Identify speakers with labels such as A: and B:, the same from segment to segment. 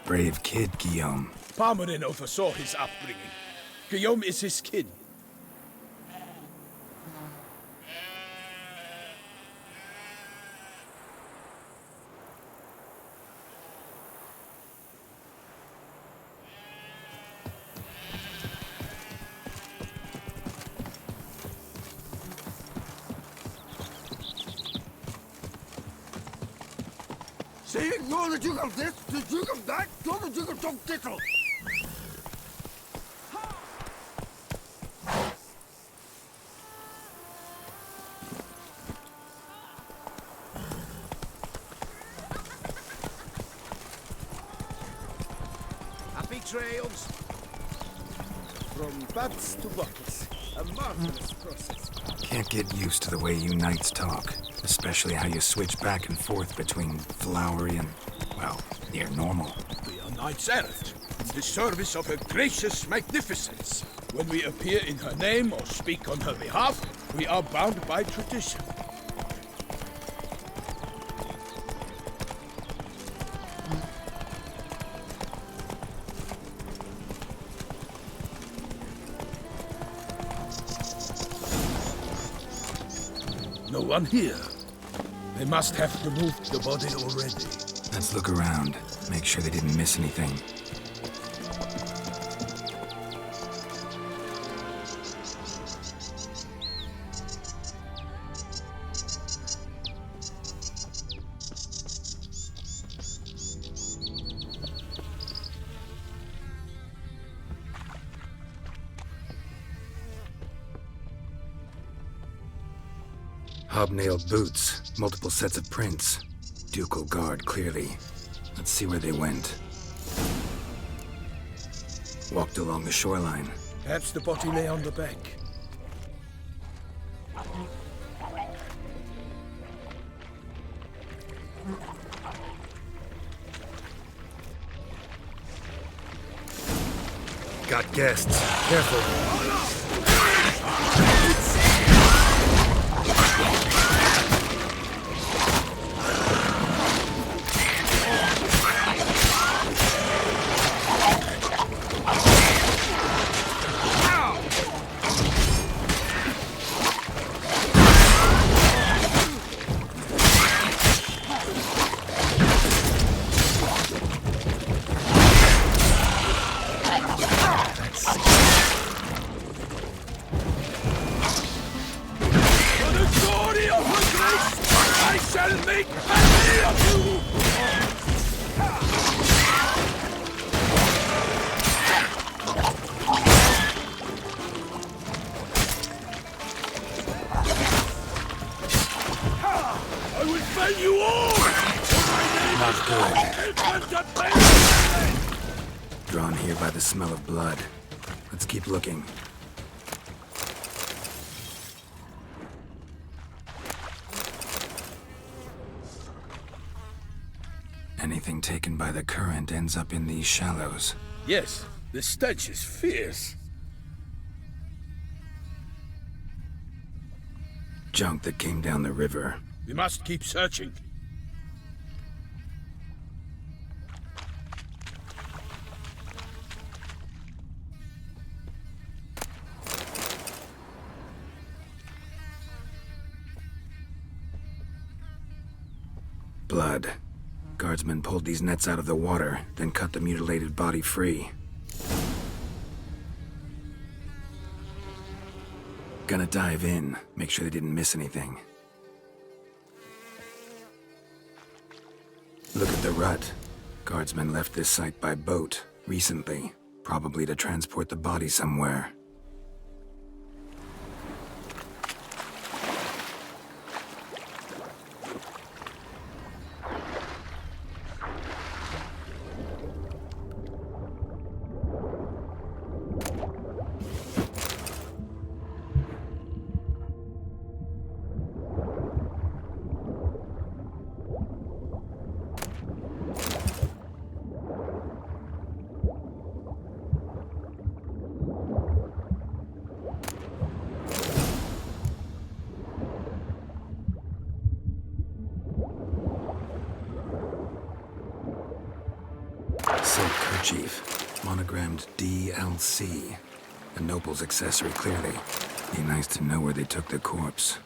A: brave kid, Guillaume.
B: Parmanin oversaw his upbringing. Guillaume is his kin.
C: See, you're the Duke of this, the Duke of that, you're the Duke of Tom Tittle.
B: Happy trails. From butts to bottles. A marvelous process.
A: Can't get used to the way you knights talk. Especially how you switch back and forth between flowery and, well, near normal.
B: We are knights errant, in the service of her gracious magnificence. When we appear in her name or speak on her behalf, we are bound by tradition. No one here. They must have removed the body already.
A: Let's look around. Make sure they didn't miss anything. Hobnailed boots, multiple sets of prints. Ducal guard, clearly. Let's see where they went. Walked along the shoreline.
B: Perhaps the body lay on the bank.
A: Got guests. Careful. Drawn here by the smell of blood. Let's keep looking. Anything taken by the current ends up in these shallows.
B: Yes, the stench is fierce.
A: Junk that came down the river.
B: We must keep searching.
A: Blood. Guardsmen pulled these nets out of the water, then cut the mutilated body free. Gonna dive in, make sure they didn't miss anything. Look at the rut. Guardsmen left this site by boat, recently, probably to transport the body somewhere. handkerchief, monogrammed DLC. A noble's accessory, clearly. Be nice to know where they took the corpse.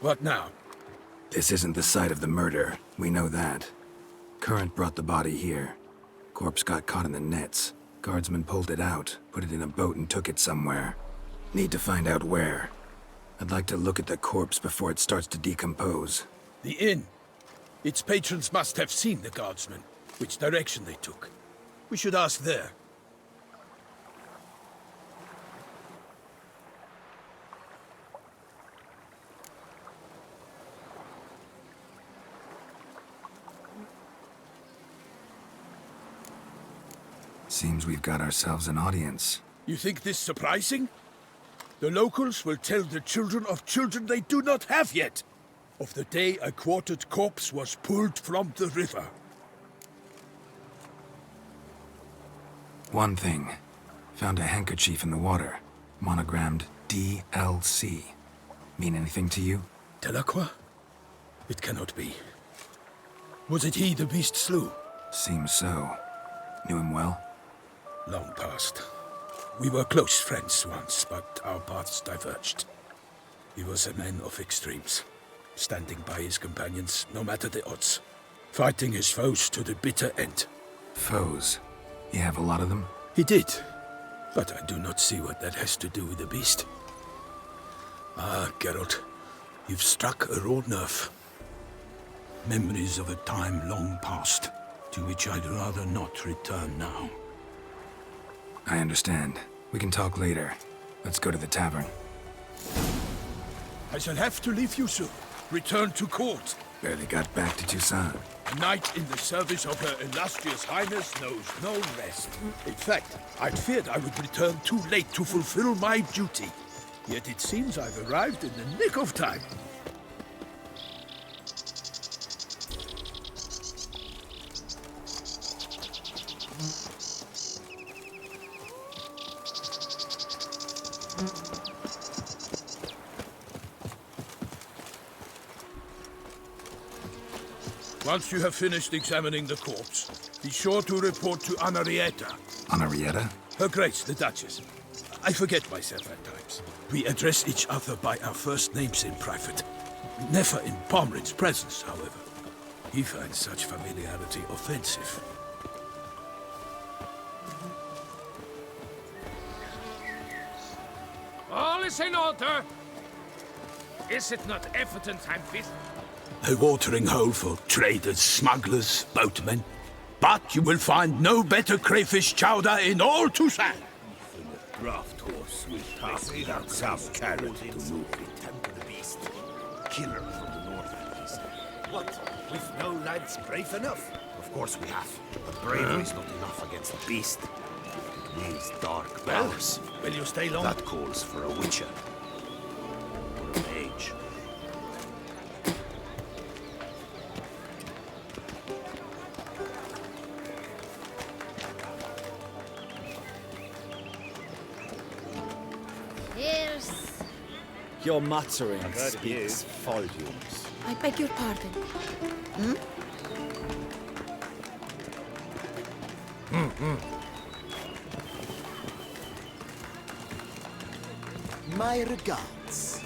B: What now?
A: This isn't the site of the murder. We know that. Current brought the body here. Corpse got caught in the nets. Guardsmen pulled it out, put it in a boat and took it somewhere. Need to find out where. I'd like to look at the corpse before it starts to decompose.
B: The inn. Its patrons must have seen the guardsmen, which direction they took. We should ask there.
A: Seems we've got ourselves an audience.
B: You think this surprising? The locals will tell the children of children they do not have yet, of the day a quartered corpse was pulled from the river.
A: One thing. Found a handkerchief in the water. Monogrammed DLC. Mean anything to you?
B: Delacroix? It cannot be. Was it he the beast slew?
A: Seems so. Knew him well?
B: Long past. We were close friends once, but our paths diverged. He was a man of extremes, standing by his companions no matter the odds, fighting his foes to the bitter end.
A: Foes? You have a lot of them?
B: He did, but I do not see what that has to do with the beast. Ah, Geralt, you've struck a raw nerve. Memories of a time long past, to which I'd rather not return now.
A: I understand. We can talk later. Let's go to the tavern.
B: I shall have to leave you soon. Return to court.
A: Barely got back to Toussaint.
B: A knight in the service of Her Illustrious Highness knows no rest. In fact, I'd feared I would return too late to fulfill my duty. Yet it seems I've arrived in the nick of time. Once you have finished examining the corpse, be sure to report to Anarietta.
A: Anarietta?
B: Her Grace, the Duchess. I forget myself at times. We address each other by our first names in private. Never in Pomrin's presence, however. He finds such familiarity offensive.
D: All is in order. Is it not evident I'm busy?
B: A watering hole for traders, smugglers, boatmen. But you will find no better crayfish chowder in all Toussaint.
E: Draft horse will pass without some carrot to move it. Temper the beast. Killer from the north, he said. What? We've no lads brave enough? Of course we have. But bravery's not enough against the beast. It needs dark powers.
B: Will you stay long?
E: That calls for a witcher. Or a mage.
F: Your muttering speaks volumes.
G: I beg your pardon.
F: My regards.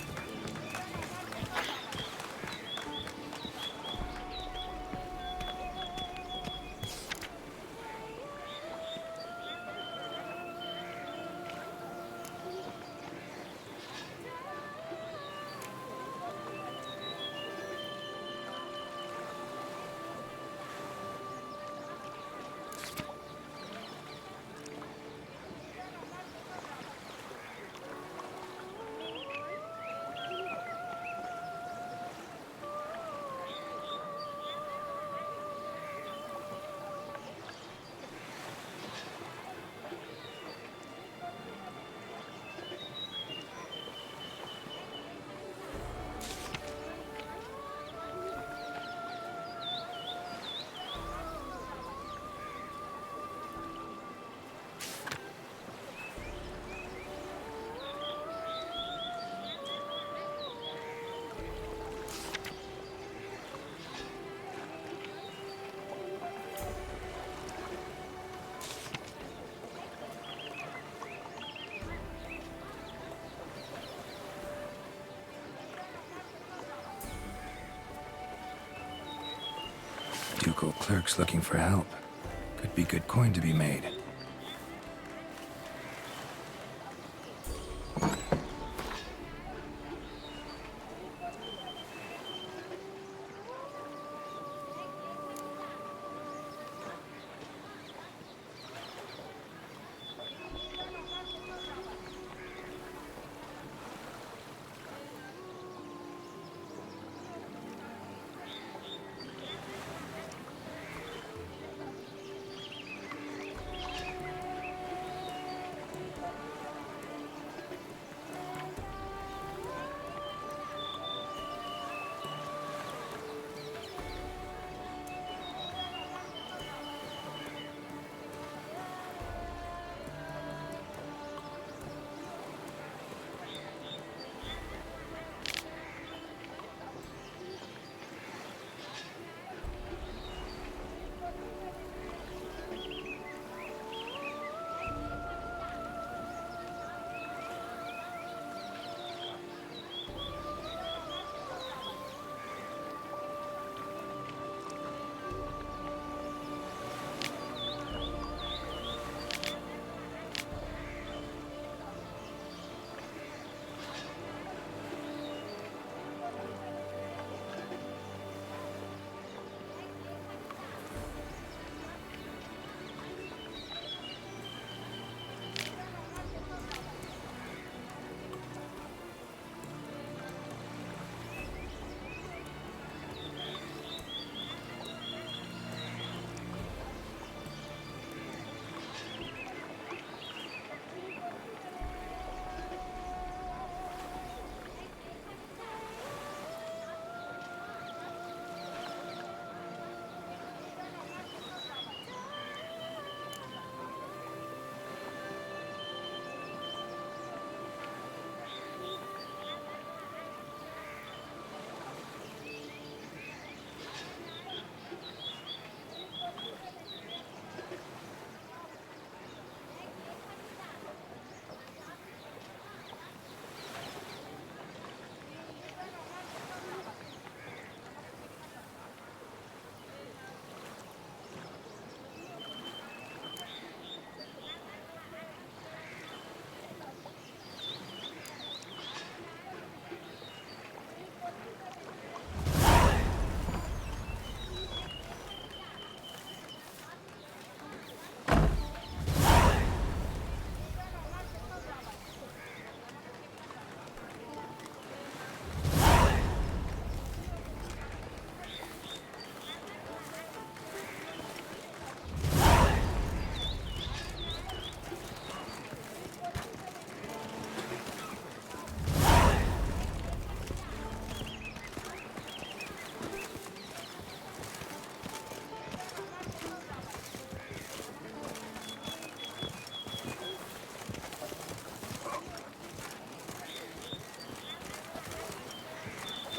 A: Ducal clerks looking for help. Could be good coin to be made.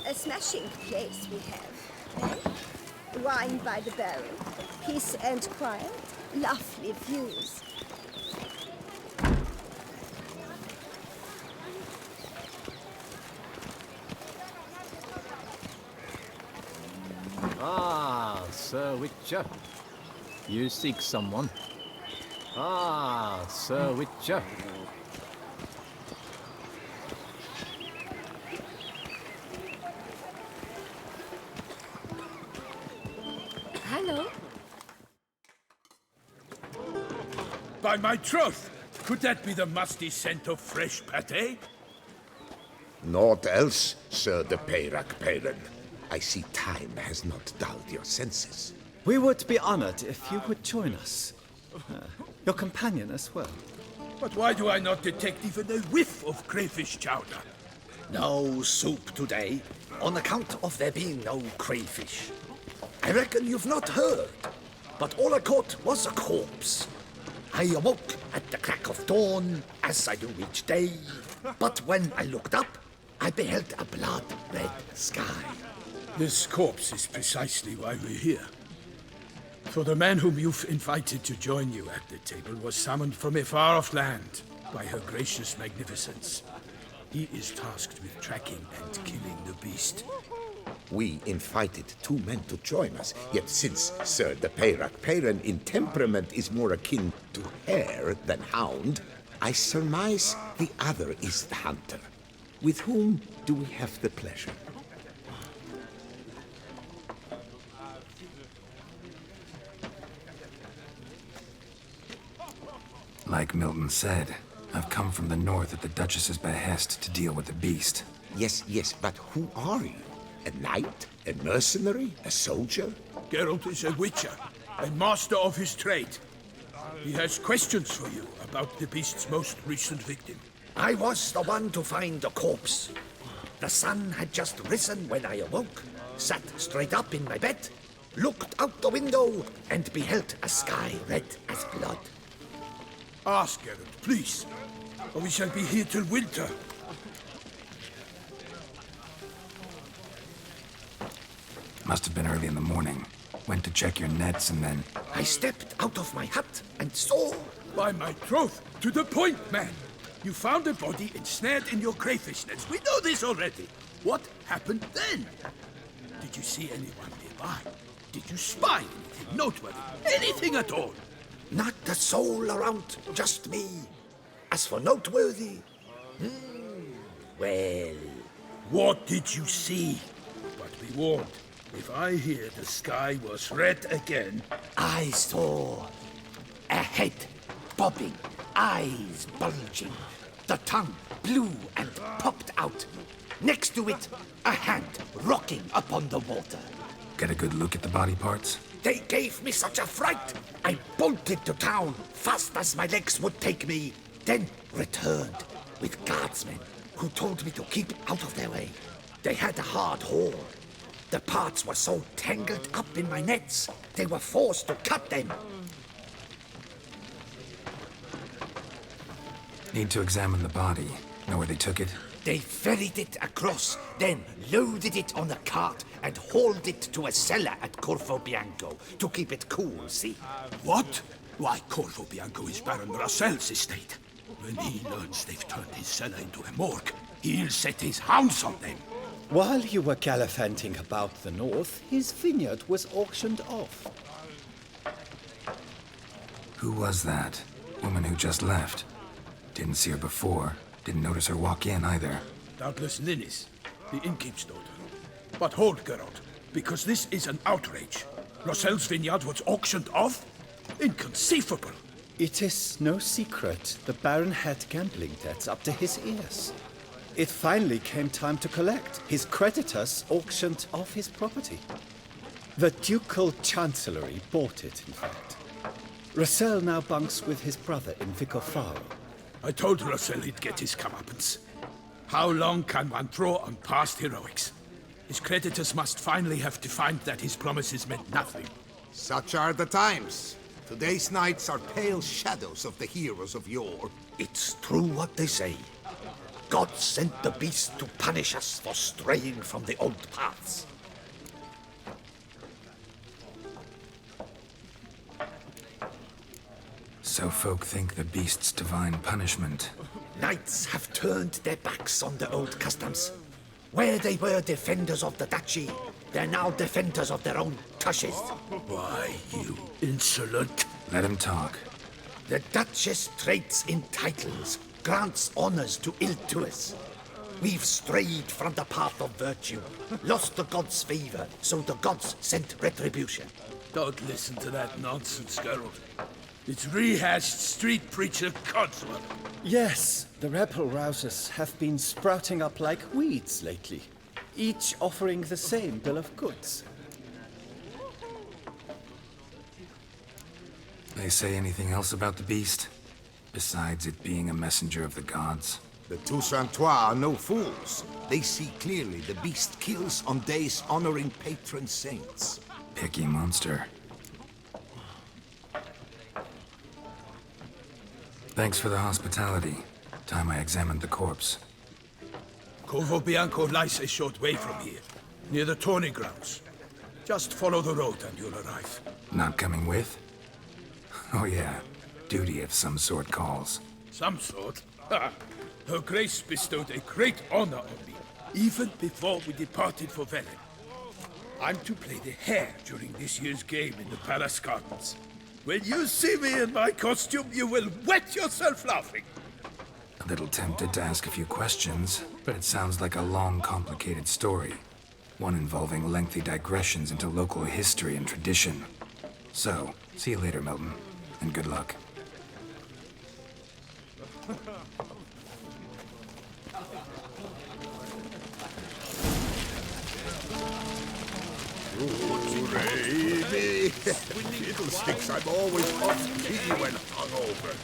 G: A smashing place we have, eh? Wine by the barrel, peace and quiet, lovely views.
H: Ah, Sir Witcher. You seek someone? Ah, Sir Witcher.
G: Hello?
B: By my troth, could that be the musty scent of fresh pate?
E: Naught else, Sir de Peyrac Peyran. I see time has not dulled your senses.
F: We would be honored if you would join us. Your companion as well.
B: But why do I not detect even a whiff of crayfish chowder?
I: No soup today, on account of there being no crayfish. I reckon you've not heard, but all I caught was a corpse. I awoke at the crack of dawn, as I do each day, but when I looked up, I beheld a blood-red sky.
B: This corpse is precisely why we're here. For the man whom you've invited to join you at the table was summoned from a far-off land by her gracious magnificence. He is tasked with tracking and killing the beast.
E: We invited 2 men to join us, yet since Sir the Peyrac-Peyran in temperament is more akin to hare than hound, I surmise the other is the hunter. With whom do we have the pleasure?
A: Like Milton said, I've come from the north at the Duchess's behest to deal with the beast.
E: Yes, but who are you? A knight? A mercenary? A soldier?
B: Geralt is a witcher, and master of his trade. He has questions for you about the beast's most recent victim.
I: I was the one to find the corpse. The sun had just risen when I awoke, sat straight up in my bed, looked out the window, and beheld a sky red as blood.
B: Ask, Geralt, please, or we shall be here till winter.
A: Must have been early in the morning. Went to check your nets and then...
I: I stepped out of my hut and saw...
B: By my troth, to the point, man! You found a body ensnared in your crayfish nets. We know this already. What happened then? Did you see anyone nearby? Did you spy anything noteworthy? Anything at all?
I: Not a soul around, just me. As for noteworthy... well...
B: What did you see? But be warned, if I hear the sky was red again...
I: I saw a head bobbing, eyes bulging, the tongue blue and popped out. Next to it, a hand rocking upon the water.
A: Get a good look at the body parts?
I: They gave me such a fright. I bolted to town fast as my legs would take me, then returned with guardsmen who told me to keep out of their way. They had a hard haul. The parts were so tangled up in my nets, they were forced to cut them.
A: Need to examine the body. Know where they took it?
I: They ferried it across, then loaded it on a cart and hauled it to a cellar at Corvo Bianco to keep it cool, see?
B: What? Why, Corvo Bianco is Baron Russell's estate. When he learns they've turned his cellar into a morgue, he'll set his hounds on them.
F: While you were gallivanting about the north, his vineyard was auctioned off.
A: Who was that? Woman who just left. Didn't see her before. Didn't notice her walk in either.
B: Doubtless Ninnis, the innkeep's daughter. But hold, Geralt, because this is an outrage. Russell's vineyard was auctioned off? Inconceivable!
F: It is no secret the Baron had gambling debts up to his ears. It finally came time to collect. His creditors auctioned off his property. The Ducal Chancellery bought it, in fact. Russell now bunks with his brother in Vicofaro.
B: I told Russell he'd get his comeuppance. How long can one throw on past heroics? His creditors must finally have defined that his promises meant nothing.
E: Such are the times. Today's knights are pale shadows of the heroes of yore.
I: It's true what they say. God sent the beast to punish us for straying from the old paths.
A: So folk think the beast's divine punishment.
I: Knights have turned their backs on the old customs. Where they were defenders of the duchy, they're now defenders of their own tushes.
B: Why, you insolent...
A: Let him talk.
I: The Duchess trades in titles, grants honors to ill-doers. We've strayed from the path of virtue, lost the gods' favor, so the gods sent retribution.
B: Don't listen to that nonsense, Geralt. It's rehashed street preacher codswallop.
F: Yes, the rebel rousers have been sprouting up like weeds lately, each offering the same bill of goods.
A: They say anything else about the beast? Besides it being a messenger of the gods?
E: The Toussaint are no fools. They see clearly the beast kills on days honoring patron saints.
A: Picky monster. Thanks for the hospitality. Time I examined the corpse.
B: Corvo Bianco lies a short way from here, near the tourney grounds. Just follow the road and you'll arrive.
A: Not coming with? Oh yeah, duty of some sort calls.
B: Some sort? Ha! Her Grace bestowed a great honor on me, even before we departed for Velen. I'm to play the hare during this year's game in the palace gardens. When you see me in my costume, you will wet yourself laughing.
A: A little tempted to ask a few questions, but it sounds like a long, complicated story. One involving lengthy digressions into local history and tradition. So, see you later, Milton, and good luck.
E: Hooray! Fiddlesticks, I'm always off key when hungover.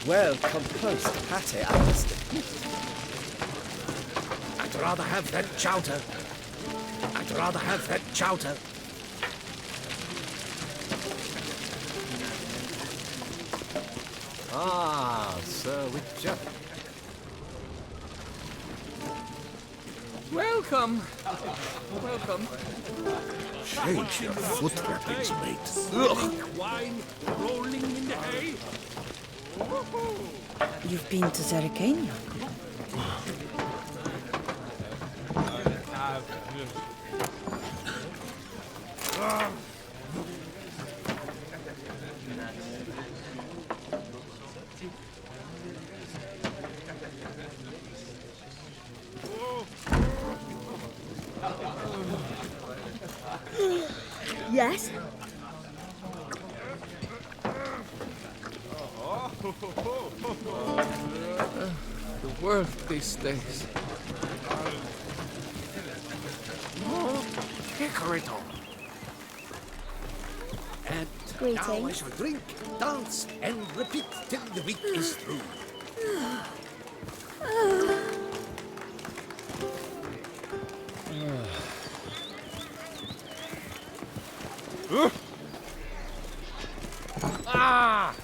F: Well composed pate, I must admit.
I: I'd rather have that chowder. I'd rather have that chowder.
H: Ah, Sir Witcher.
D: Welcome. Welcome.
E: Change your foot wrappings, mate.
D: Sweet wine rolling in the hay.
J: You've been to Zerikania?
G: Yes?
D: The world these days. Oh, Hickoryton.
I: And now I
G: Greetings.
I: shall drink, dance, and repeat till the week is through.
D: Ah!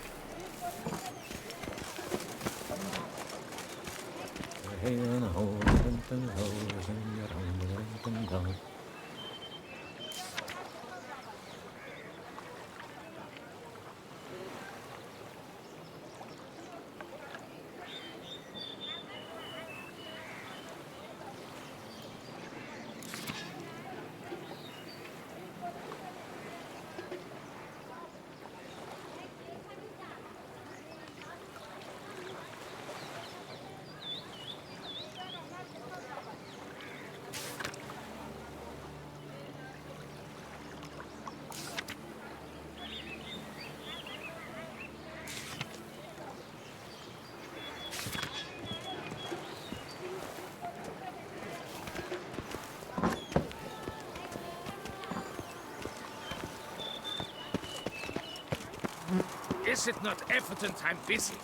D: Is it not evident I'm busy?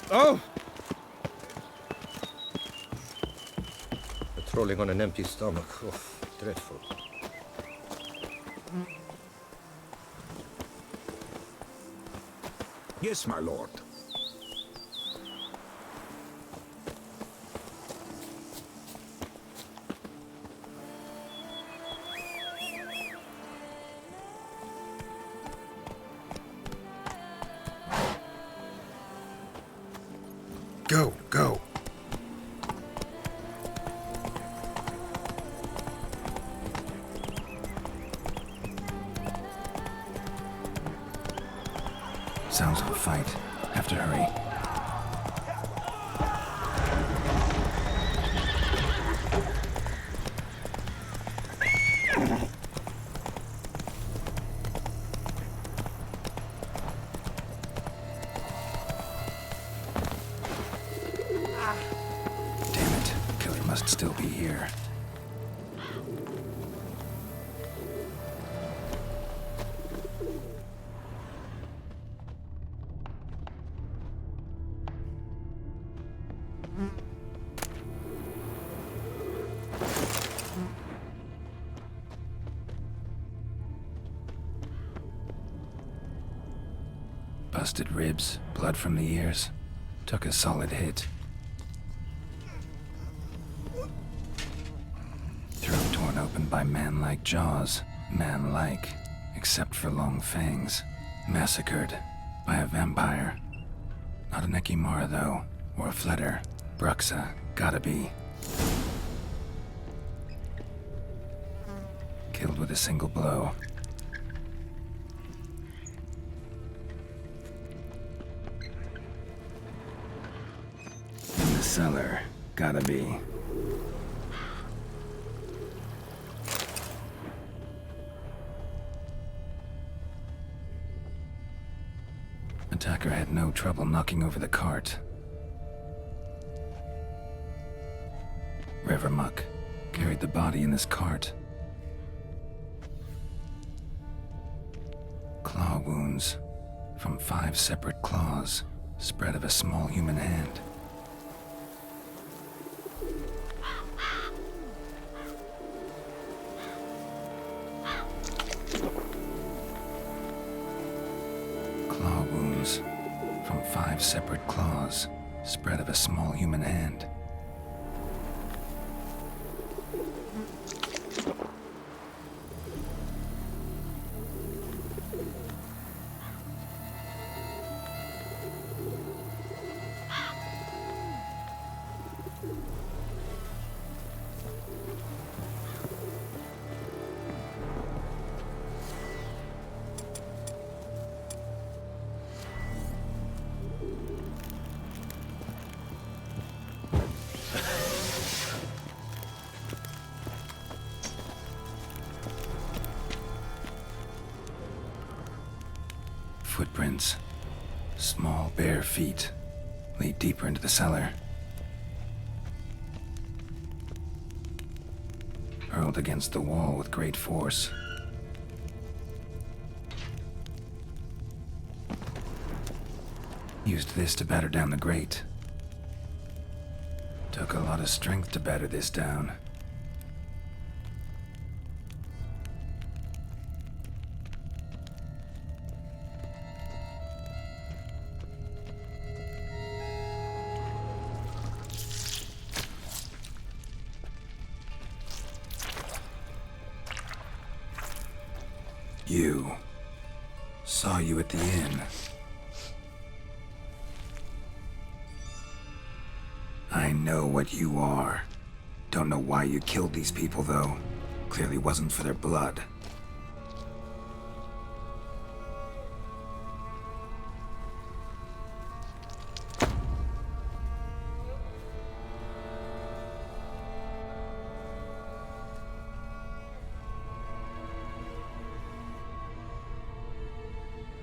K: Oh! Patrolling on an empty stomach. Oh, dreadful.
E: Yes, my lord.
A: Go, go. Sounds of a fight. Have to hurry. Damn it. Killer must still be here. Busted ribs, blood from the ears. Took a solid hit. Throat torn open by man-like jaws. Man-like, except for long fangs. Massacred by a vampire. Not an Ekimara, though, or a Fletter. Bruxa, gotta be. Killed with a single blow. In the cellar, gotta be. Attacker had no trouble knocking over the cart. River muck carried the body in this cart. Claw wounds from 5 separate claws, spread of a small human hand. Claw wounds from 5 separate claws, spread of a small human hand. Footprints. Small, bare feet lead deeper into the cellar. Hurled against the wall with great force. Used this to batter down the grate. Took a lot of strength to batter this down. You. Saw you at the inn. I know what you are. Don't know why you killed these people, though. Clearly wasn't for their blood.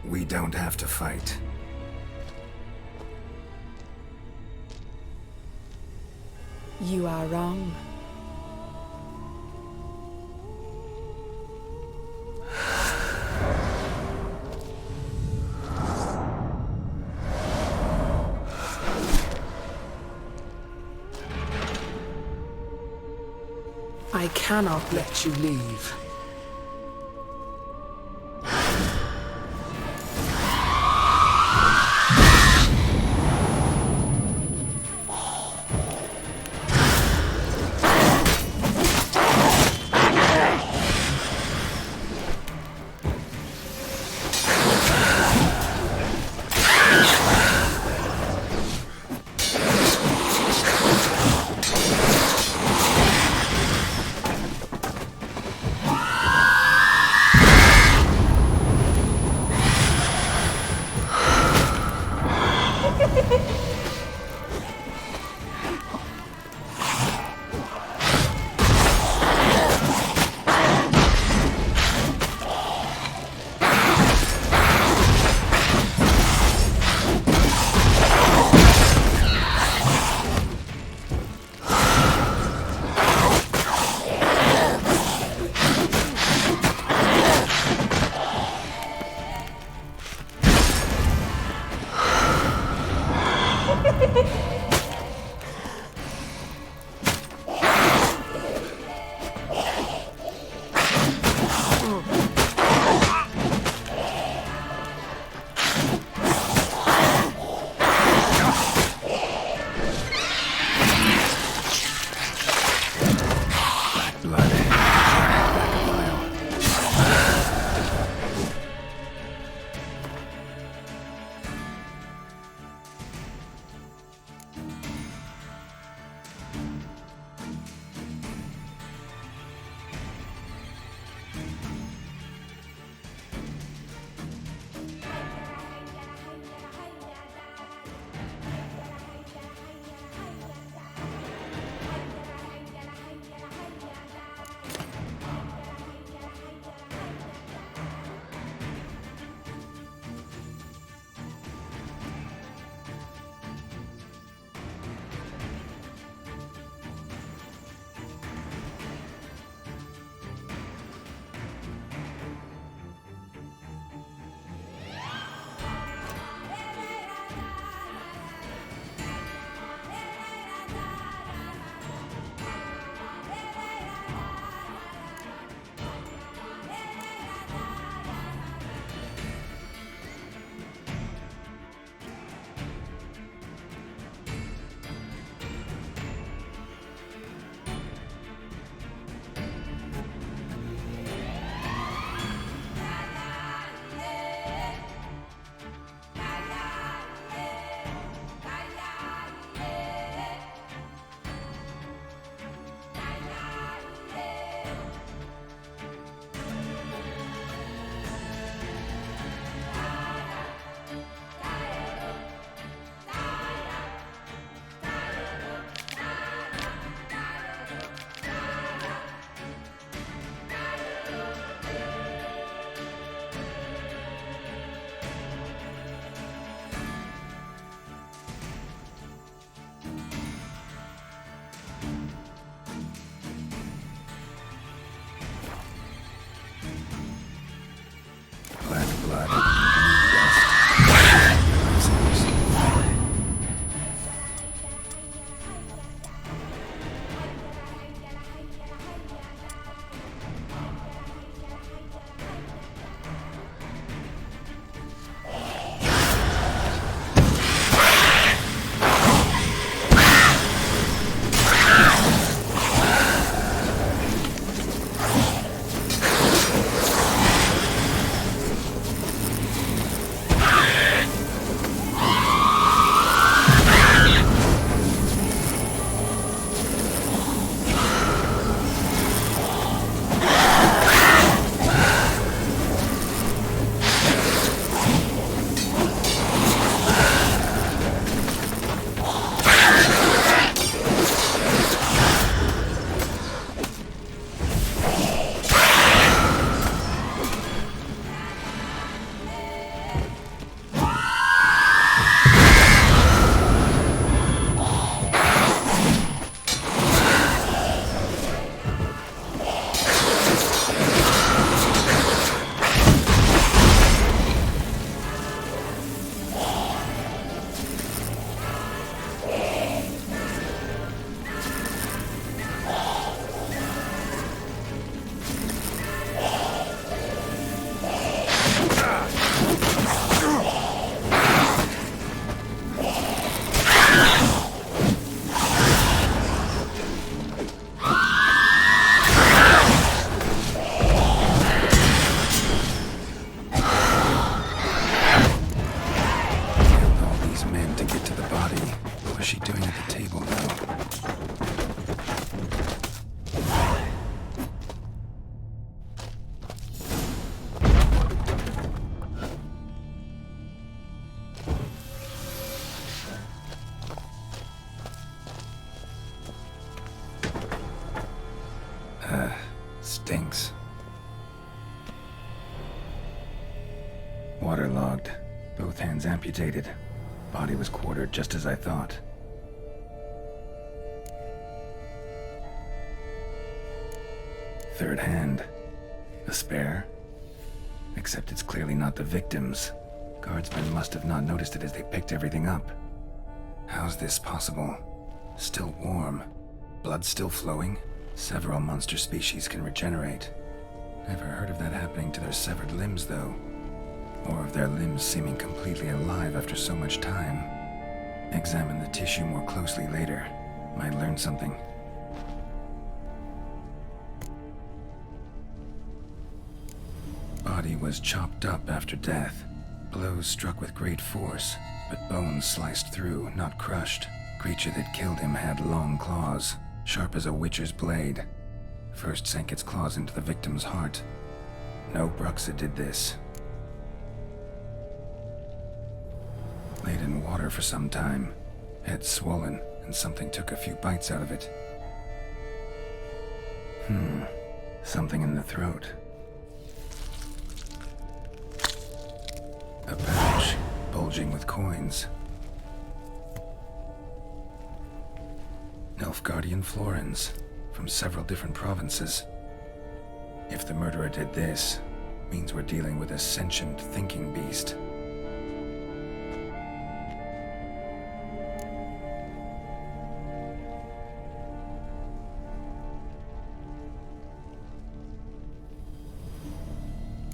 A: We don't have to fight.
J: You are wrong.
L: I cannot let you leave.
A: stinks. Waterlogged. Both hands amputated. Body was quartered just as I thought. Third hand. A spare? Except it's clearly not the victim's. Guardsmen must have not noticed it as they picked everything up. How's this possible? Still warm. Blood still flowing? Several monster species can regenerate. Never heard of that happening to their severed limbs, though. Or of their limbs seeming completely alive after so much time. Examine the tissue more closely later. Might learn something. Body was chopped up after death. Blows struck with great force, but bones sliced through, not crushed. Creature that killed him had long claws, sharp as a witcher's blade. First sank its claws into the victim's heart. No Bruxa did this. Laid in water for some time. Head swollen, and something took a few bites out of it. Something in the throat. A pouch, bulging with coins. Nilfgaardian florins, from several different provinces. If the murderer did this, means we're dealing with a sentient thinking beast.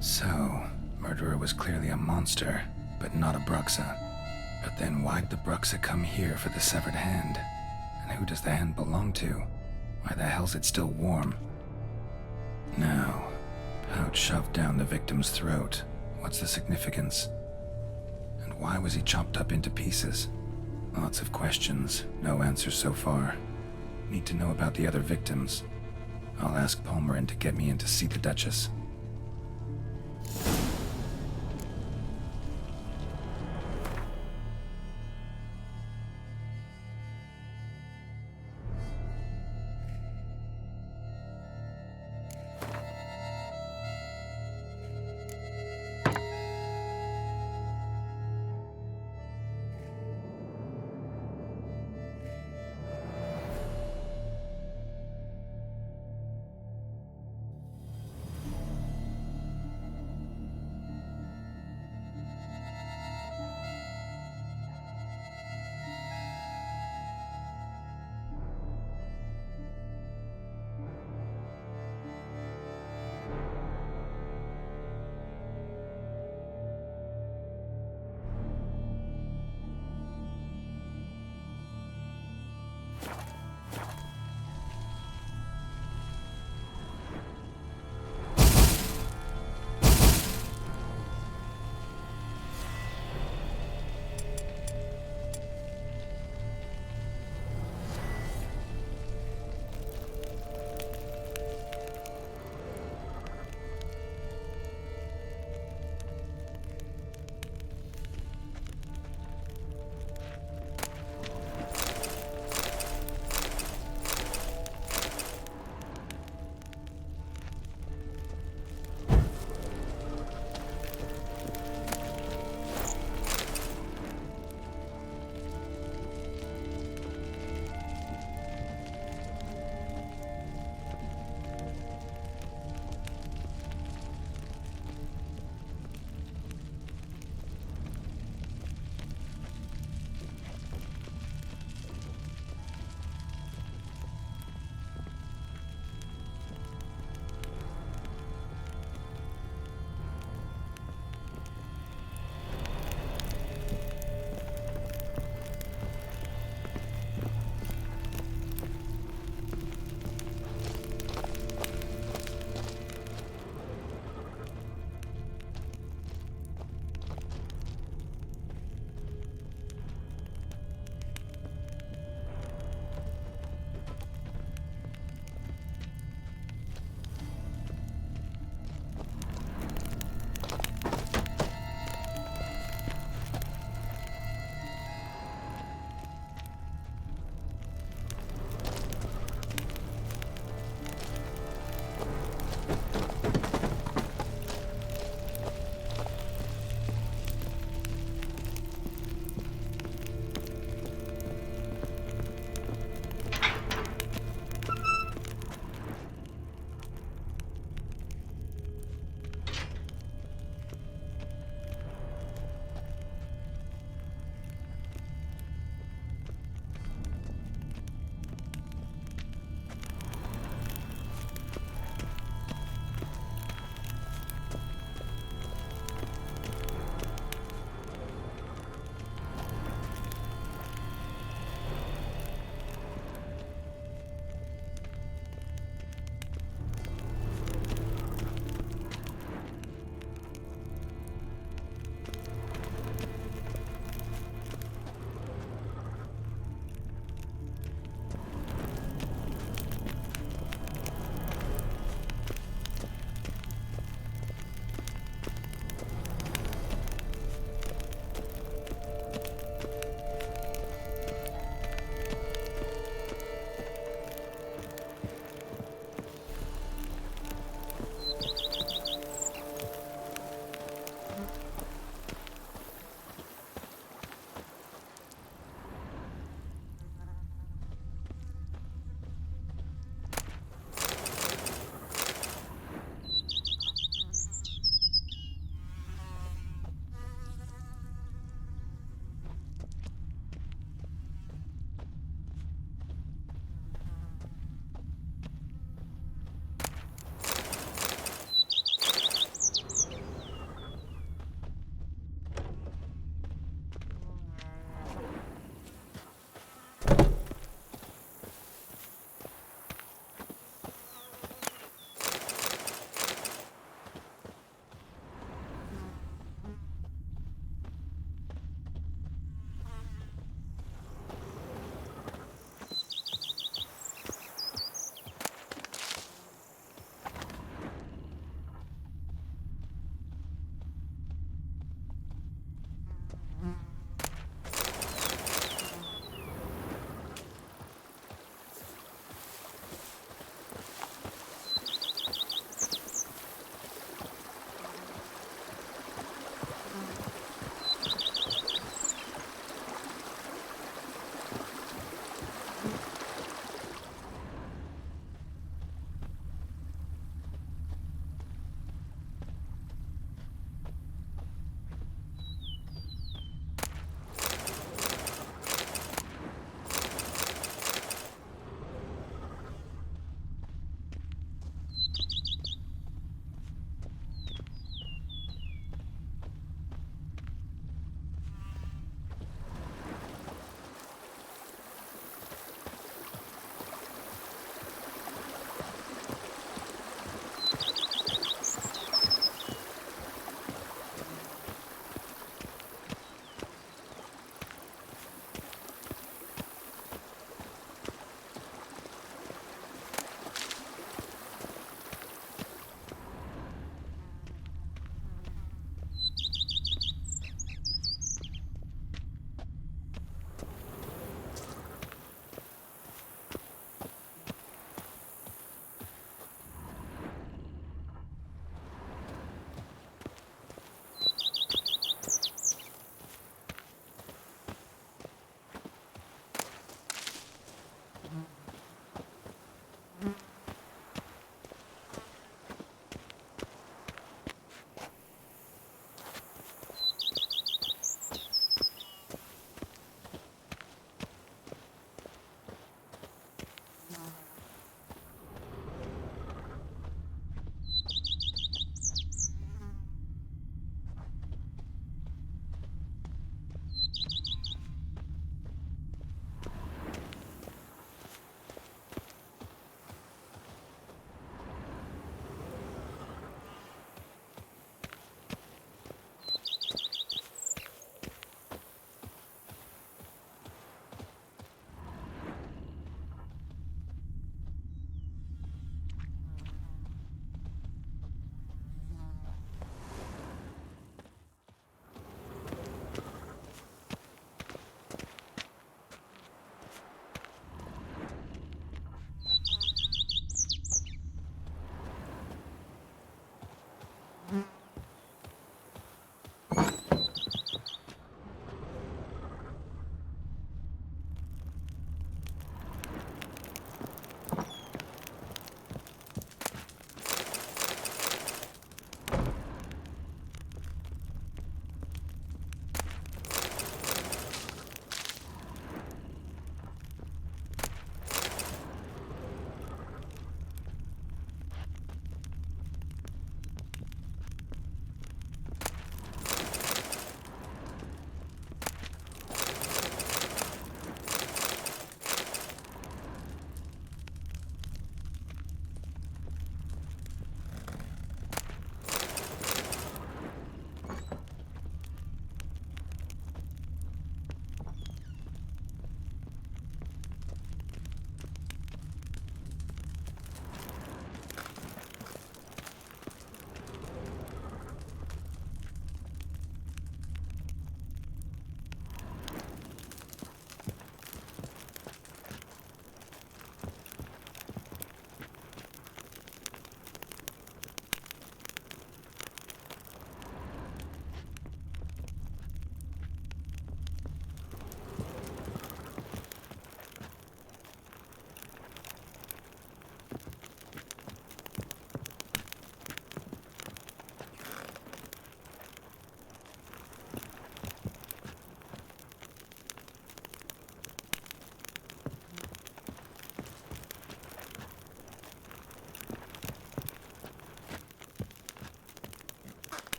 A: So, murderer was clearly a monster, but not a Bruxa. But then why'd the Bruxa come here for the severed hand? And who does the hand belong to? Why the hell's it still warm? Now, pouch shoved down the victim's throat. What's the significance? And why was he chopped up into pieces? Lots of questions, no answers so far. Need to know about the other victims. I'll ask Palmerin to get me in to see the Duchess.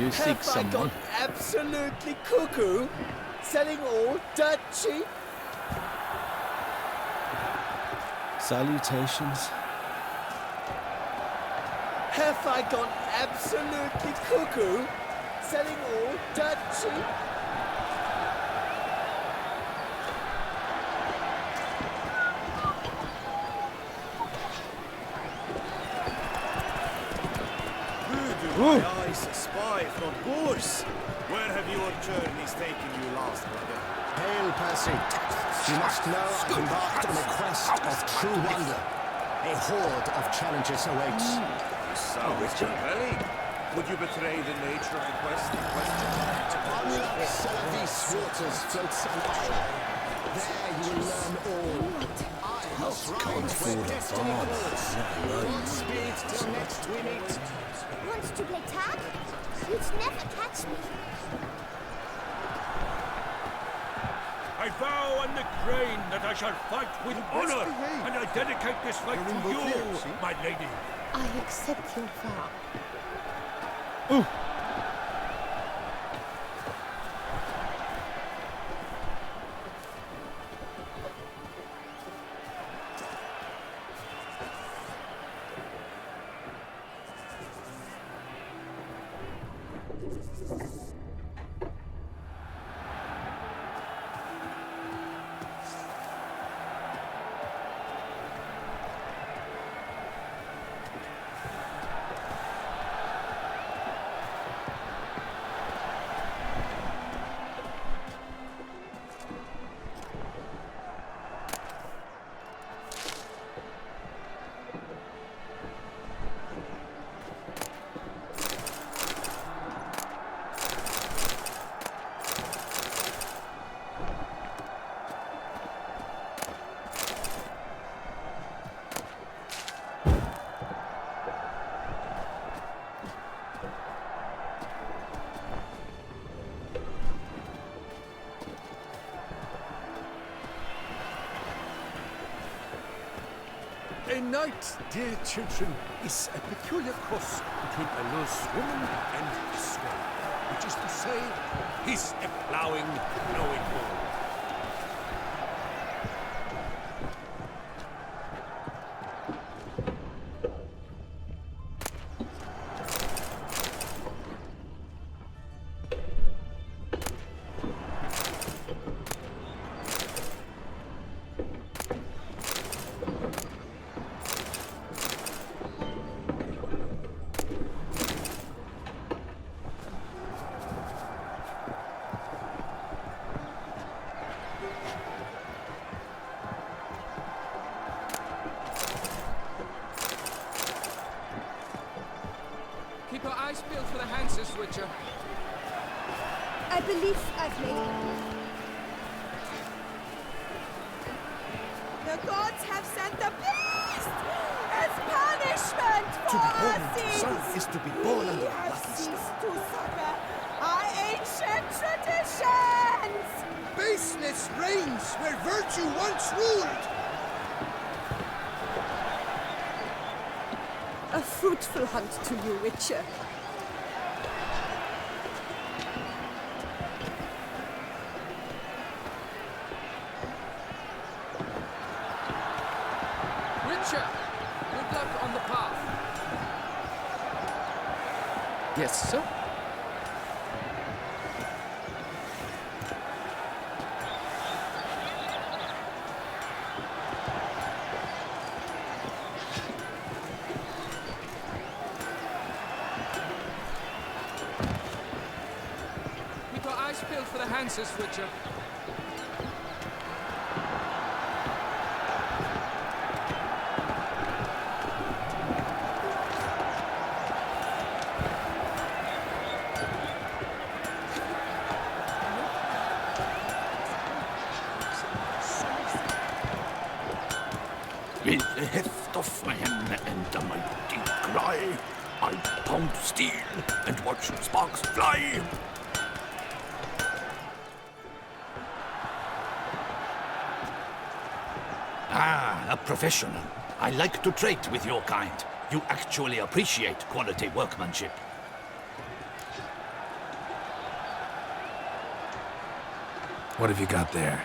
B: you seek
F: Have
B: someone?
F: I gone absolutely cuckoo? Selling all dirt cheap? Salutations. Have I gone absolutely cuckoo? Selling all dirt cheap?
E: My eyes spy from Bourse. Where have your journeys taken you last, brother?
M: Hail, Percy. You must know I've embarked on a quest of true wonder. A horde of challenges awaits.
E: Sounds compelling. Would you betray the nature of the quest in question?
M: Unlike these waters floats an isle. There you will learn all. I must ride where destiny calls. Godspeed till next we meet.
G: Want to play tag? You'd never catch me.
D: I vow on the grain that I shall fight with honor, and I dedicate this fight to you, my lady.
J: I accept your vow.
E: A knight, dear children, is a peculiar cross between a loose woman and a swan, which is to say, he's a plowing, know-it-all.
D: Keep your eyes peeled for the Hanses, Witcher.
G: I believe I've made it.
N: The gods have sent the beast as punishment for our sins.
C: Son is to be born under
N: We
C: a
N: have
C: lucky
N: ceased
C: star.
N: to suffer our ancient traditions.
C: Baseness reigns where virtue once ruled.
G: A fruitful hunt to you, Witcher.
D: Witcher, good luck on the path.
L: Yes, sir.
D: Keep your eyes peeled for the Hanses, Witcher.
I: With the heft of man and a mighty cry, I pound steel and watch sparks fly. Ah, a professional. I like to trade with your kind. You actually appreciate quality workmanship.
A: What have you got there?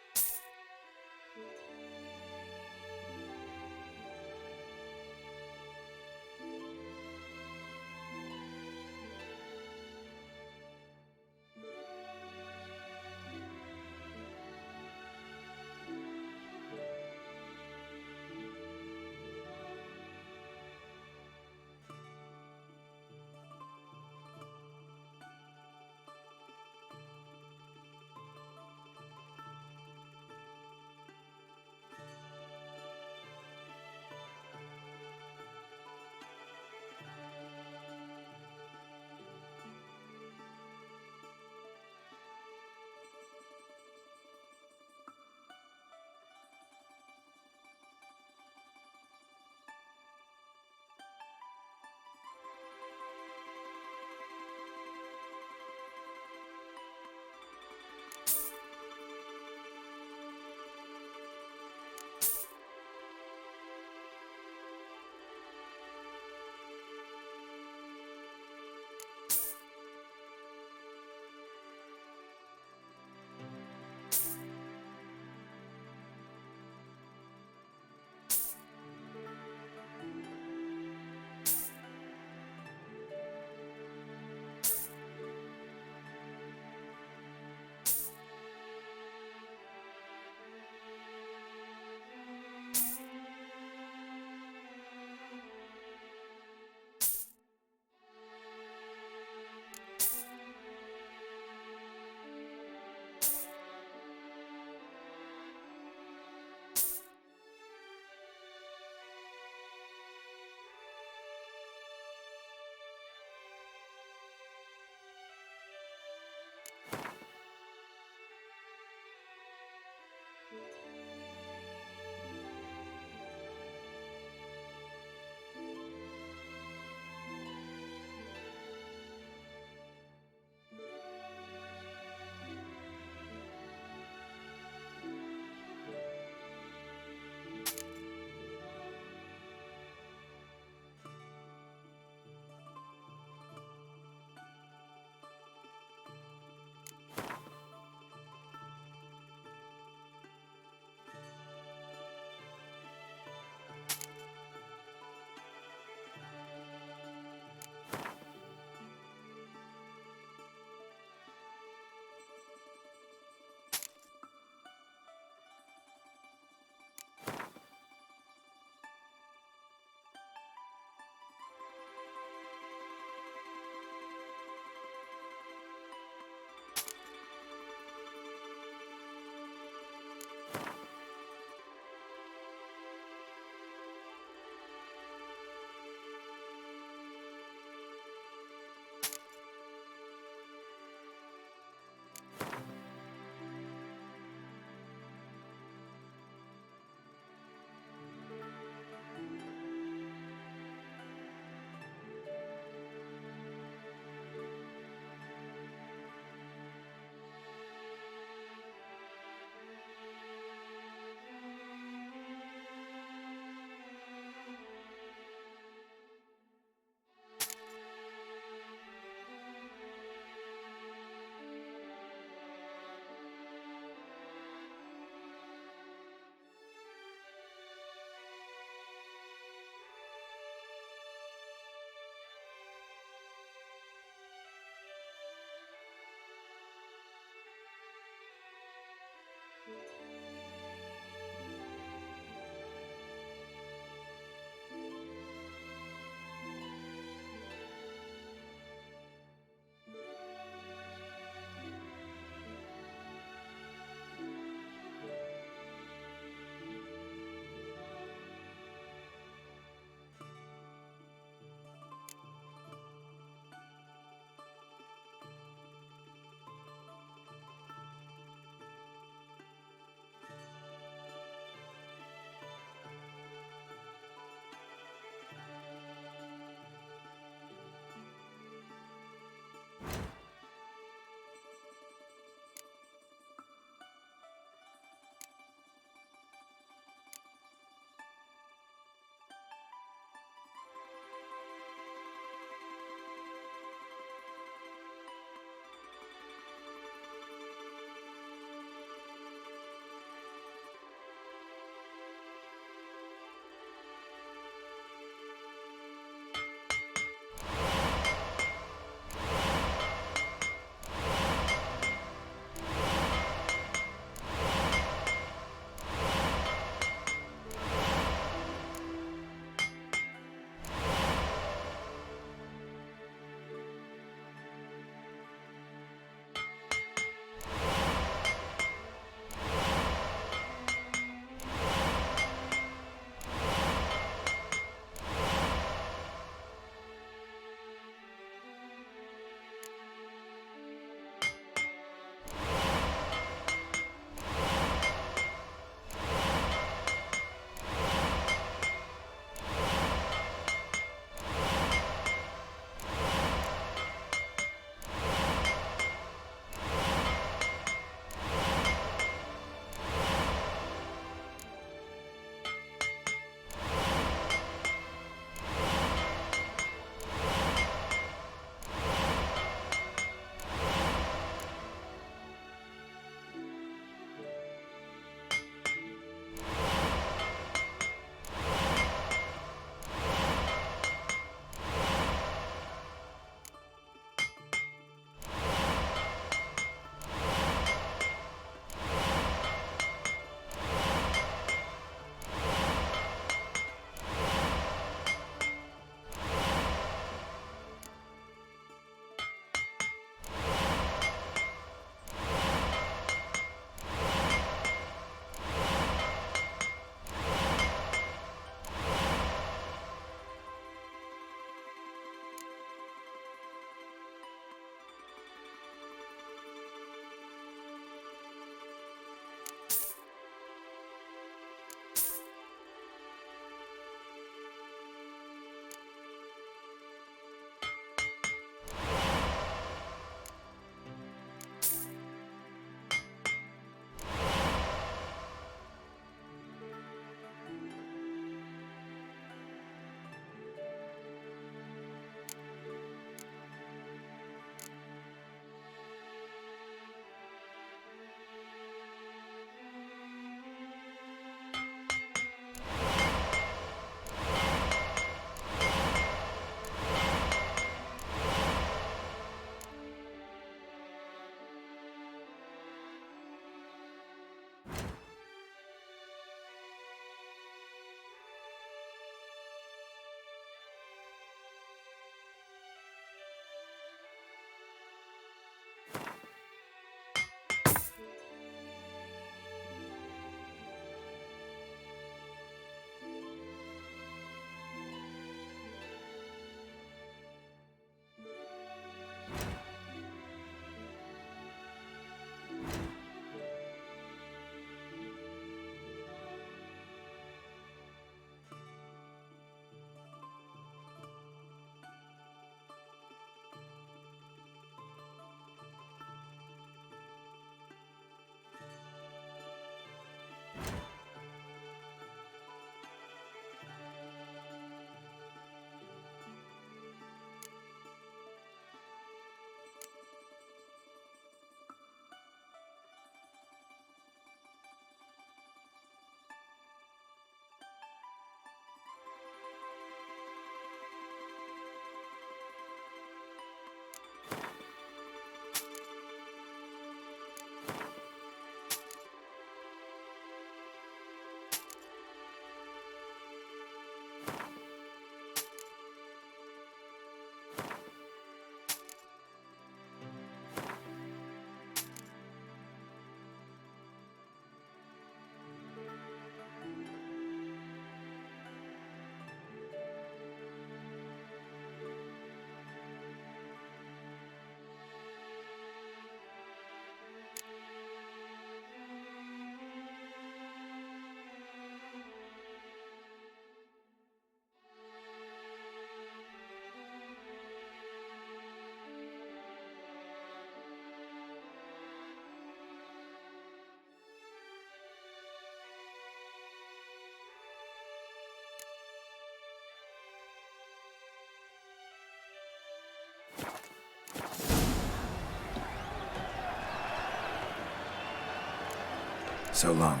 A: So long.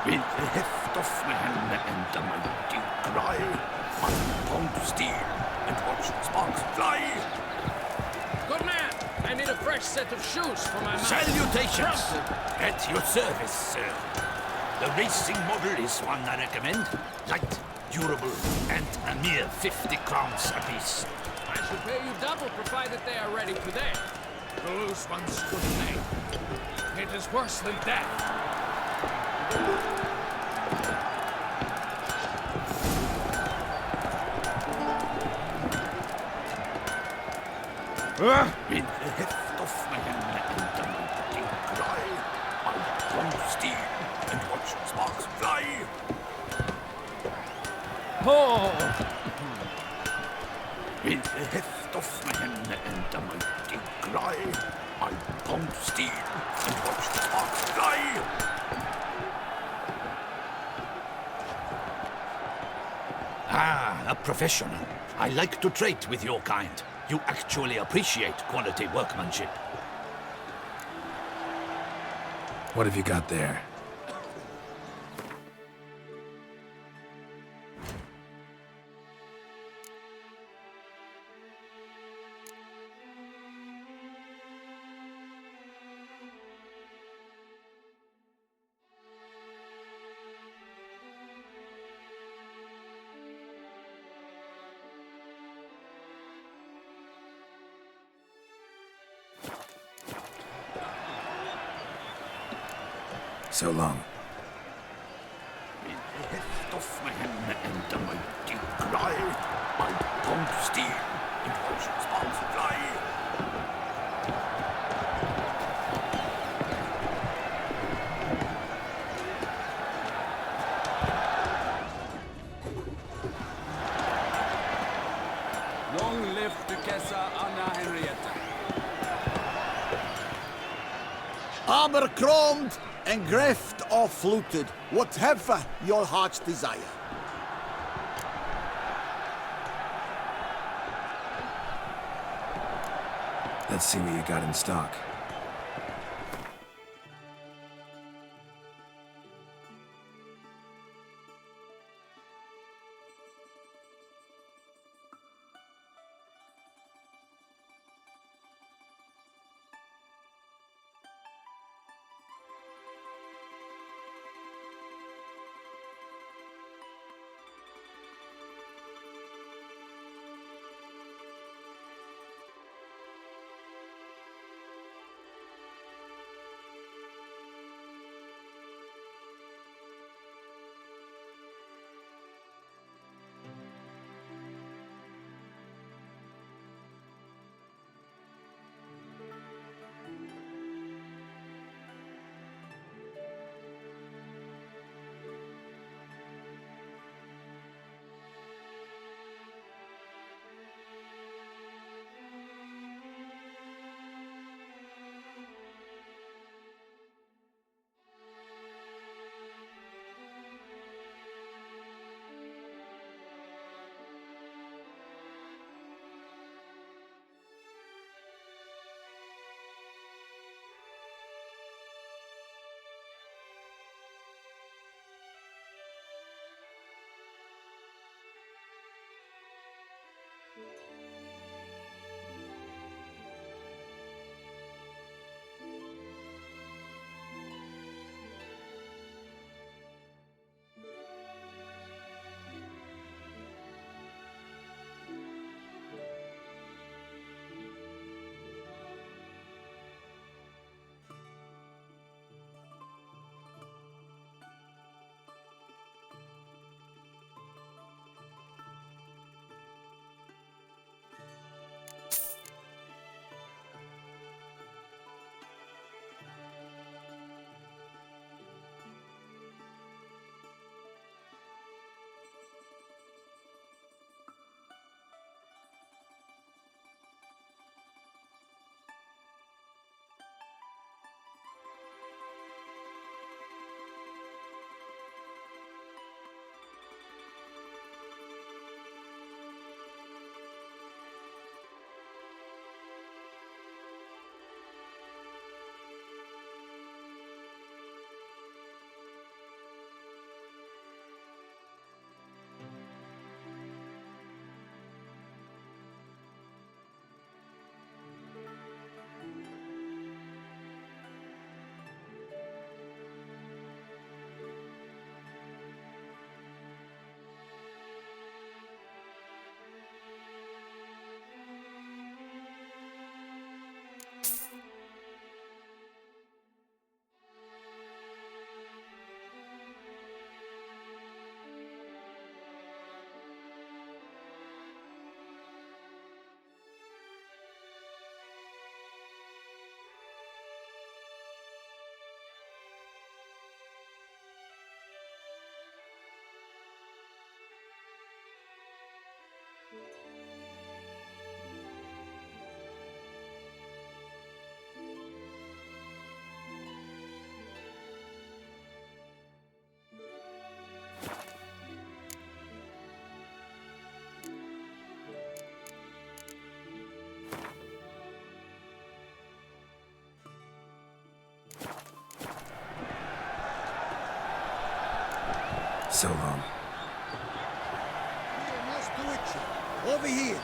E: With the heft of man and the mighty cry, I pound steel and watch sparks fly.
L: Good man! I need a fresh set of shoes for my mount.
E: Salutations! At your service, sir. The racing model is one I recommend. Light, durable, and a mere 50 crowns apiece.
L: I should pay you double provided they are ready today. The loose ones could pay. It is worse than death.
E: With the heft of man and the mighty cry, I pound steel and watch sparks fly.
L: Oh!
E: With the heft of man and the mighty cry, I pound steel and watch sparks fly. Ah, a professional. I like to trade with your kind. You actually appreciate quality workmanship.
A: What have you got there? So long.
E: With the heft of man and the mighty cry, I pound steel and watch sparks fly.
O: Long live Duchessa Anna Henrietta.
I: Armor chromed and greft or fluted, whatever your heart's desire.
A: Let's see what you got in stock. So long.
C: Here, Master Witcher. Over here.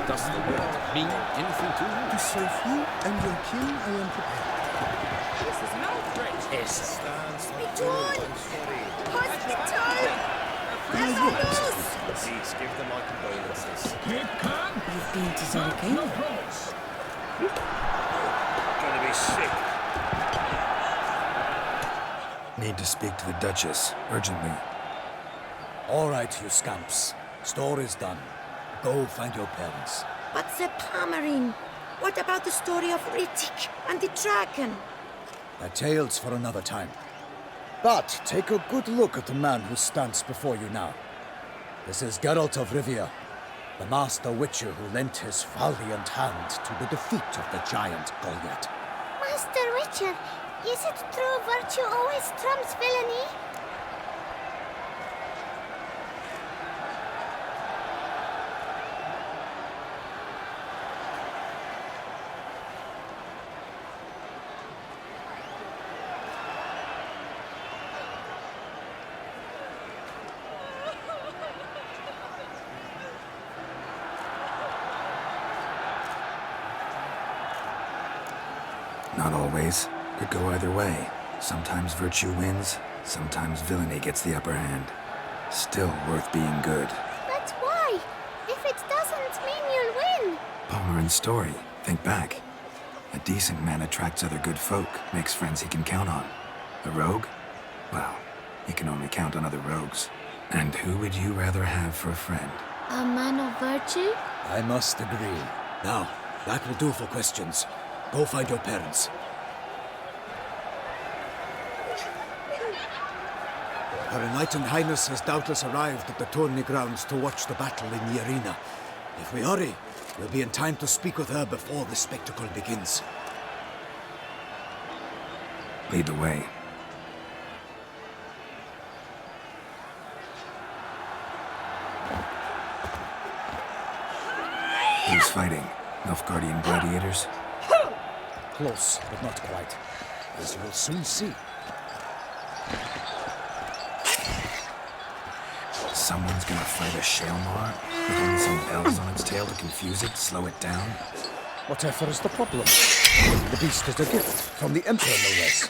L: Does the word mean anything to you?
C: To serve you and your kin, I am prepared.
L: This is an outrage.
C: Yes.
G: Hospital!
P: Please give them my condolences.
J: You've been to Zaragoza.
P: Gonna be sick.
A: Need to speak to the Duchess, urgently.
I: All right, you scamps. Story's done. Go find your parents.
J: But the Palmerine, what about the story of Riddick and the dragon?
I: A tale's for another time. But take a good look at the man who stands before you now. This is Geralt of Rivia, the master witcher who lent his valiant hand to the defeat of the giant Goliath.
G: Master Witcher, is it true virtue always trumps villainy?
A: Not always. Could go either way. Sometimes virtue wins, sometimes villainy gets the upper hand. Still worth being good.
G: But why? If it doesn't mean you'll win.
A: Palmerin's story. Think back. A decent man attracts other good folk, makes friends he can count on. A rogue? Well, he can only count on other rogues. And who would you rather have for a friend?
G: A man of virtue?
I: I must agree. Now, that will do for questions. Go find your parents. Her Enlightened Highness has doubtless arrived at the tourney grounds to watch the battle in the arena. If we hurry, we'll be in time to speak with her before the spectacle begins.
A: Lead the way. Who's fighting? Nilfgaardian gladiators?
I: Close, but not quite. As you will soon see.
A: Someone's gonna fight a Shaelmar with only some bells on its tail to confuse it, slow it down?
I: Whatever is the problem? The beast is a gift from the Emperor, no less.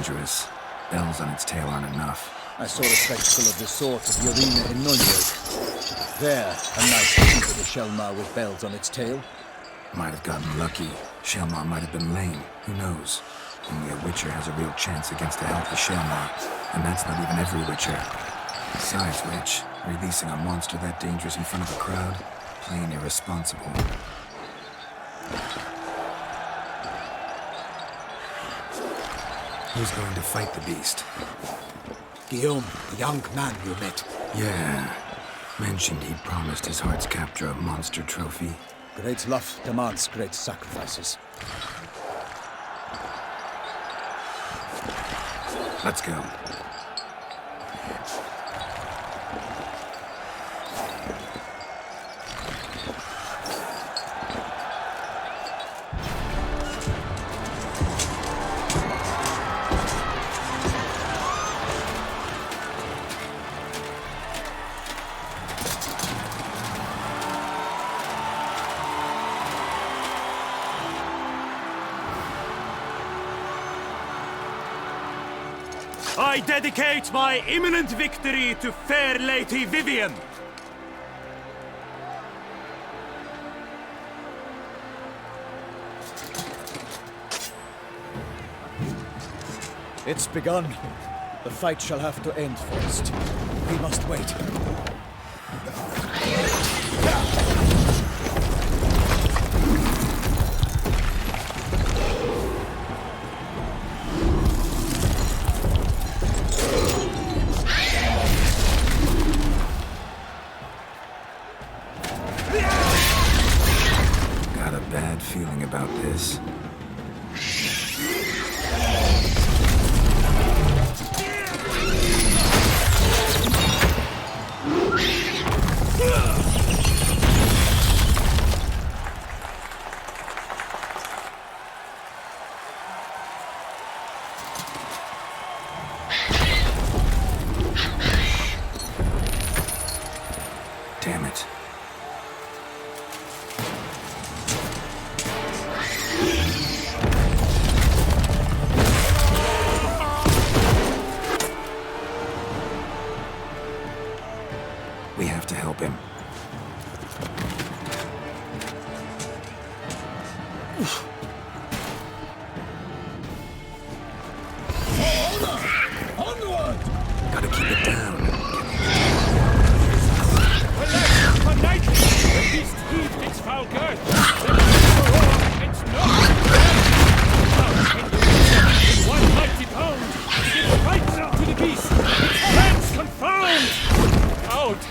A: dangerous. Bells on its tail aren't enough.
Q: I saw a spectacle of the sort at the arena in Nürnberg. There, a nice piece of the Shelmar with bells on its tail.
A: Might have gotten lucky. Shelmar might have been lame. Who knows? Only a Witcher has a real chance against a healthy Shelmar. And that's not even every Witcher. Besides which, releasing a monster that dangerous in front of a crowd? Plain irresponsible. Who's going to fight the beast?
Q: Guillaume, the young man you met.
A: Yeah. Mentioned he'd promised his heart's capture a monster trophy.
Q: Great love demands great sacrifices.
A: Let's go.
D: I dedicate my imminent victory to fair Lady Vivian.
Q: It's begun. The fight shall have to end first. We must wait.
A: Got a bad feeling about this. Damn it. We have to help him.
C: Onward!
A: Gotta keep it down.
D: Tonight, the beast heaved its foul girth. Then it roared its nose. In one mighty pound, it bites to the beast. Its fangs confound. Out!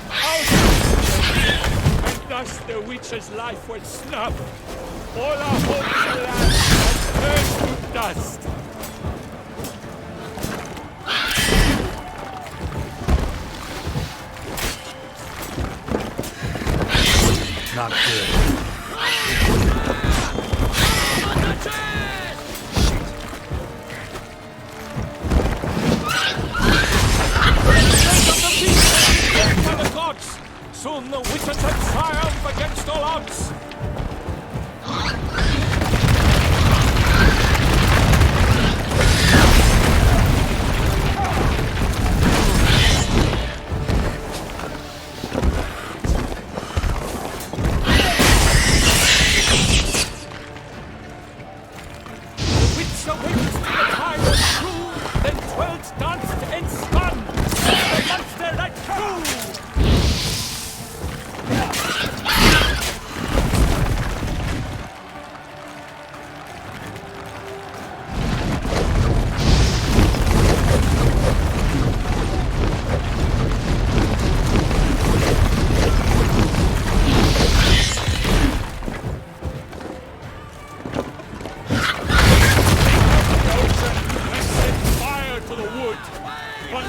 D: And thus the witch's life was snuffed. All our hopes, alas, had turned to dust.
A: Not good.
D: By the gods! Soon the witches had triumph against all odds! The witch awakens to the time of true, then twirled, danced, and spun! The monster that grew!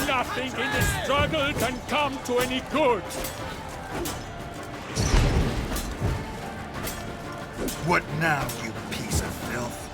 D: Nothing in the struggle can come to any good.
E: What now, you piece of filth?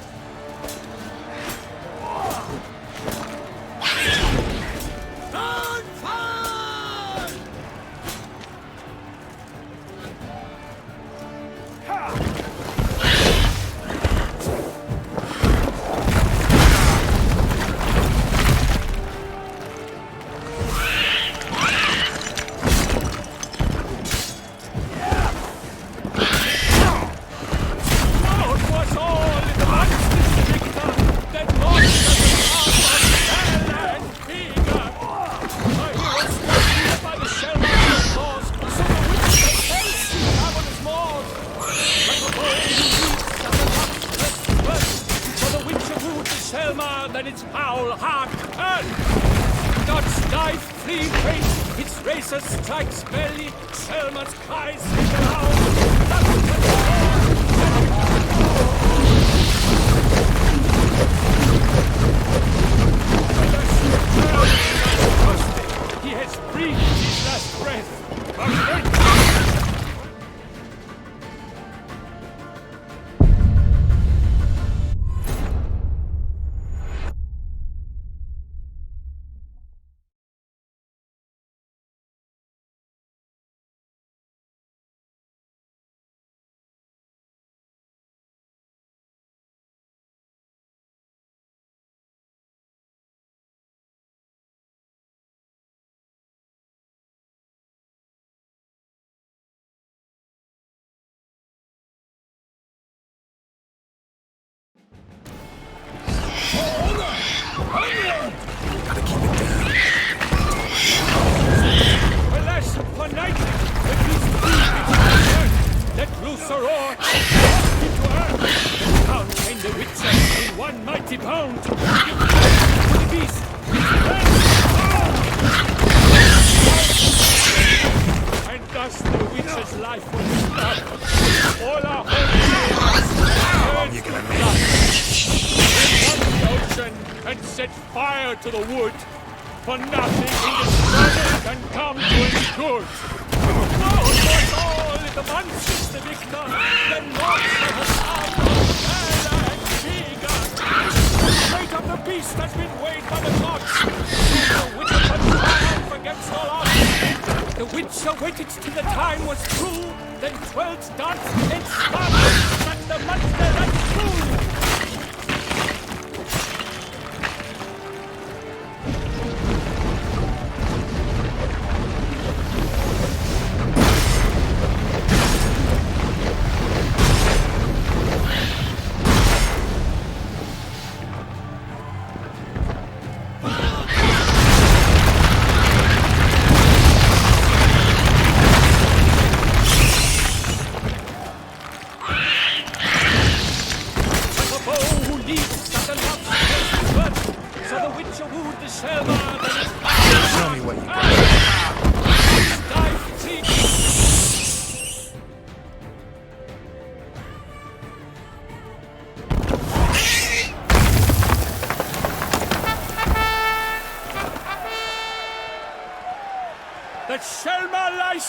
D: Scots dive, flee, wait. Its racer strikes belly. Selma's cries ring aloud. He has breathed his last breath.
A: Gotta keep it down.
D: Alas, for night, the beast earth. Let loose a roar, into earth. Down came the Witcher in one mighty bound. To the beast, and thus the Witcher's life was stopped. All our hopes turned to dust. The ocean and set fire to the wood, for nothing in the struggle can come to any good. No, it was all in the monsters the victor, then monster has come, better and bigger. The weight of the beast has been weighed by the gods. The Witcher can triumph against all odds. The Witcher waited till the time was through, then 12 darts and sparks, and the monster that flew.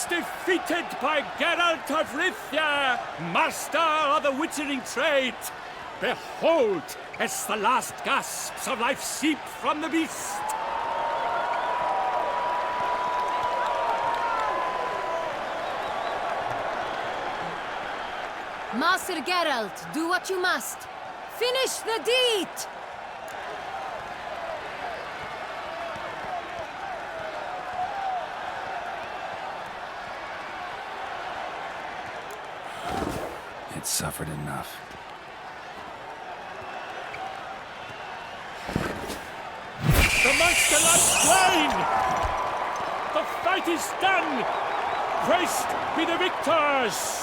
D: Defeated by Geralt of Rivia, master of the witchering trade. Behold, as the last gasps of life seep from the beast.
R: Master Geralt, do what you must. Finish the deed!
A: It's suffered enough.
D: The monster lies slain! The fight is done! Praised be the victors!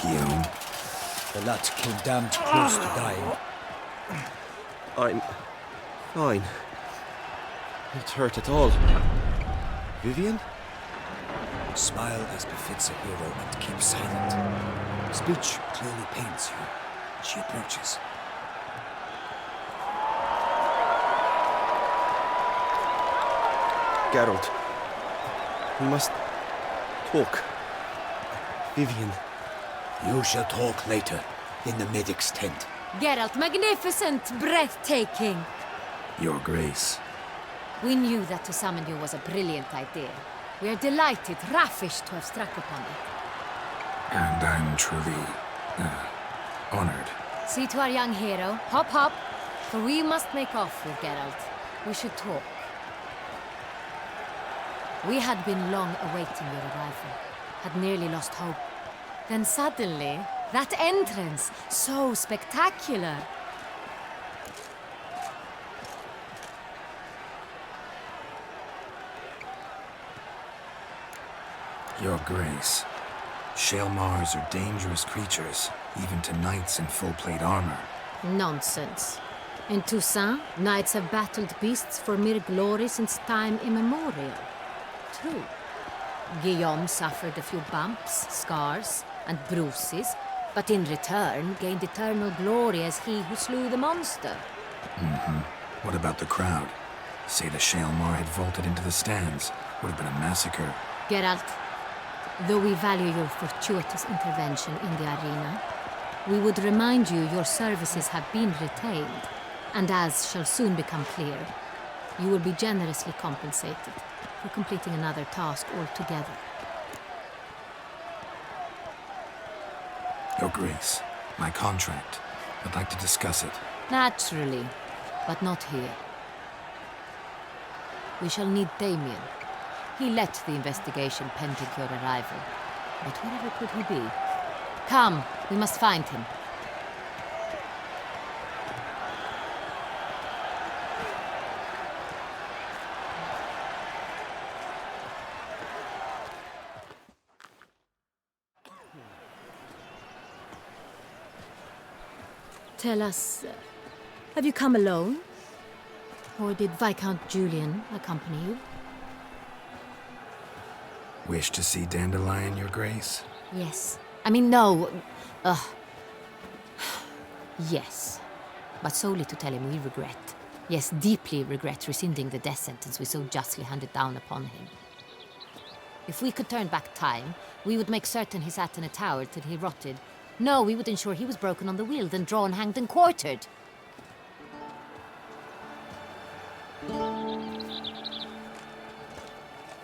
A: Guillaume?
Q: The lad came damned close to dying.
S: I'm fine. Not hurt at all. Vivian?
I: Smile as befits a hero and keep silent. Speech clearly pains you. She approaches.
S: Geralt, we must talk. Vivian.
I: You shall talk later, in the medic's tent.
R: Geralt, magnificent, breathtaking.
A: Your Grace.
R: We knew that to summon you was a brilliant idea. We are delighted, ravished to have struck upon it.
A: And I'm truly honored.
R: See to our young hero. Hop, hop. For we must make off with Geralt. We should talk. We had been long awaiting your arrival. Had nearly lost hope. Then suddenly, that entrance, so spectacular.
A: Your Grace. Shaelmars are dangerous creatures, even to knights in full plate armor.
R: Nonsense. In Toussaint, knights have battled beasts for mere glory since time immemorial. True. Guillaume suffered a few bumps, scars, and bruises, but in return gained eternal glory as he who slew the monster.
A: What about the crowd? Say the Shaelmar had vaulted into the stands. Would have been a massacre.
R: Geralt, though we value your fortuitous intervention in the arena, we would remind you your services have been retained, and as shall soon become clear, you will be generously compensated for completing another task altogether.
A: Your Grace, my contract. I'd like to discuss it.
R: Naturally, but not here. We shall need Damien. He led the investigation pending your arrival. But wherever could he be? Come, we must find him. Tell us, have you come alone? Or did Viscount Julian accompany you?
A: Wish to see Dandelion, Your Grace?
R: Yes. I mean, no. Yes. But solely to tell him we regret. Yes, deeply regret rescinding the death sentence we so justly handed down upon him. If we could turn back time, we would make certain he sat in a tower till he rotted. No, we would ensure he was broken on the wheel, then drawn, hanged, and quartered.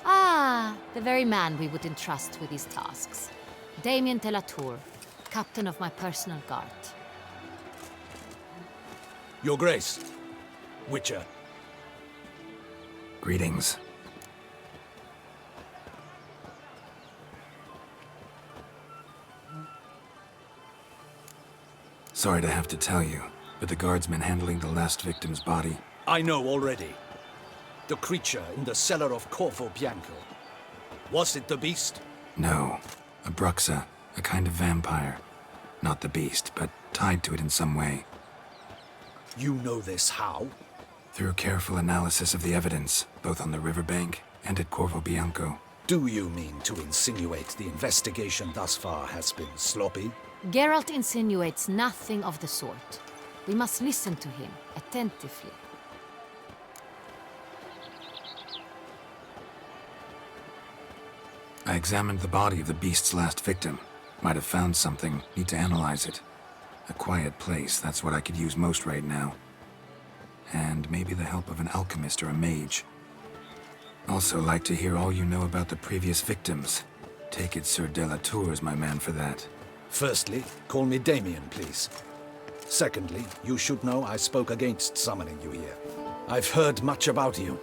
R: Ah, the very man we would entrust with these tasks. Damien de la Tour, captain of my personal guard.
I: Your Grace, Witcher.
A: Greetings. Sorry to have to tell you, but the guardsman handling the last victim's body...
I: I know already. The creature in the cellar of Corvo Bianco. Was it the beast?
A: No. A bruxa, a kind of vampire. Not the beast, but tied to it in some way.
I: You know this how?
A: Through careful analysis of the evidence, both on the riverbank and at Corvo Bianco.
I: Do you mean to insinuate the investigation thus far has been sloppy?
R: Geralt insinuates nothing of the sort. We must listen to him attentively.
A: I examined the body of the beast's last victim. Might have found something. Need to analyze it. A quiet place, that's what I could use most right now. And maybe the help of an alchemist or a mage. Also like to hear all you know about the previous victims. Take it Sir de la Tour is my man for that.
I: Firstly, call me Damien, please. Secondly, you should know I spoke against summoning you here. I've heard much about you.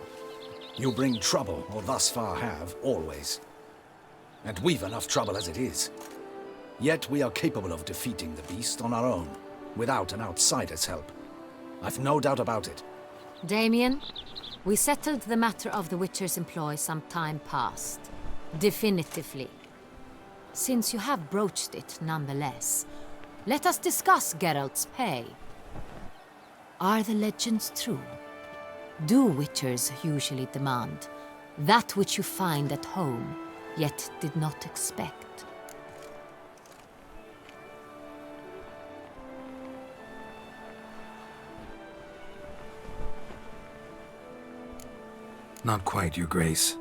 I: You bring trouble, or thus far have, always. And we've enough trouble as it is. Yet we are capable of defeating the beast on our own, without an outsider's help. I've no doubt about it.
R: Damien, we settled the matter of the Witcher's employ some time past. Definitively. Since you have broached it nonetheless, let us discuss Geralt's pay. Are the legends true? Do Witchers usually demand that which you find at home, yet did not expect?
A: Not quite, Your Grace.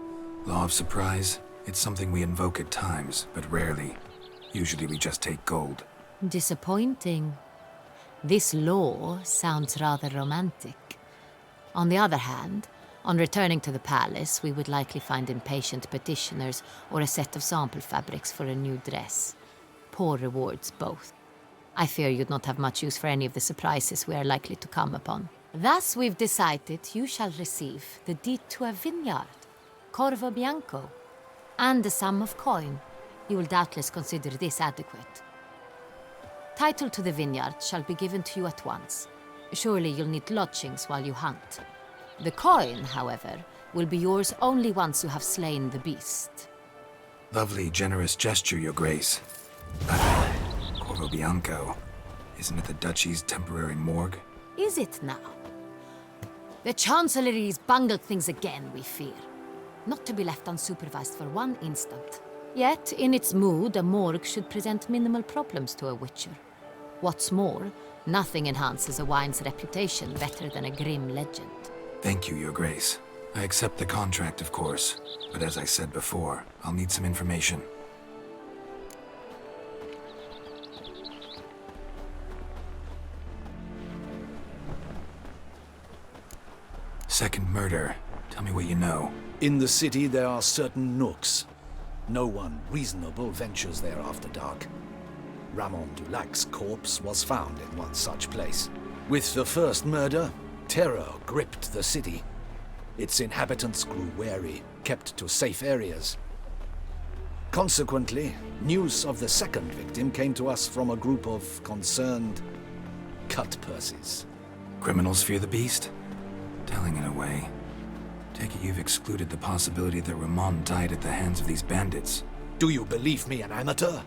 A: Law of surprise, it's something we invoke at times, but rarely. Usually we just take gold.
R: Disappointing. This law sounds rather romantic. On the other hand, on returning to the palace, we would likely find impatient petitioners or a set of sample fabrics for a new dress. Poor rewards, both. I fear you'd not have much use for any of the surprises we are likely to come upon. Thus, we've decided you shall receive the deed to a vineyard, Corvo Bianco, and a sum of coin. You will doubtless consider this adequate. Title to the vineyard shall be given to you at once. Surely you'll need lodgings while you hunt. The coin, however, will be yours only once you have slain the beast.
A: Lovely, generous gesture, Your Grace. Corvo Bianco. Isn't it the Duchy's temporary morgue?
R: Is it now? The Chancellery's bungled things again, we fear. Not to be left unsupervised for one instant. Yet, in its mood, a morgue should present minimal problems to a Witcher. What's more, nothing enhances a wine's reputation better than a grim legend.
A: Thank you, Your Grace. I accept the contract, of course. But as I said before, I'll need some information. Second murder. Tell me what you know.
I: In the city, there are certain nooks. No one reasonable ventures there after dark. Ramon Dulac's corpse was found in one such place. With the first murder, terror gripped the city. Its inhabitants grew wary, kept to safe areas. Consequently, news of the second victim came to us from a group of concerned cut-purses.
A: Criminals fear the beast? Telling in a way. Take it you've excluded the possibility that Ramon died at the hands of these bandits.
I: Do you believe me an amateur?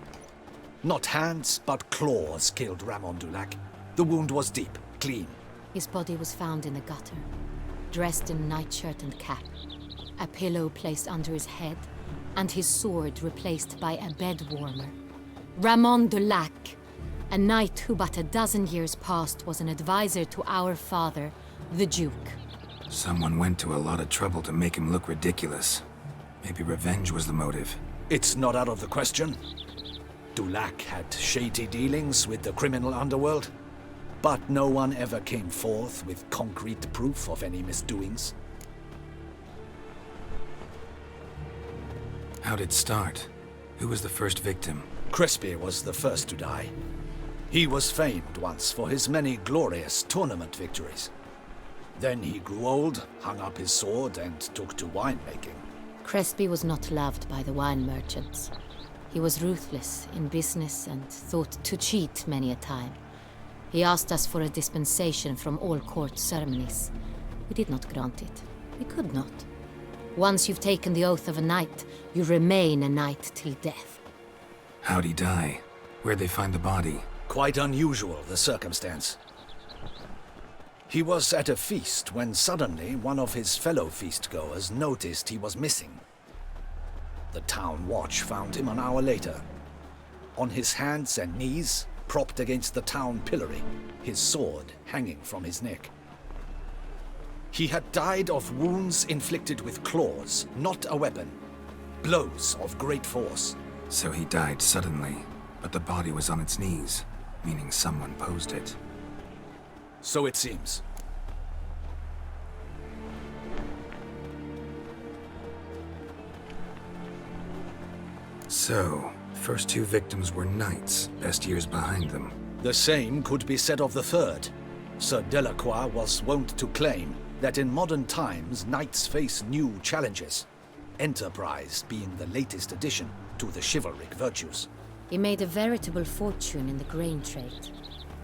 I: Not hands, but claws killed Ramon Dulac. The wound was deep, clean.
R: His body was found in the gutter, dressed in nightshirt and cap, a pillow placed under his head, and his sword replaced by a bed warmer. Ramon Dulac, a knight who but a dozen years past was an advisor to our father, the Duke.
A: Someone went to a lot of trouble to make him look ridiculous. Maybe revenge was the motive.
I: It's not out of the question. Dulac had shady dealings with the criminal underworld, but no one ever came forth with concrete proof of any misdoings.
A: How'd it start? Who was the first victim?
I: Crespi was the first to die. He was famed once for his many glorious tournament victories. Then he grew old, hung up his sword, and took to winemaking.
R: Crespi was not loved by the wine merchants. He was ruthless in business and thought to cheat many a time. He asked us for a dispensation from all court ceremonies. We did not grant it. We could not. Once you've taken the oath of a knight, you remain a knight till death.
A: How'd he die? Where'd they find the body?
I: Quite unusual, the circumstance. He was at a feast when suddenly one of his fellow feastgoers noticed he was missing. The town watch found him an hour later. On his hands and knees, propped against the town pillory, his sword hanging from his neck. He had died of wounds inflicted with claws, not a weapon. Blows of great force.
A: So he died suddenly, but the body was on its knees, meaning someone posed it.
I: So it seems.
A: So, first two victims were knights, best years behind them.
I: The same could be said of the third. Sir Delacroix was wont to claim that in modern times knights face new challenges, enterprise being the latest addition to the chivalric virtues.
R: He made a veritable fortune in the grain trade.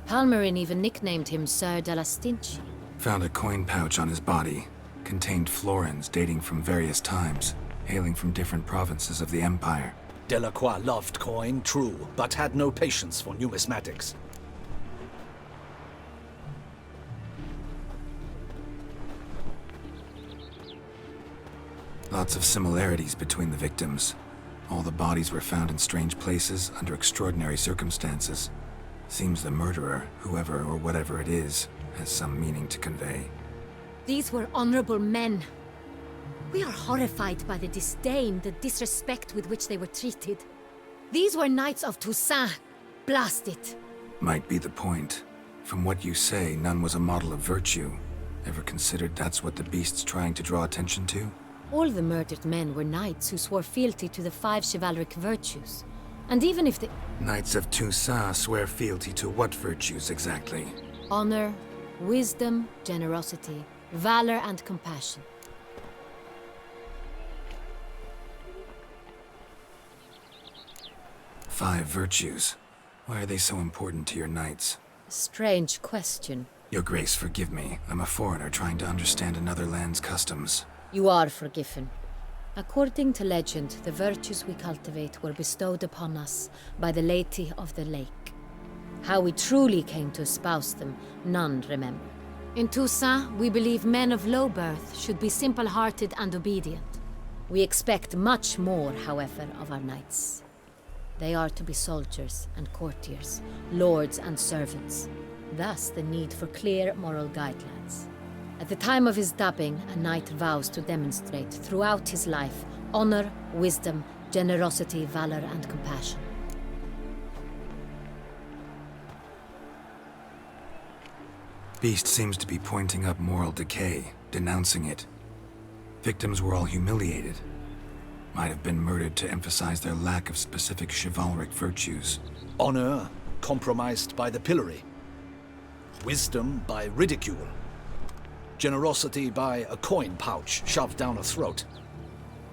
R: Palmerin even nicknamed him Sir de la Stinchi.
A: Found a coin pouch on his body. Contained florins dating from various times, hailing from different provinces of the Empire.
I: Delacroix loved coin, true, but had no patience for numismatics.
A: Lots of similarities between the victims. All the bodies were found in strange places under extraordinary circumstances. Seems the murderer, whoever or whatever it is, has some meaning to convey.
R: These were honorable men. We are horrified by the disdain, the disrespect with which they were treated. These were knights of Toussaint. Blast it.
A: Might be the point. From what you say, none was a model of virtue. Ever considered that's what the beast's trying to draw attention to?
R: All the murdered men were knights who swore fealty to the 5 chivalric virtues. And even if the...
A: Knights of Toussaint swear fealty to what virtues exactly?
R: Honor, wisdom, generosity, valor, and compassion.
A: Five virtues. Why are they so important to your knights?
R: Strange question.
A: Your Grace, forgive me. I'm a foreigner trying to understand another land's customs.
R: You are forgiven. According to legend, the virtues we cultivate were bestowed upon us by the laity of the lake. How we truly came to espouse them, none remember. In Toussaint, we believe men of low birth should be simple-hearted and obedient. We expect much more, however, of our knights. They are to be soldiers and courtiers, lords and servants. Thus, the need for clear moral guidelines. At the time of his dubbing, a knight vows to demonstrate throughout his life honor, wisdom, generosity, valor, and compassion.
A: Beast seems to be pointing up moral decay, denouncing it. Victims were all humiliated. Might have been murdered to emphasize their lack of specific chivalric virtues.
I: Honor compromised by the pillory. Wisdom by ridicule. Generosity by a coin pouch shoved down a throat.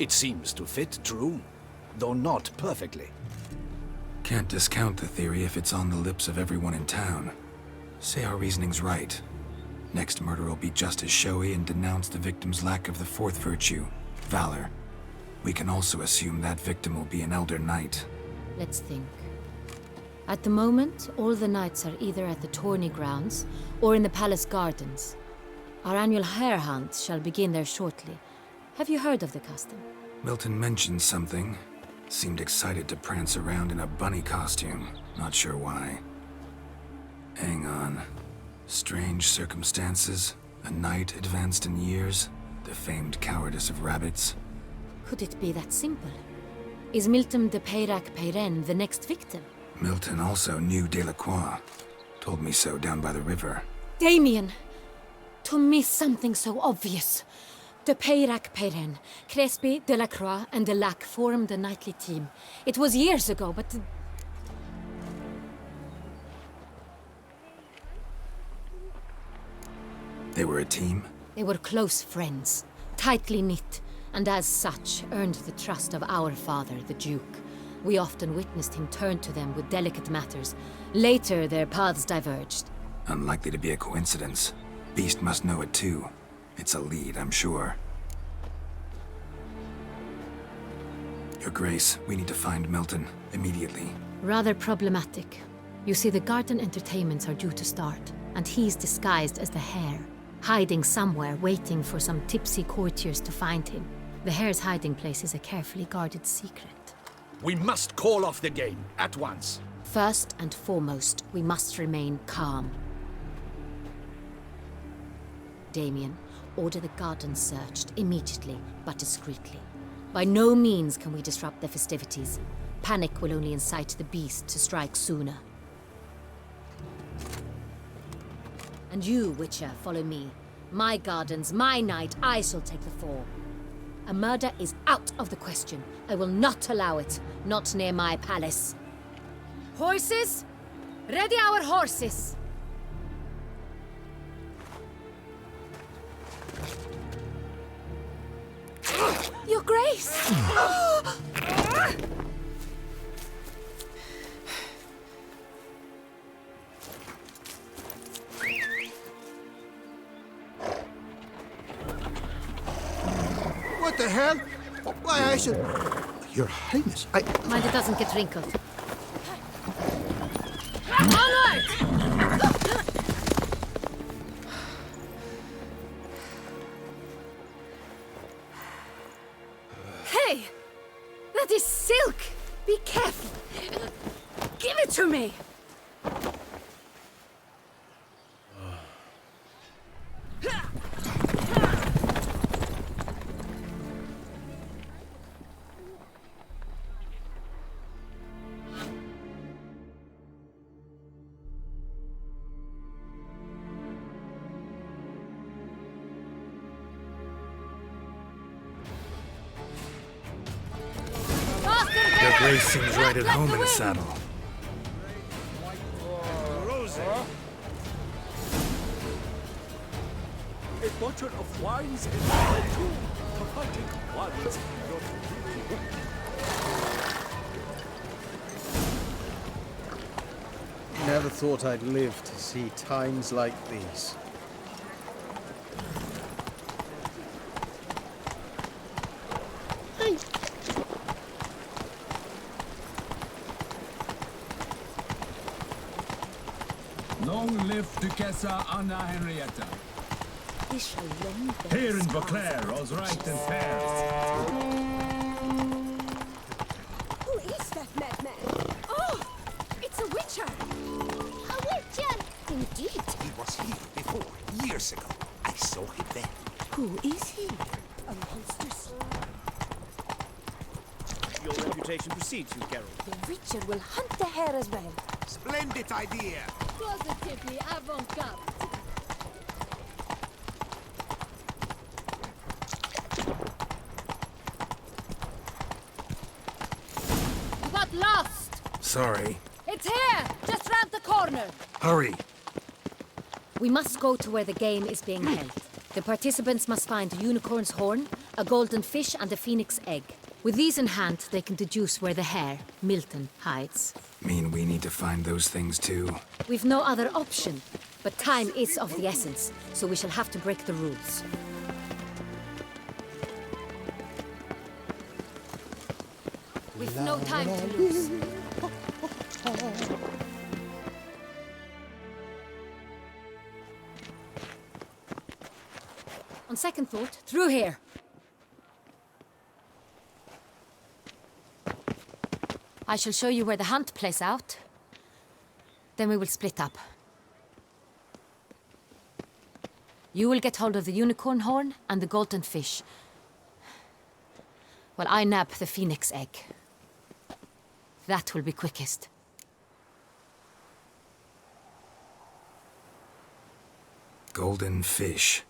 I: It seems to fit, true, though not perfectly.
A: Can't discount the theory if it's on the lips of everyone in town. Say our reasoning's right. Next murder will be just as showy and denounce the victim's lack of the fourth virtue, valor. We can also assume that victim will be an elder knight.
R: Let's think. At the moment, all the knights are either at the tourney grounds or in the palace gardens. Our annual hare hunt shall begin there shortly. Have you heard of the custom?
A: Milton mentioned something. Seemed excited to prance around in a bunny costume. Not sure why. Hang on. Strange circumstances. A knight advanced in years. The famed cowardice of rabbits.
R: Could it be that simple? Is Milton de Peyrac-Peyren the next victim?
A: Milton also knew Delacroix. Told me so down by the river.
R: Damien! To miss something so obvious. De Peyrac-Peyren, Crespi, Delacroix, and Delac formed a knightly team. It was years ago, but...
A: They were a team?
R: They were close friends, tightly knit, and as such earned the trust of our father, the Duke. We often witnessed him turn to them with delicate matters. Later, their paths diverged.
A: Unlikely to be a coincidence. Beast must know it too. It's a lead, I'm sure. Your Grace, we need to find Milton, immediately.
R: Rather problematic. You see, the garden entertainments are due to start, and he's disguised as the hare, hiding somewhere, waiting for some tipsy courtiers to find him. The hare's hiding place is a carefully guarded secret.
I: We must call off the game, at once.
R: First and foremost, we must remain calm. Damien, order the garden searched immediately, but discreetly. By no means can we disrupt the festivities. Panic will only incite the beast to strike sooner. And you, Witcher, follow me. My gardens, my night, I shall take the fall. A murder is out of the question. I will not allow it, not near my palace. Horses? Ready our horses! Your Grace!
C: What the hell? Why, I should... Your Highness,
R: Mind it doesn't get wrinkled. Onward! Hey! That is silk! Be careful! Give it to me!
A: Your Grace seems right at home in the saddle.
O: A bottle of wines and two tomatic ones.
Q: Never thought I'd live to see times like these.
O: Long live Duchessa Anna Henrietta.
M: Here in Beauclair, all's right and fair.
G: Who is that madman? Oh, it's a witcher! A witcher! Indeed.
E: He was here before, years ago. I saw him then.
J: Who is he?
G: A monstrous.
T: Your reputation precedes you, Geralt.
J: The Witcher will hunt the hare as well.
E: Splendid idea.
N: Positively avant-garde. You got lost!
A: Sorry.
N: It's here! Just round the corner!
A: Hurry!
R: We must go to where the game is being held. The participants must find a unicorn's horn, a golden fish, and a phoenix egg. With these in hand, they can deduce where the hare, Milton, hides.
A: Mean we need to find those things too?
R: We've no other option, but time is of the essence, so we shall have to break the rules. We've no time to lose. On second thought, through here. I shall show you where the hunt plays out. Then we will split up. You will get hold of the unicorn horn and the golden fish, while I nab the phoenix egg. That will be quickest.
A: Golden fish.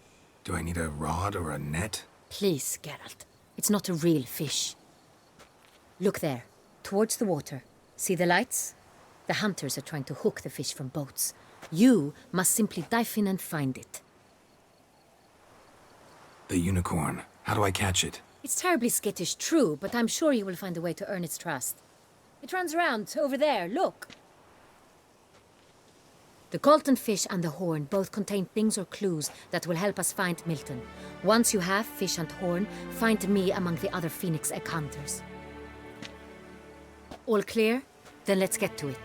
A: Do I need a rod or a net?
R: Please, Geralt. It's not a real fish. Look there, towards the water. See the lights? The hunters are trying to hook the fish from boats. You must simply dive in and find it.
A: The unicorn. How do I catch it?
R: It's terribly skittish, true, but I'm sure you will find a way to earn its trust. It runs around, over there, look. The golden fish and the horn both contain things or clues that will help us find Milton. Once you have fish and horn, find me among the other phoenix egg hunters. All clear? Then let's get to it.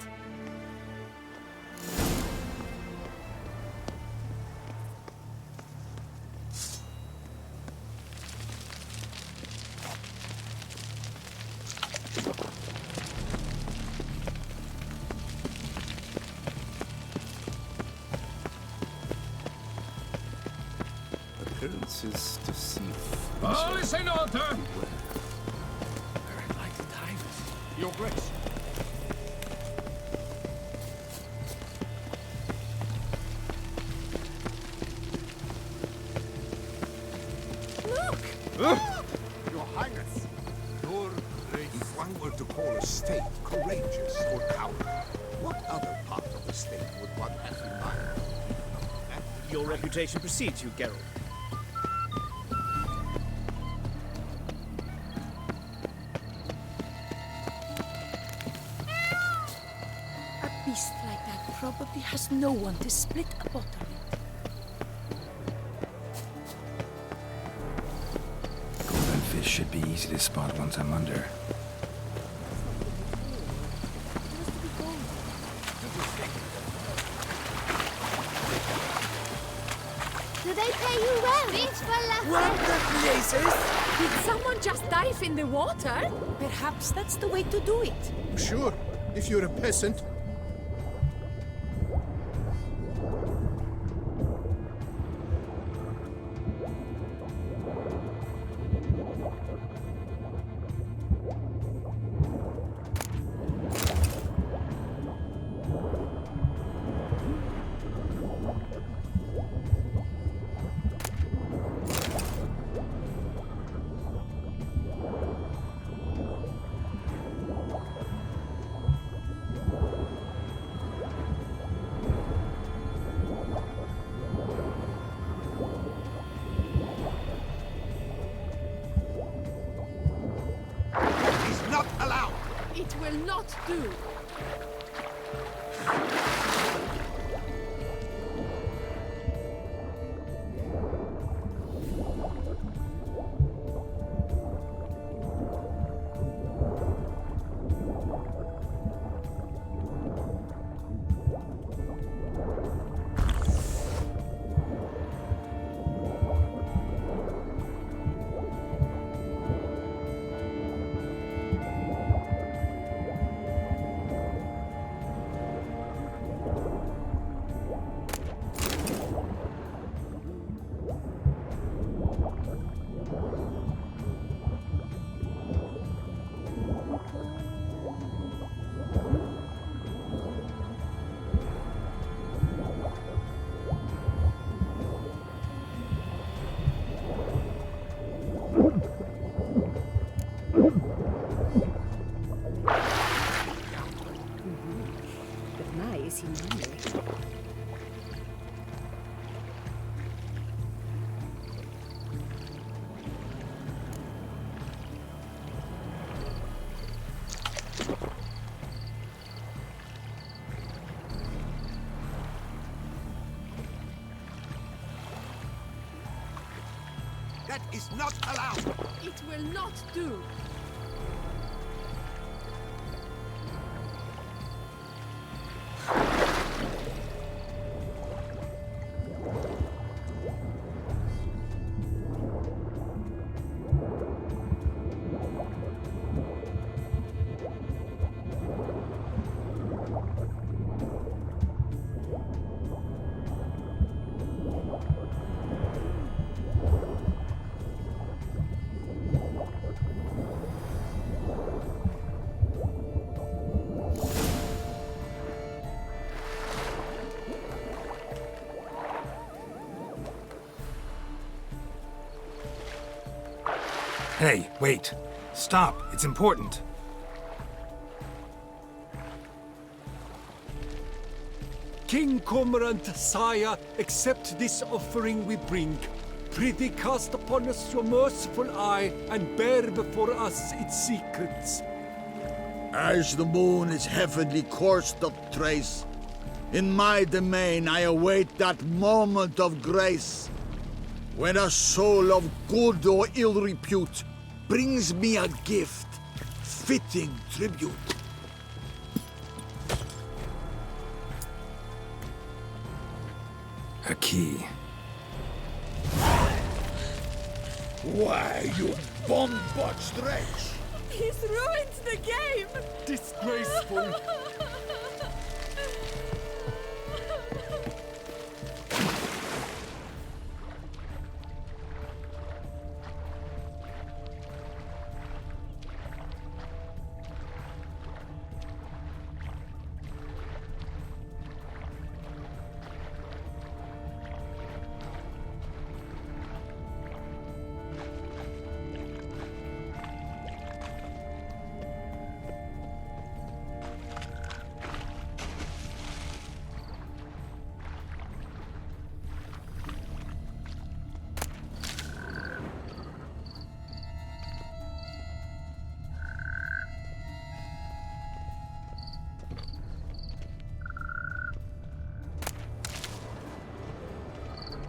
Q: Appearances deceive.
O: All is in order!
D: Very likely time. Your Grace.
E: Your Highness. Your Grace. If one were to call a state courageous or coward, what other part of the state would one have in mind?
T: Your reputation precedes you, Geralt.
J: A beast like that probably has no one to split a bottle with.
A: Golden fish should be easy to spot once I'm under.
N: Do they pay you well?
J: What the blazes? Did someone just dive in the water? Perhaps that's the way to do it.
C: Sure, if you're a peasant.
N: It will not do.
U: always in memory.
E: That is not allowed!
J: It will not do.
A: Hey, wait. Stop. It's important.
O: King Cormorant, sire, accept this offering we bring. Prithee cast upon us your merciful eye, and bear before us its secrets.
Q: As the moon its heavenly course doth trace, in my domain I await that moment of grace, when a soul of good or ill repute brings me a gift, fitting tribute.
A: A key.
Q: Why, you bomb-botched wretch!
J: He's ruined the game!
O: Disgraceful!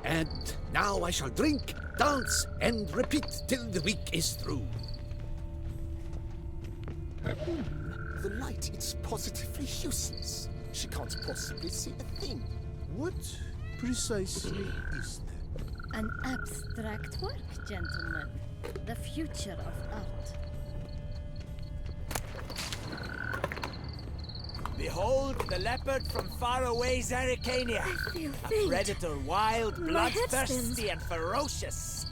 I: And now I shall drink, dance, and repeat till the week is through.
M: The light, it's positively useless. She can't possibly see a thing.
C: What precisely is that?
V: An abstract work, gentlemen. The future of art.
W: Behold the leopard from faraway Zaricania. A predator wild, bloodthirsty, and ferocious.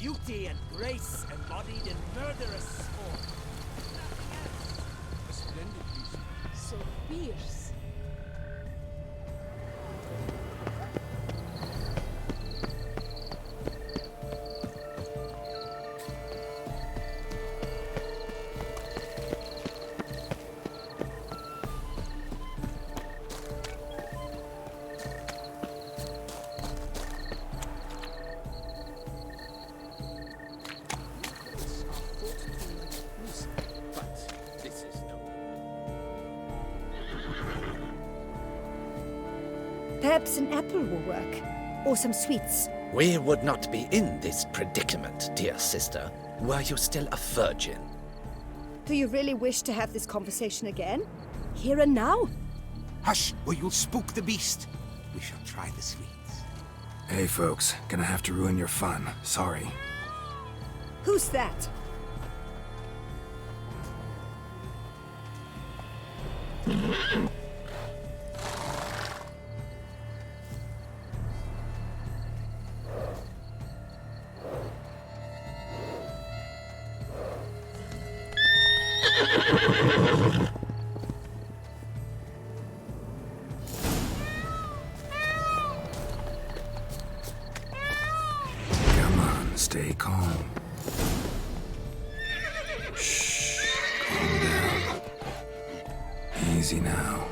W: Beauty and grace embodied in murderous form.
O: A splendid piece.
V: So fierce.
G: Perhaps an apple will work. Or some sweets.
I: We would not be in this predicament, dear sister, were you still a virgin.
G: Do you really wish to have this conversation again? Here and now?
E: Hush, or you'll spook the beast. We shall try the sweets.
A: Hey, folks. Gonna have to ruin your fun. Sorry.
G: Who's that?
A: Come on, stay calm. Shh. Calm down. Easy now.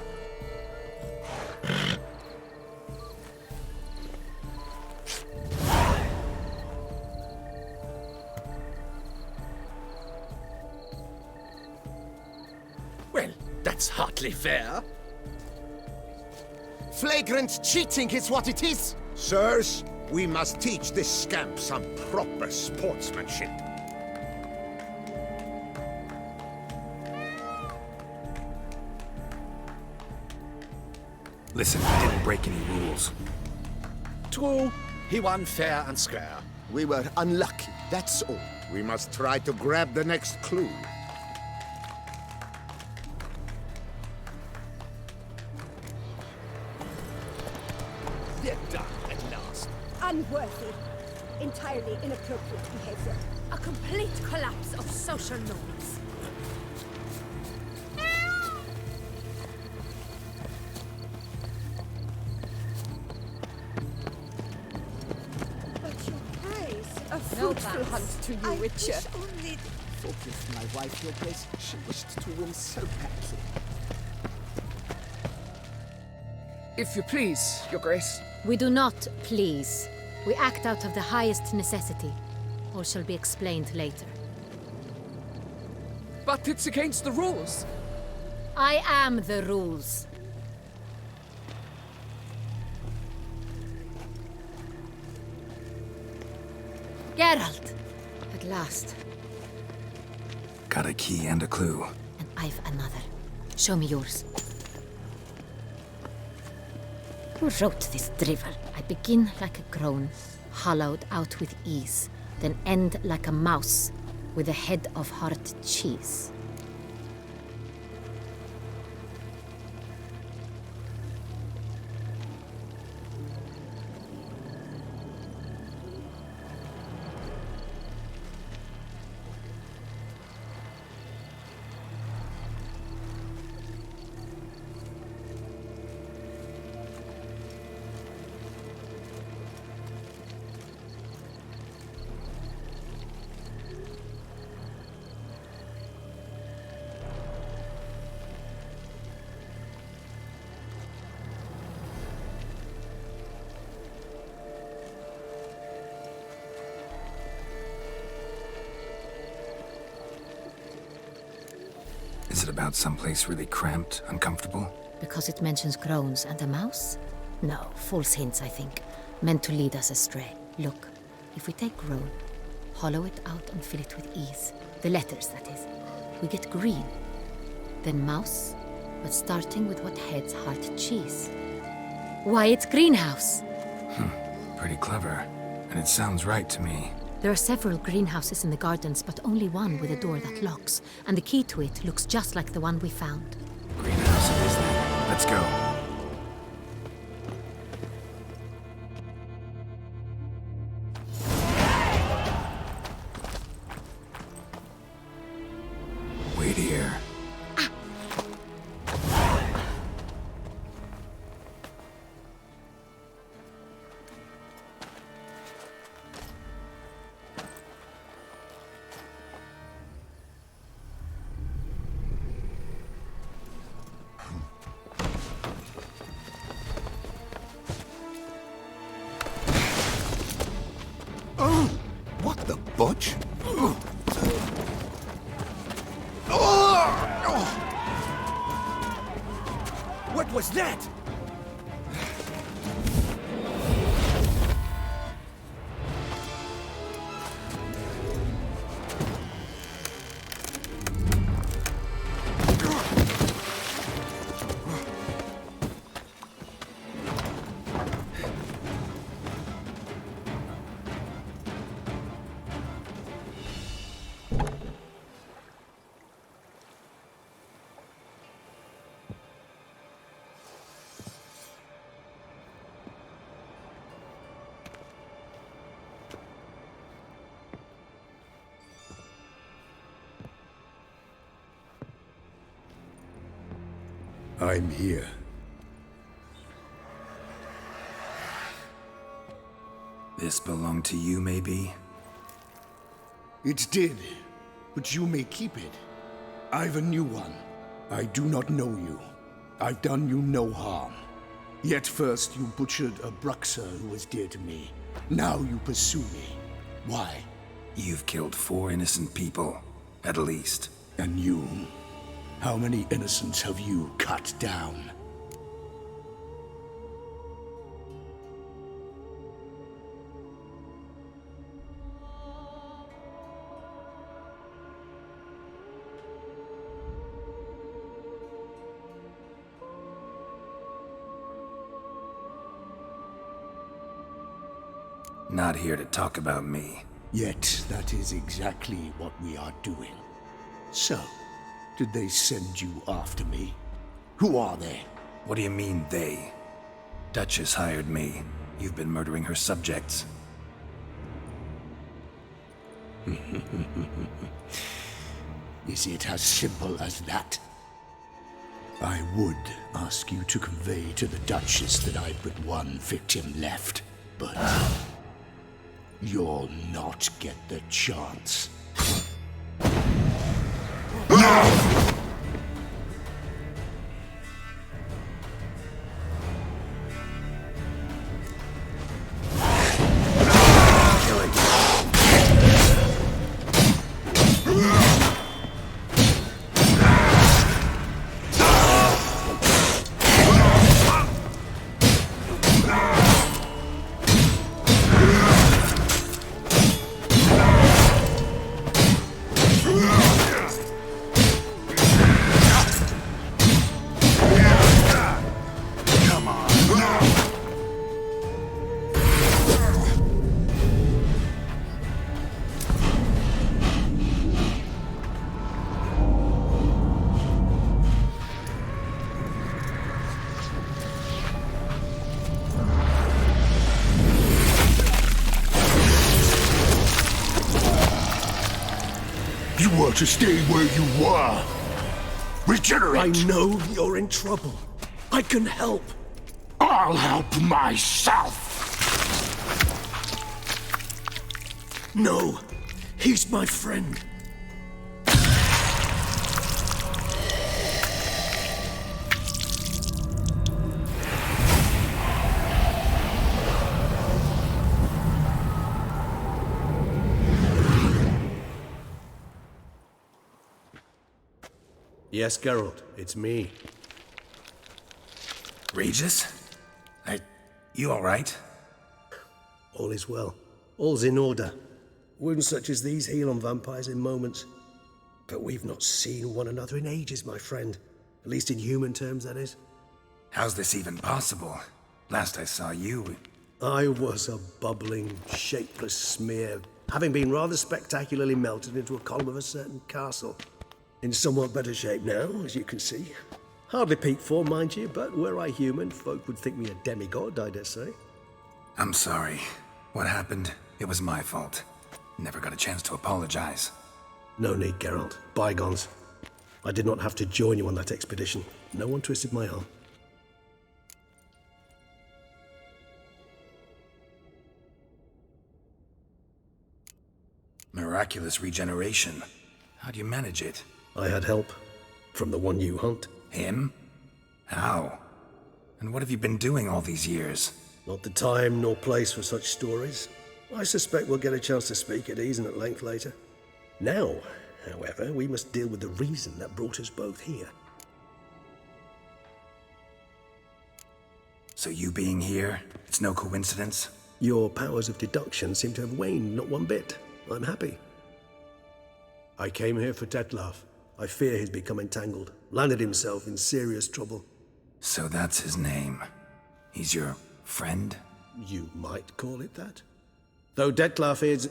I: hardly fair.
M: Flagrant cheating is what it is!
E: Sirs, we must teach this scamp some proper sportsmanship.
A: Listen, I didn't break any rules.
I: True, he won fair and square.
M: We were unlucky, that's all.
E: We must try to grab the next clue.
I: They're done at last.
G: Unworthy. Entirely inappropriate behavior.
J: A complete collapse of social norms.
G: But your praise, a
J: No
G: fruitful
J: thanks.
G: hunt to you,
N: I
G: Witcher.
N: wish only...
M: Forgive my wife, your grace. She wished to win so badly.
L: If you please, your grace.
R: We do not please. We act out of the highest necessity. All shall be explained later.
L: But it's against the rules.
R: I am the rules. Geralt! At last.
A: Got a key and a clue.
R: And I've another. Show me yours. Who wrote this drivel? I begin like a crone, hollowed out with ease, then end like a mouse, with a head of hard cheese.
A: Is it about someplace really cramped, uncomfortable?
R: Because it mentions groans and a mouse? No, false hints, I think. Meant to lead us astray. Look, if we take groan, hollow it out and fill it with ease. The letters, that is. We get green. Then mouse, but starting with what heads heart cheese. Why, it's greenhouse!
A: Pretty clever. And it sounds right to me.
R: There are several greenhouses in the gardens, but only one with a door that locks, and the key to it looks just like the one we found.
A: Greenhouse it is then. Let's go. Wait here.
E: What the butch?
I: What was that?
B: I'm here.
A: This belonged to you, maybe?
B: It did, but you may keep it. I've a new one. I do not know you. I've done you no harm. Yet first you butchered a Bruxer who was dear to me. Now you pursue me. Why?
A: You've killed 4 innocent people, at least.
B: And you? How many innocents have you cut down?
A: Not here to talk about me.
B: Yet that is exactly what we are doing. So, did they send you after me? Who are they?
A: What do you mean, they? Duchess hired me. You've been murdering her subjects.
B: Is it as simple as that? I would ask you to convey to the Duchess that I've but one victim left, but you'll not get the chance.
Q: To stay where you were. Regenerate!
B: I know you're in trouble. I can help.
Q: I'll help myself!
B: No, he's my friend.
H: Yes, Geralt, it's me.
A: Regis? You alright?
H: All is well. All's in order. Wounds such as these heal on vampires in moments. But we've not seen one another in ages, my friend. At least in human terms, that is.
A: How's this even possible? Last I saw you...
H: I was a bubbling, shapeless smear, having been rather spectacularly melted into a column of a certain castle. In somewhat better shape now, as you can see. Hardly peak form, mind you, but were I human, folk would think me a demigod, I dare say.
A: I'm sorry. What happened? It was my fault. Never got a chance to apologize.
H: No need, Geralt. Bygones. I did not have to join you on that expedition. No one twisted my arm.
A: Miraculous regeneration. How do you manage it?
H: I had help. From the one you hunt.
A: Him? How? And what have you been doing all these years?
H: Not the time nor place for such stories. I suspect we'll get a chance to speak at ease and at length later. Now, however, we must deal with the reason that brought us both here.
A: So you being here, it's no coincidence?
H: Your powers of deduction seem to have waned not one bit. I'm happy. I came here for Detlef. I fear he's become entangled, landed himself in serious trouble.
A: So that's his name. He's your friend?
H: You might call it that. Though Detlef is,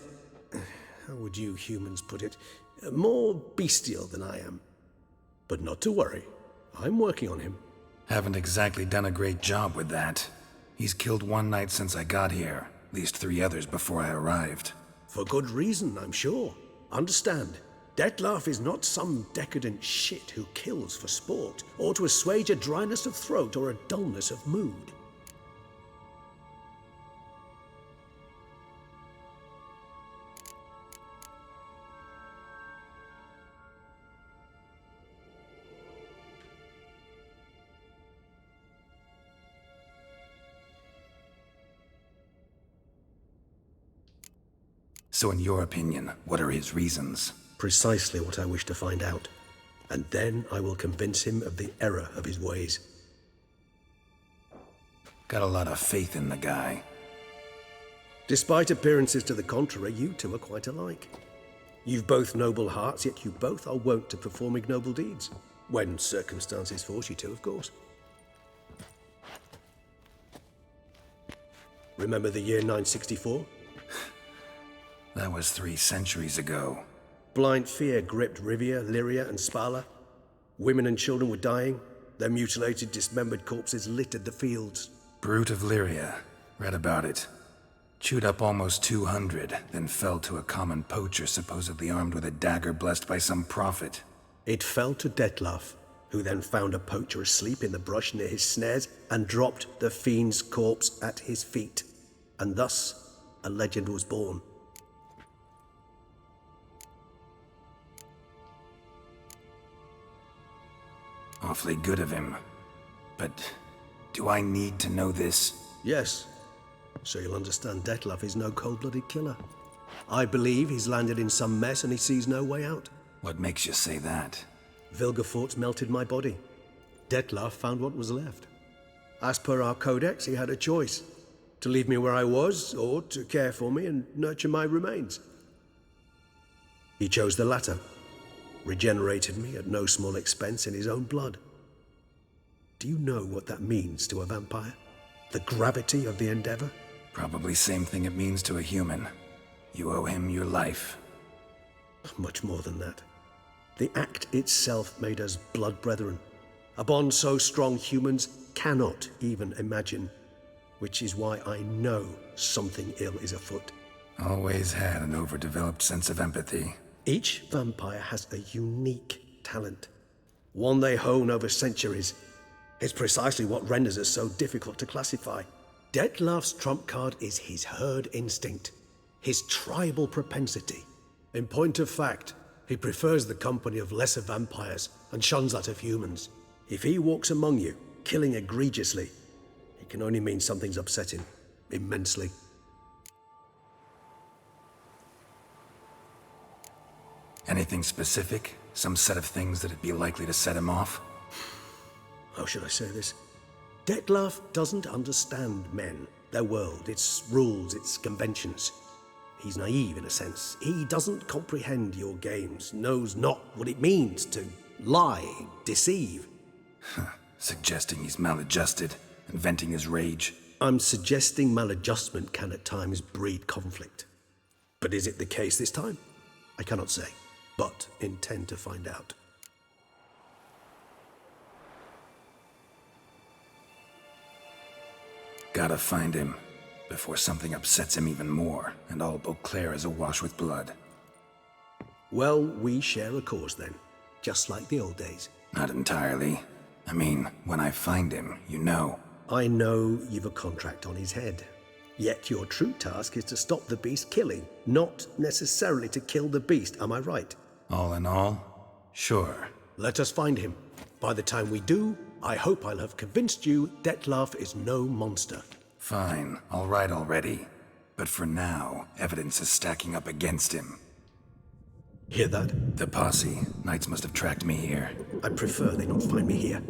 H: how would you humans put it, more bestial than I am. But not to worry, I'm working on him.
A: Haven't exactly done a great job with that. He's killed one knight since I got here, at least 3 others before I arrived.
H: For good reason, I'm sure. Understand, Detlef is not some decadent shit who kills for sport, or to assuage a dryness of throat or a dullness of mood.
A: So in your opinion, what are his reasons?
H: Precisely what I wish to find out. And then I will convince him of the error of his ways.
A: Got a lot of faith in the guy.
H: Despite appearances to the contrary, you two are quite alike. You've both noble hearts, yet you both are wont to perform ignoble deeds. When circumstances force you to, of course. Remember the year 964?
A: That was 3 centuries ago.
H: Blind fear gripped Rivia, Lyria, and Spala. Women and children were dying. Their mutilated, dismembered corpses littered the fields.
A: Brute of Lyria. Read about it. Chewed up almost 200, then fell to a common poacher supposedly armed with a dagger blessed by some prophet.
H: It fell to Detlaf, who then found a poacher asleep in the brush near his snares and dropped the fiend's corpse at his feet. And thus, a legend was born.
A: Awfully good of him. But do I need to know this?
H: Yes. So you'll understand Detlaf is no cold-blooded killer. I believe he's landed in some mess and he sees no way out.
A: What makes you say that?
H: Vilgefortz melted my body. Detlaf found what was left. As per our codex, he had a choice. To leave me where I was, or to care for me and nurture my remains. He chose the latter. Regenerated me at no small expense in his own blood. Do you know what that means to a vampire? The gravity of the endeavor?
A: Probably same thing it means to a human. You owe him your life.
H: Much more than that. The act itself made us blood brethren. A bond so strong humans cannot even imagine. Which is why I know something ill is afoot.
A: Always had an overdeveloped sense of empathy.
H: Each vampire has a unique talent. One they hone over centuries. It's precisely what renders us so difficult to classify. Detlaf's trump card is his herd instinct. His tribal propensity. In point of fact, he prefers the company of lesser vampires and shuns that of humans. If he walks among you, killing egregiously, it can only mean something's upsetting, immensely.
A: Anything specific? Some set of things that'd be likely to set him off?
H: How should I say this? Detlaf doesn't understand men, their world, its rules, its conventions. He's naive in a sense. He doesn't comprehend your games, knows not what it means to lie, deceive.
A: Suggesting he's maladjusted and venting his rage.
H: I'm suggesting maladjustment can at times breed conflict. But is it the case this time? I cannot say, but intend to find out.
A: Gotta find him, before something upsets him even more, and all Beauclair is awash with blood.
H: Well, we share a cause then, just like the old days.
A: Not entirely. I mean, when I find him, you know.
H: I know you've a contract on his head. Yet your true task is to stop the beast killing, not necessarily to kill the beast, am I right?
A: All in all, sure.
H: Let us find him. By the time we do, I hope I'll have convinced you Detlaf is no monster.
A: Fine, all right already. But for now, evidence is stacking up against him.
H: Hear that?
A: The posse. Knights must have tracked me here.
H: I prefer they not find me here.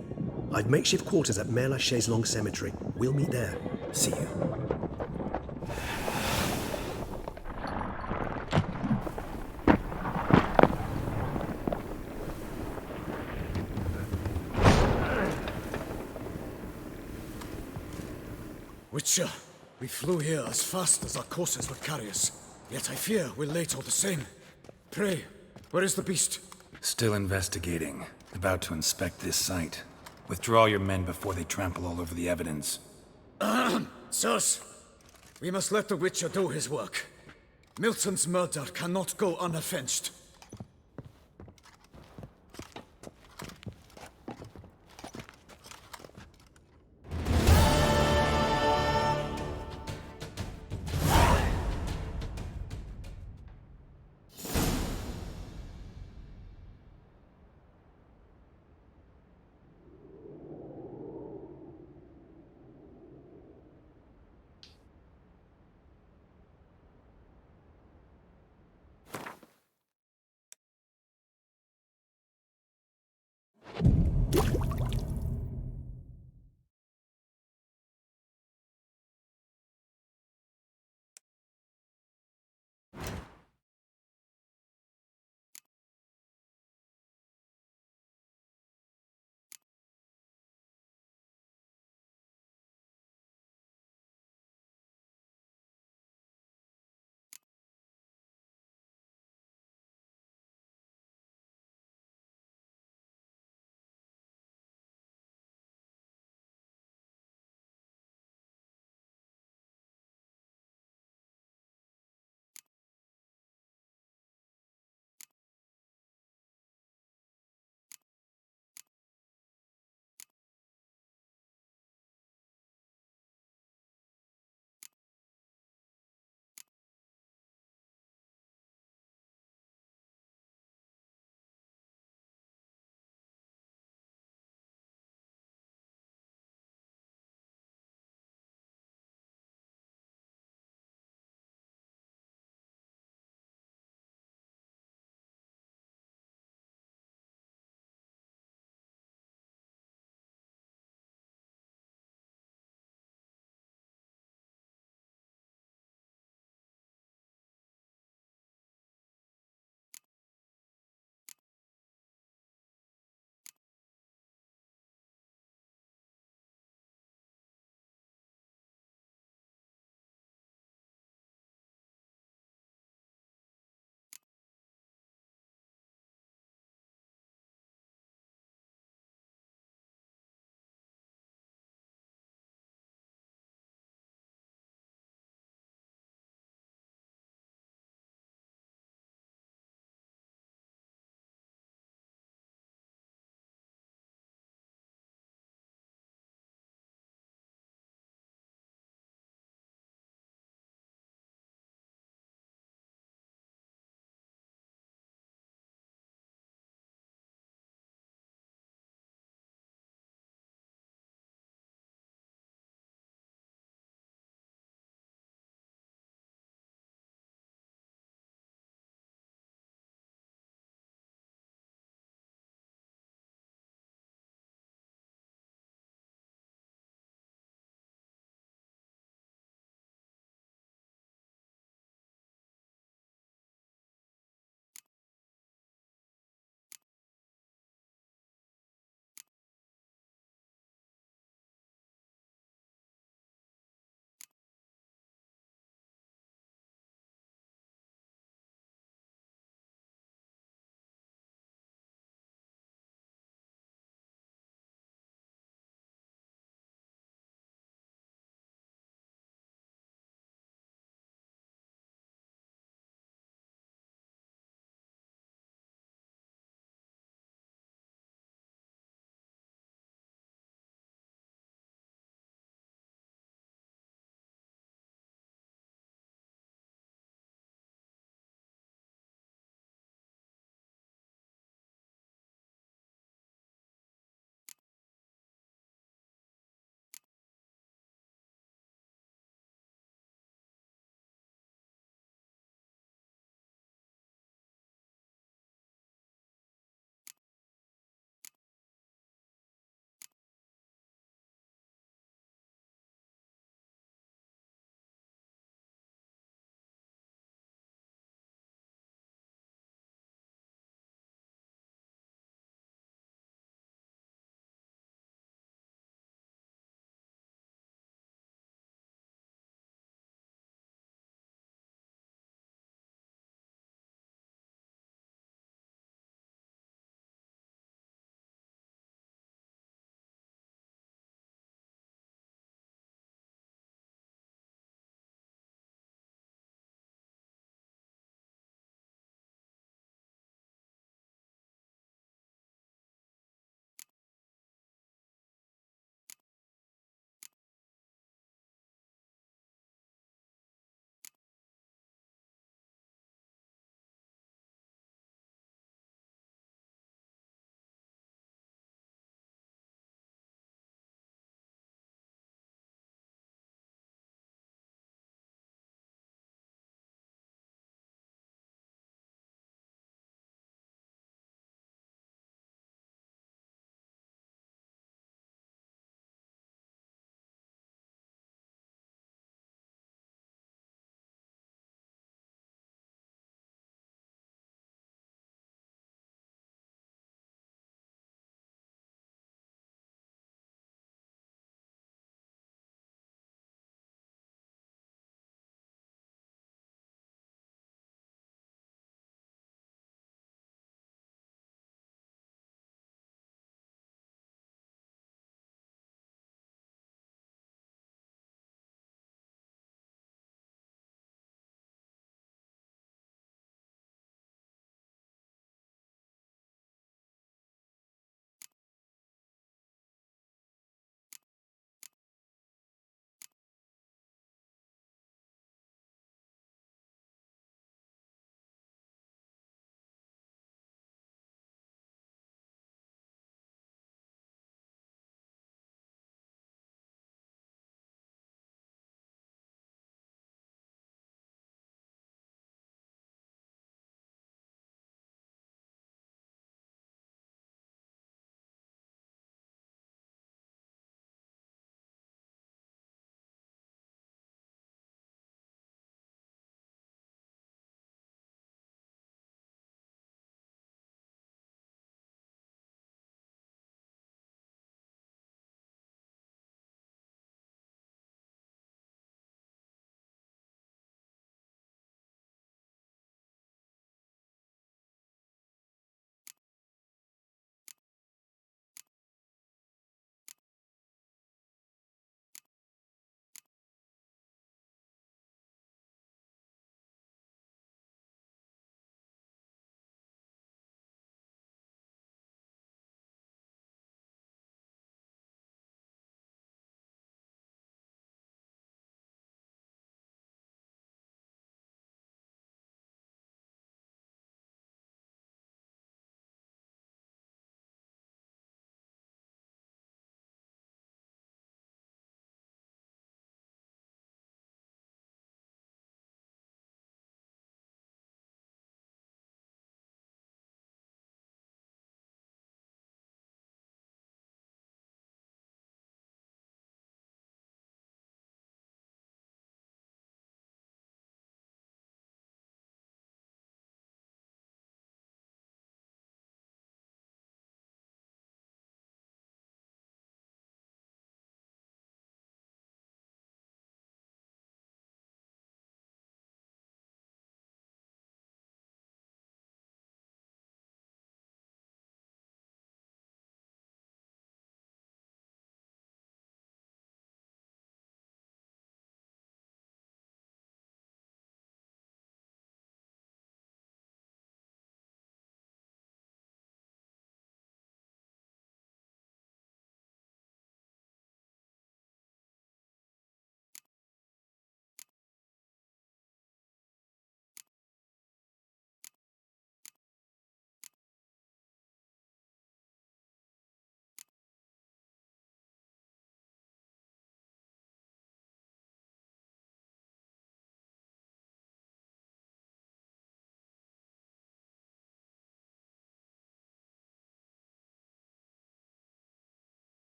H: I've makeshift quarters at Mère Lachaise Long Cemetery. We'll meet there.
A: See you.
C: Witcher, we flew here as fast as our courses would carry us. Yet I fear we're late all the same. Pray, where is the beast?
A: Still investigating. About to inspect this site. Withdraw your men before they trample all over the evidence.
C: Sirs, we must let the Witcher do his work. Milton's murder cannot go unavenged.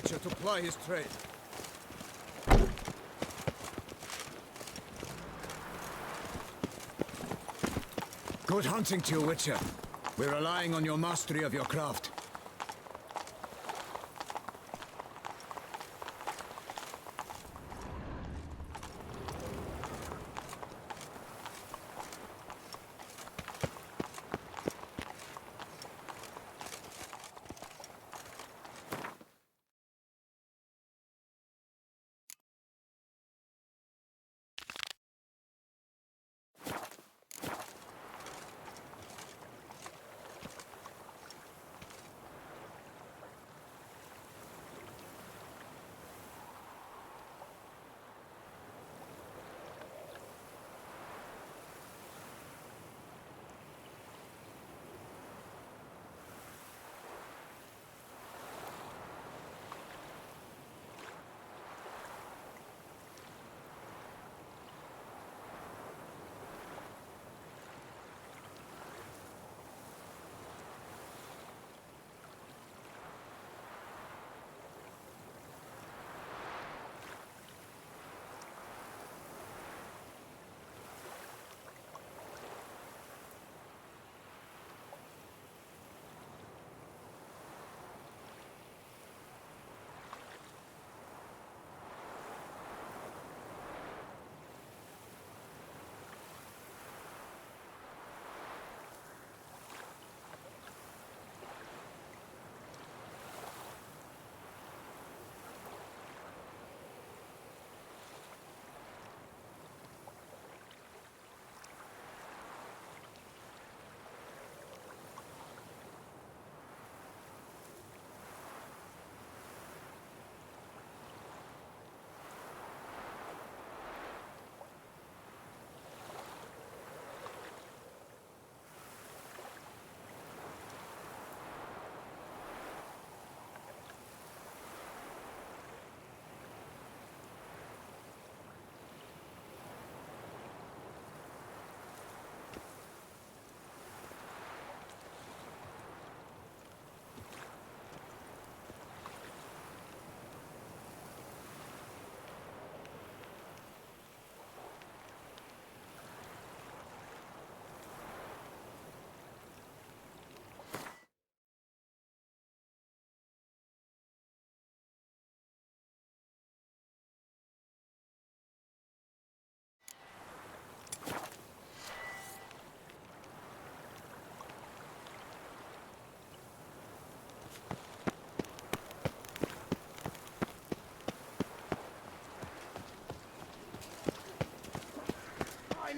C: Witcher to ply his trade. Good hunting to you, Witcher. We're relying on your mastery of your craft.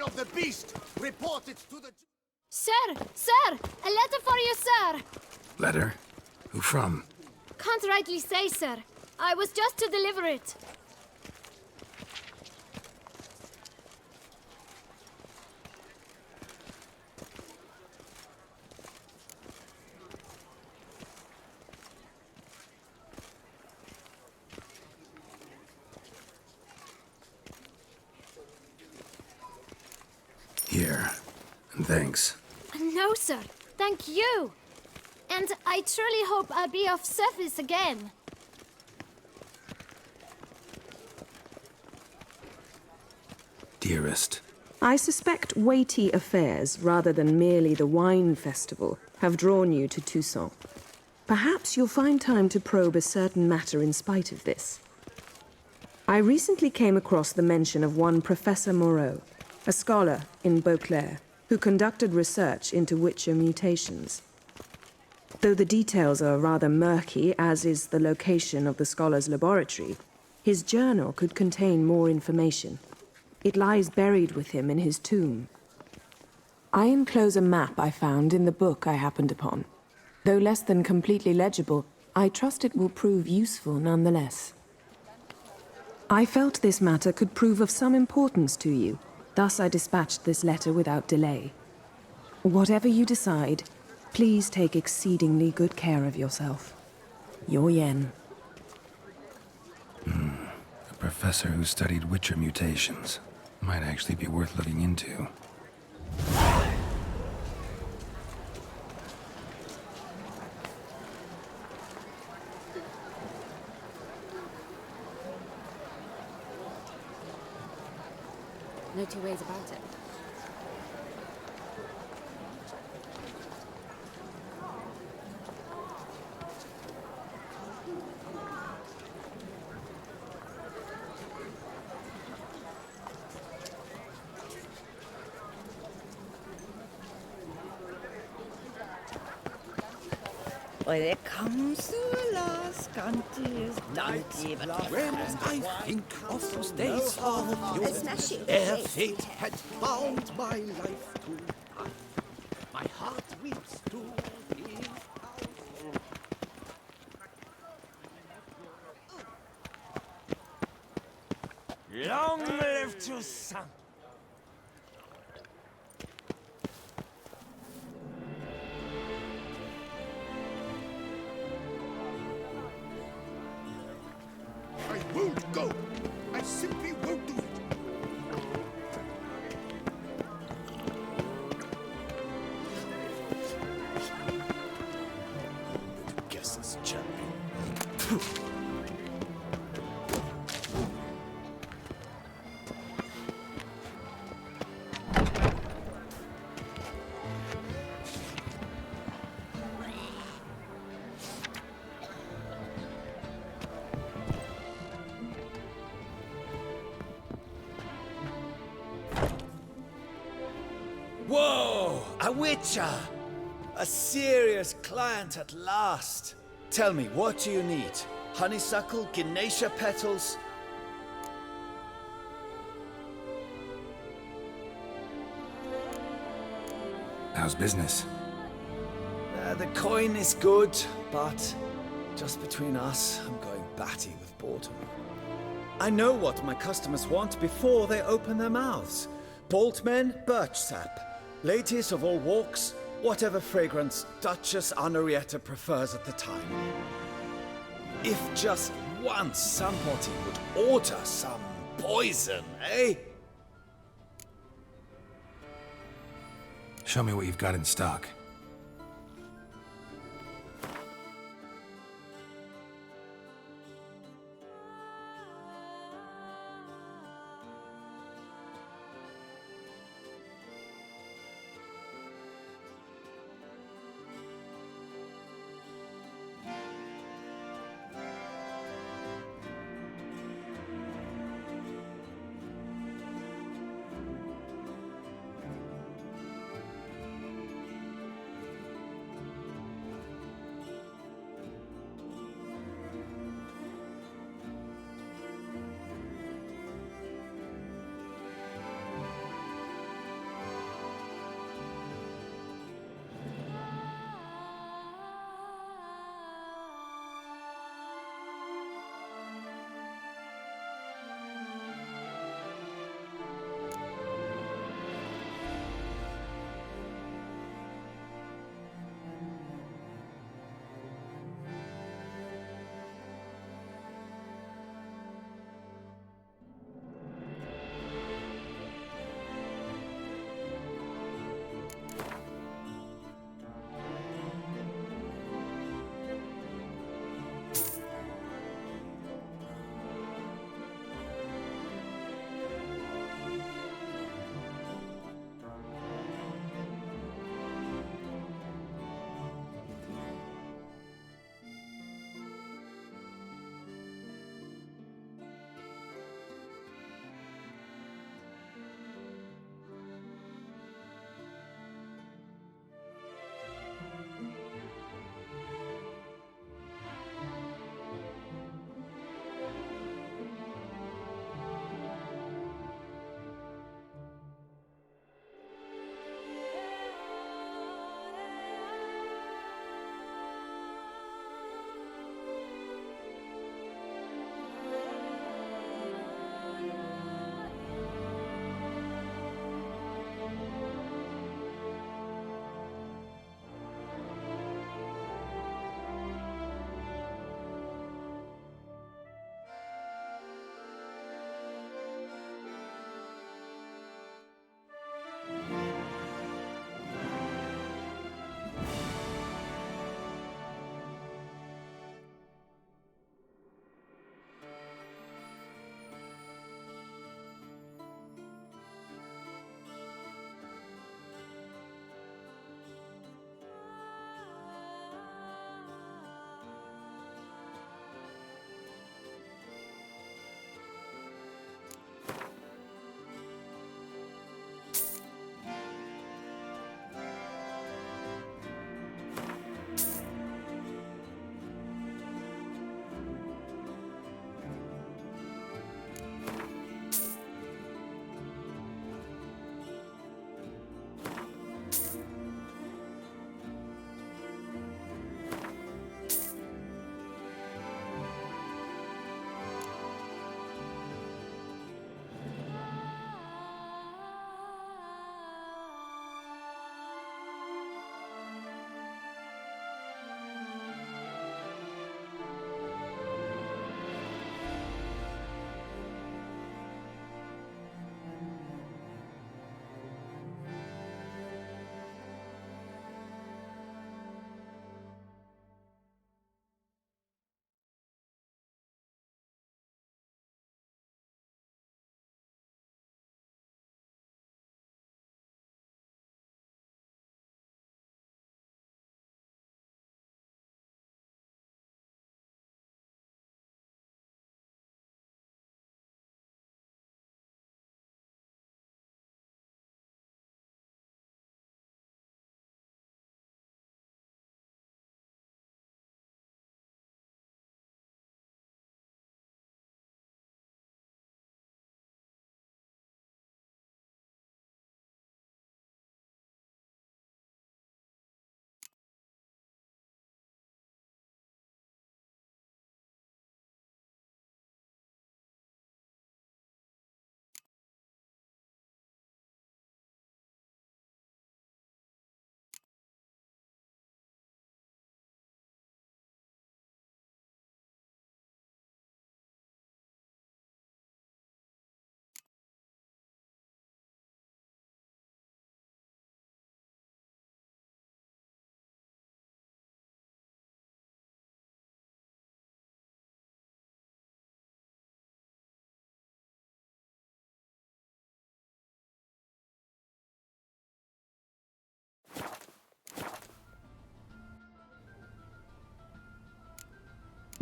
I: Of the beast! Report it to the...
F: Sir! Sir! A letter for you, sir!
A: Letter? Who from?
F: Can't rightly say, sir. I was just to deliver it.
A: Here. And thanks.
F: No, sir. Thank you. And I truly hope I'll be of service again.
A: Dearest.
K: I suspect weighty affairs, rather than merely the wine festival, have drawn you to Toussaint. Perhaps you'll find time to probe a certain matter in spite of this. I recently came across the mention of one Professor Moreau, a scholar in Beauclair, who conducted research into Witcher mutations. Though the details are rather murky, as is the location of the scholar's laboratory, his journal could contain more information. It lies buried with him in his tomb. I enclose a map I found in the book I happened upon. Though less than completely legible, I trust it will prove useful nonetheless. I felt this matter could prove of some importance to you. Thus I dispatched this letter without delay. Whatever you decide, please take exceedingly good care of yourself. Your Yen.
A: A professor who studied Witcher mutations. Might actually be worth looking into.
P: No two ways about it.
N: Well, there comes the last country is
I: When I think of those days of yore, ere fate had bound my life to path, my heart weeps to live out.
W: Long live Toussaint!
E: I won't go! I simply won't do it!
I: Guess it's champion.
W: Whoa! A Witcher! A serious client at last. Tell me, what do you need? Honeysuckle, Ganesha petals?
A: How's business?
W: The coin is good, but just between us, I'm going batty with boredom. I know what my customers want before they open their mouths. Boltmen, birch sap. Ladies of all walks, whatever fragrance Duchess Henrietta prefers at the time. If just once somebody would order some poison, eh?
A: Show me what you've got in stock.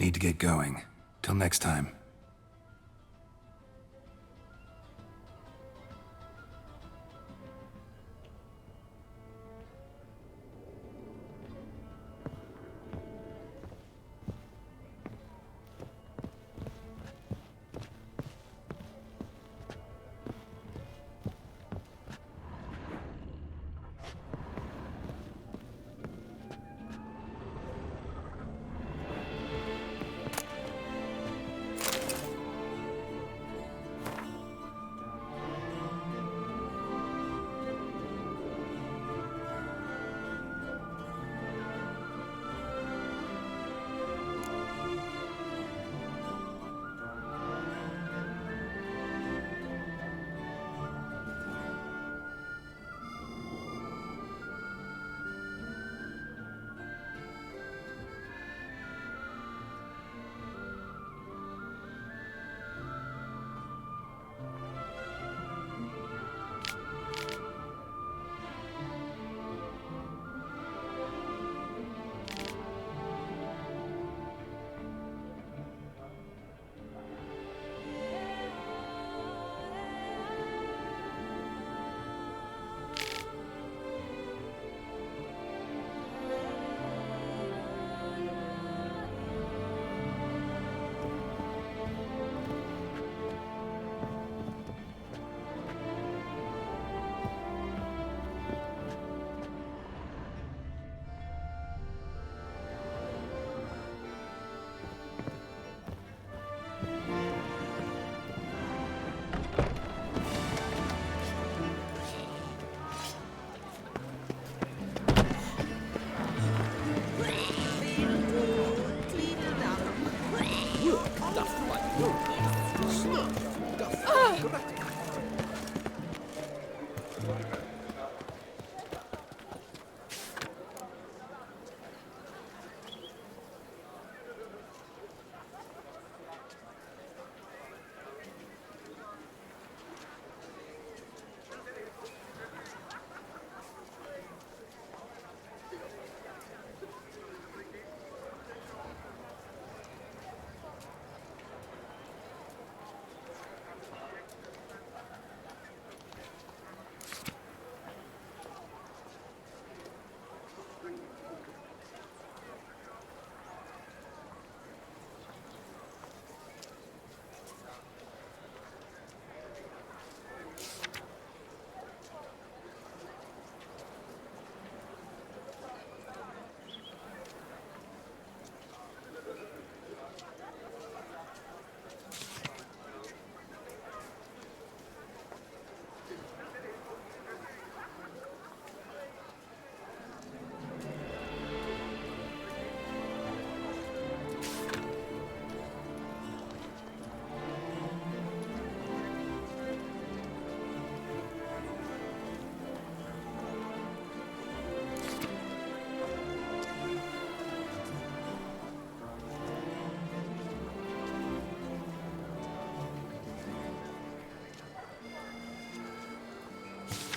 A: Need to get going. Till next time.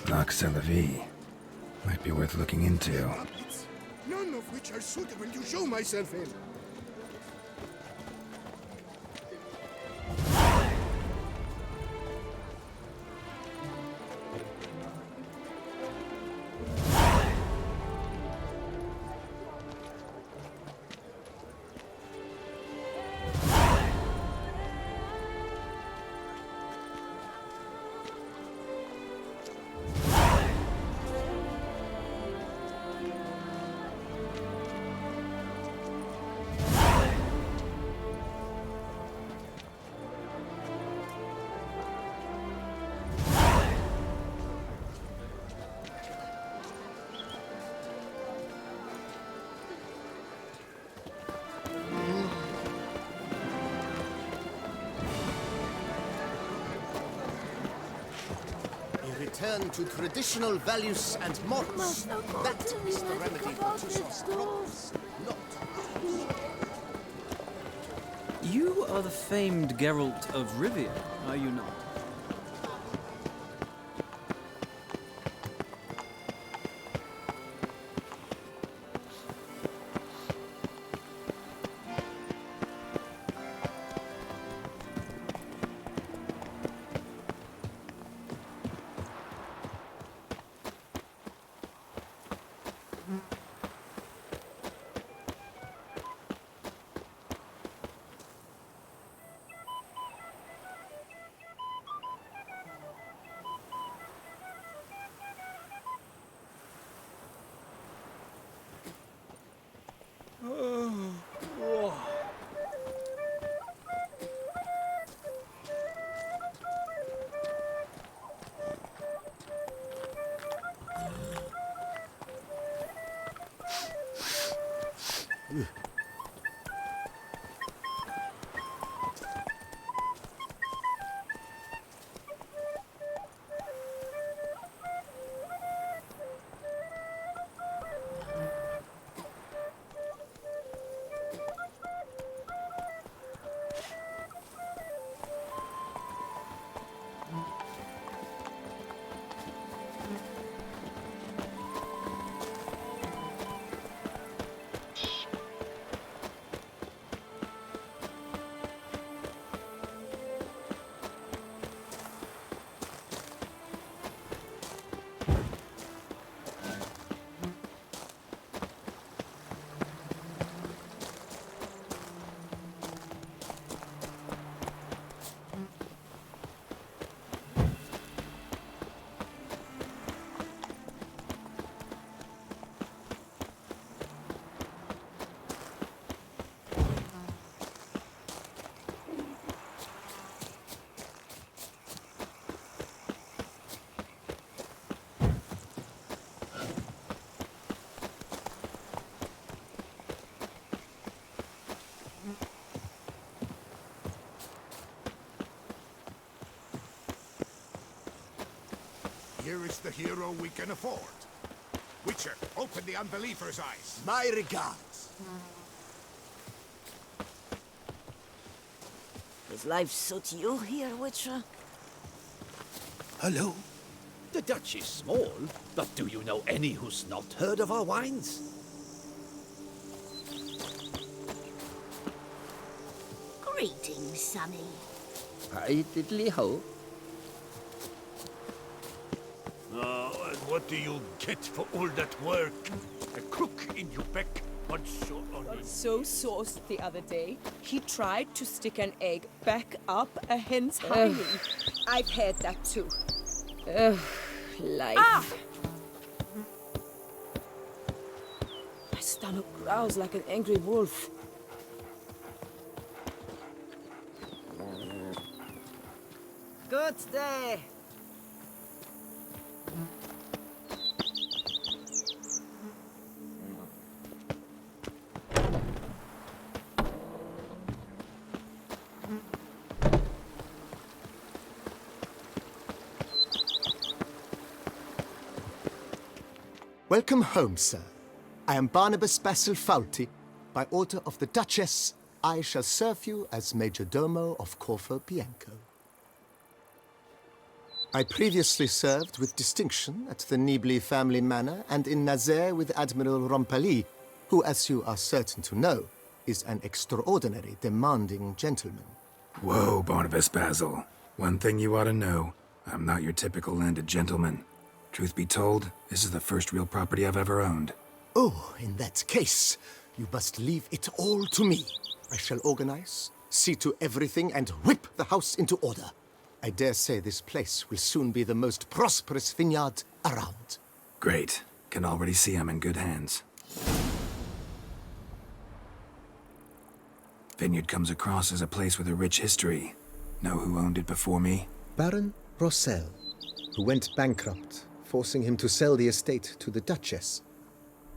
A: Arccal might be worth looking into.
M: None of which are suitable to show myself in.
P: Return to traditional values and morals. That is the remedy for Toussaint's problems.
T: You are the famed Geralt of Rivia, are you not?
E: Here is the hero we can afford. Witcher, open the unbeliever's eyes.
P: My regards.
D: Does life suit you here, Witcher?
I: Hello? The Dutch is small, but do you know any who's not heard of our wines?
D: Greetings, Sonny.
S: I diddly ho.
E: Oh, and what do you get for all that work? A crook in your back once you're on
N: Got so sauced the other day, he tried to stick an egg back up a hen's hiney. I've had that too.
K: Life.
N: Ah! My stomach growls like an angry wolf.
D: Good day.
P: Welcome home, sir. I am Barnabas Basil Faulty. By order of the Duchess, I shall serve you as Major Domo of Corfu Bianco. I previously served with distinction at the Nibley family manor and in Nazaire with Admiral Rompali, who, as you are certain to know, is an extraordinary demanding gentleman.
A: Whoa, Barnabas Basil. One thing you ought to know. I'm not your typical landed gentleman. Truth be told, this is the first real property I've ever owned.
P: Oh, in that case, you must leave it all to me. I shall organize, see to everything, and whip the house into order. I dare say this place will soon be the most prosperous vineyard around.
A: Great. Can already see I'm in good hands. Vineyard comes across as a place with a rich history. Know who owned it before me?
P: Baron Rossel, who went bankrupt, forcing him to sell the estate to the Duchess.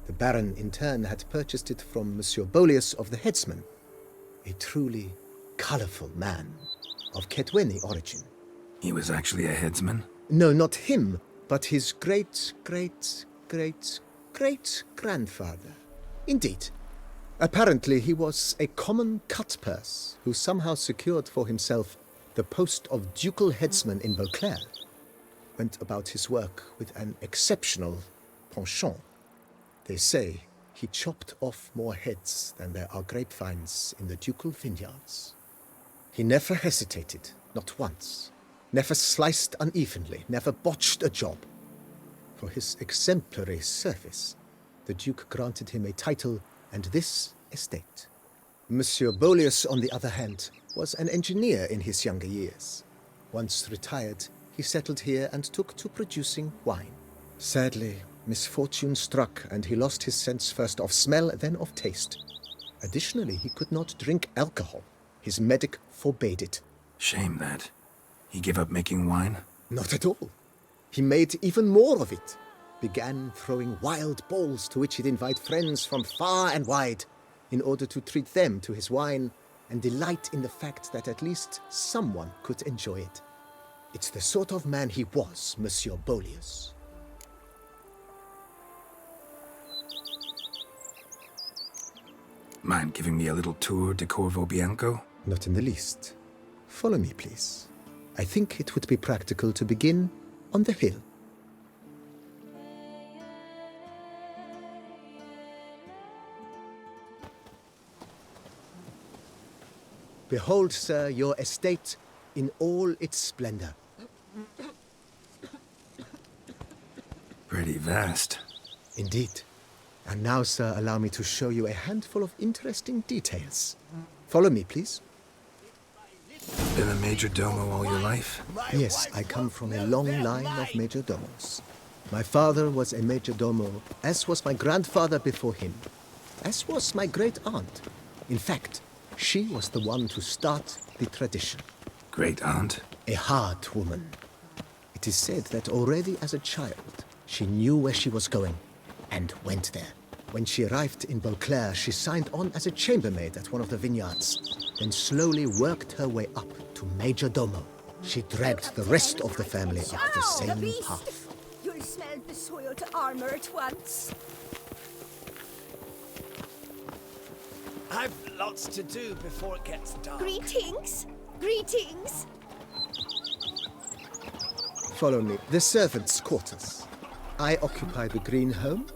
P: The Baron, in turn, had purchased it from Monsieur Bolius of the Headsman, a truly colourful man of Ketweni origin.
A: He was actually a headsman?
P: No, not him, but his great-great-great-great-grandfather. Indeed. Apparently, he was a common cut-purse who somehow secured for himself the post of ducal headsman in Beauclair. Went about his work with an exceptional penchant. They say he chopped off more heads than there are grapevines in the ducal vineyards. He never hesitated, not once. Never sliced unevenly, never botched a job. For his exemplary service, the Duke granted him a title and this estate. Monsieur Bolius, on the other hand, was an engineer in his younger years. Once retired, he settled here and took to producing wine. Sadly, misfortune struck and he lost his sense first of smell, then of taste. Additionally, he could not drink alcohol. His medic forbade it.
A: Shame that. He gave up making wine?
P: Not at all. He made even more of it. Began throwing wild balls to which he'd invite friends from far and wide. in order to treat them to his wine and delight in the fact that at least someone could enjoy it. It's the sort of man he was, Monsieur Bolius.
A: Mind giving me a little tour de Corvo Bianco?
P: Not in the least. Follow me, please. I think it would be practical to begin on the hill. Behold, sir, your estate in all its splendor.
A: Pretty vast.
P: Indeed. And now, sir, allow me to show you a handful of interesting details. Follow me, please.
A: Been a major domo all your life?
P: Yes, I come from a long line of majordomos. My father was a majordomo, as was my grandfather before him, as was my great-aunt. In fact, she was the one to start the tradition.
A: Great-aunt?
P: A hard woman. It is said that already as a child, she knew where she was going and went there. When she arrived in Beauclair, she signed on as a chambermaid at one of the vineyards, then slowly worked her way up to major domo. She dragged the rest of the family up the same path.
G: You'll smell the soiled armor at once.
W: I've lots to do before it gets dark.
G: Greetings! Greetings!
P: Follow me. The servants' quarters. I occupy the green home.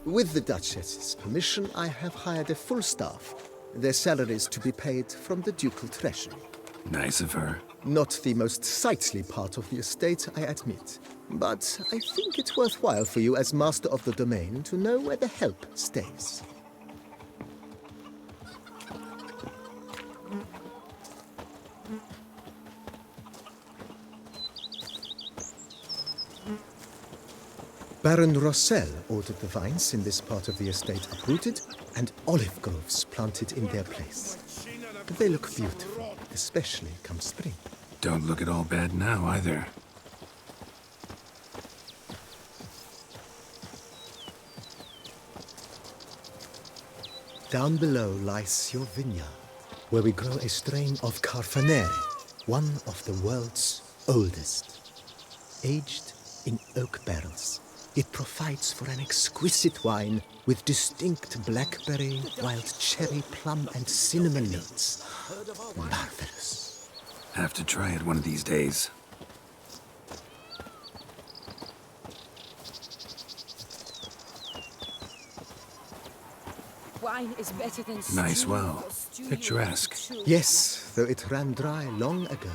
P: With the Duchess's permission, I have hired a full staff. Their salaries to be paid from the ducal treasury.
A: Nice of her.
P: Not the most sightly part of the estate, I admit. But I think it's worthwhile for you as master of the domain to know where the help stays. Baron Rossel ordered the vines in this part of the estate uprooted and olive groves planted in their place. They look beautiful, especially come spring.
A: Don't look at all bad now, either.
P: Down below lies your vineyard, where we grow a strain of Carfanere, one of the world's oldest. Aged in oak barrels, it provides for an exquisite wine with distinct blackberry, wild cherry, plum, and cinnamon notes. Marvelous.
A: Have to try it one of these days.
N: Wine is better than
A: Nice
N: stew
A: well.
N: or stew
A: Picturesque.
P: Yes, though it ran dry long ago.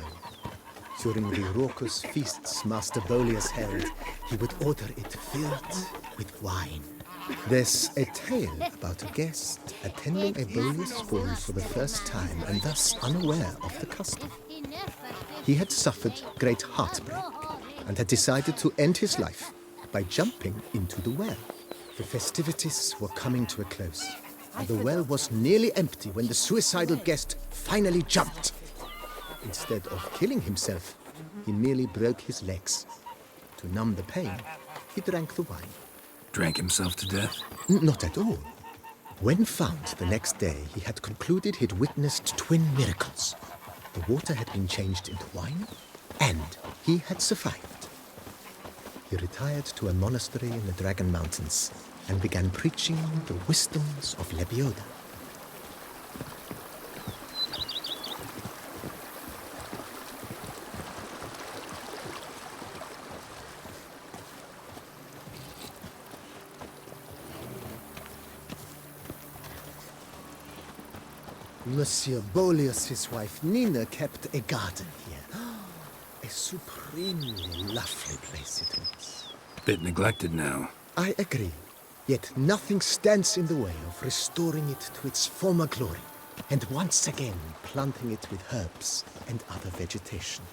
P: During the raucous feasts Master Bolius held, he would order it filled with wine. There's a tale about a guest attending a Bolius ball for the first time and thus unaware of the custom. He had suffered great heartbreak and had decided to end his life by jumping into the well. The festivities were coming to a close, and the well was nearly empty when the suicidal guest finally jumped. Instead of killing himself, he merely broke his legs. To numb the pain, he drank the wine.
A: Drank himself to death?
P: Not at all. When found the next day, he had concluded he'd witnessed twin miracles. The water had been changed into wine, and he had survived. He retired to a monastery in the Dragon Mountains and began preaching the wisdoms of Lebioda. Monsieur Bolius' wife Nina kept a garden here. A supremely lovely place it was.
A: Bit neglected now.
P: I agree. Yet nothing stands in the way of restoring it to its former glory, and once again planting it with herbs and other vegetation.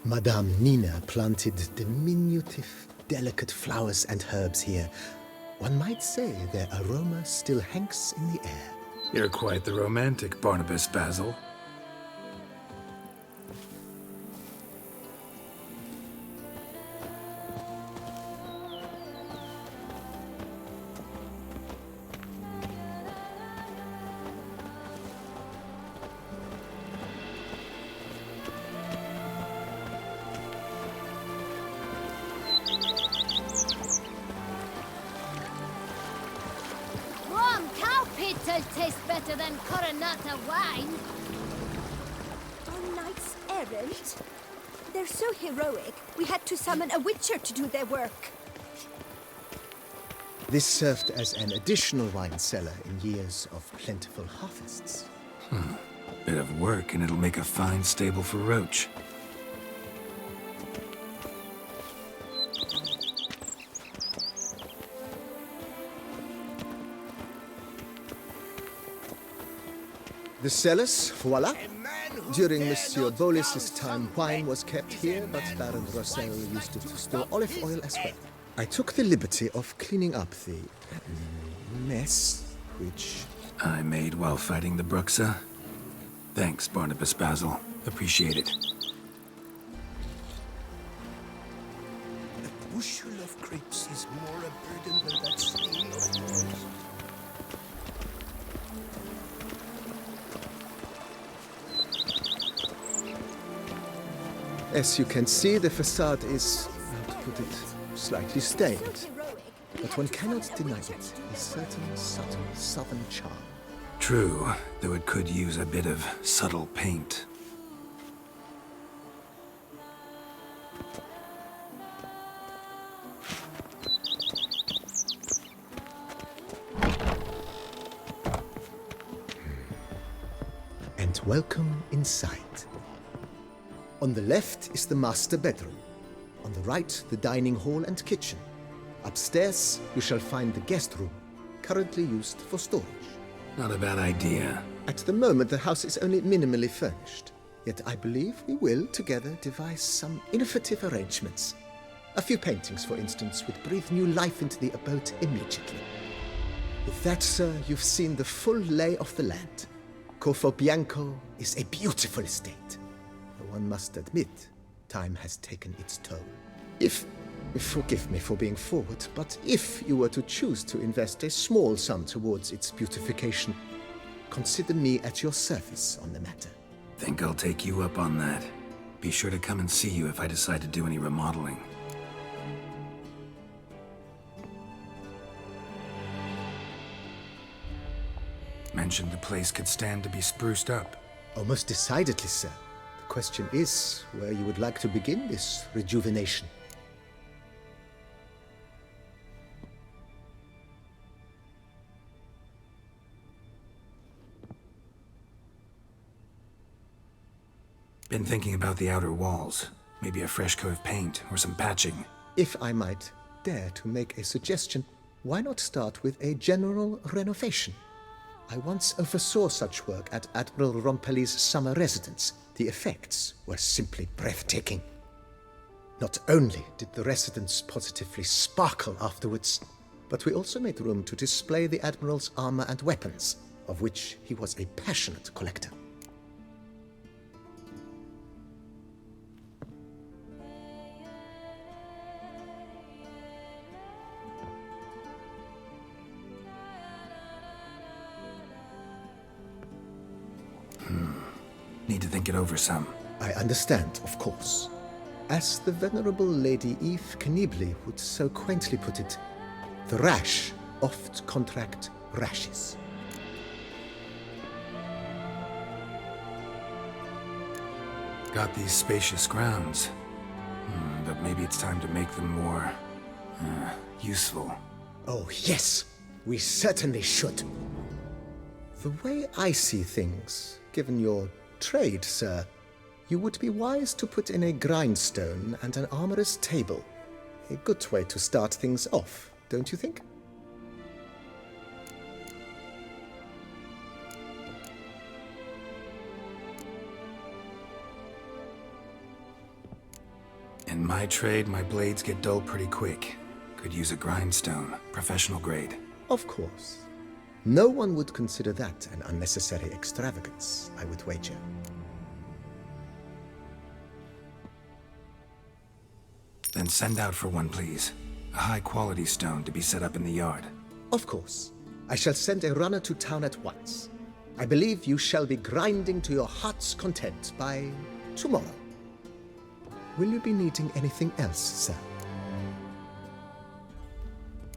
P: Madame Nina planted diminutive, delicate flowers and herbs here, One might say their aroma still hangs in the air.
A: You're quite the romantic, Barnabas Basil.
F: Warm cow pit'll taste better than Coronata wine.
G: On knight's errand? They're so heroic, we had to summon a witcher to do their work.
P: This served as an additional wine cellar in years of plentiful harvests.
A: Bit of work and it'll make a fine stable for Roach.
P: The cellars, voila. During Monsieur Bolis's time, wine was kept here, but Baron Rossel used it to store olive oil as well. I took the liberty of cleaning up the mess, which
A: I made while fighting the Bruxa. Thanks, Barnabas Basil. Appreciate it.
I: A bushel of grapes is more a burden than that skein of yours.
P: As you can see, the facade is, how to put it, slightly stained. But one cannot deny it, a certain subtle southern charm.
A: True, though it could use a bit of subtle paint.
P: And welcome inside. On the left is the master bedroom. On the right, the dining hall and kitchen. Upstairs, you shall find the guest room, currently used for storage.
A: Not a bad idea.
P: At the moment, the house is only minimally furnished. Yet I believe we will, together, devise some innovative arrangements. A few paintings, for instance, would breathe new life into the abode immediately. With that, sir, you've seen the full lay of the land. Corfo Bianco is a beautiful estate. One must admit, time has taken its toll. Forgive me for being forward, but if you were to choose to invest a small sum towards its beautification, consider me at your service on the matter.
A: Think I'll take you up on that. Be sure to come and see you if I decide to do any remodeling. Mentioned the place could stand to be spruced up.
P: Oh, most decidedly, sir. The question is where you would like to begin this rejuvenation.
A: Been thinking about the outer walls. Maybe a fresh coat of paint or some patching.
P: If I might dare to make a suggestion, why not start with a general renovation? I once oversaw such work at Admiral Rompelli's summer residence. The effects were simply breathtaking. Not only did the residence positively sparkle afterwards, but we also made room to display the Admiral's armor and weapons, of which he was a passionate collector.
A: Need to think it over some.
P: I understand, of course. As the venerable Lady Eve Knibli would so quaintly put it, the rash oft contract rashes.
A: Got these spacious grounds. But maybe it's time to make them more useful.
P: Oh, yes! We certainly should. The way I see things, given your trade, sir, you would be wise to put in a grindstone and an armorer's table. A good way to start things off, don't you think?
A: In my trade, my blades get dull pretty quick. Could use a grindstone, professional grade.
P: Of course. No one would consider that an unnecessary extravagance, I would wager.
A: Then send out for one, please. A high-quality stone to be set up in the yard.
P: Of course. I shall send a runner to town at once. I believe you shall be grinding to your heart's content by tomorrow. Will you be needing anything else, sir?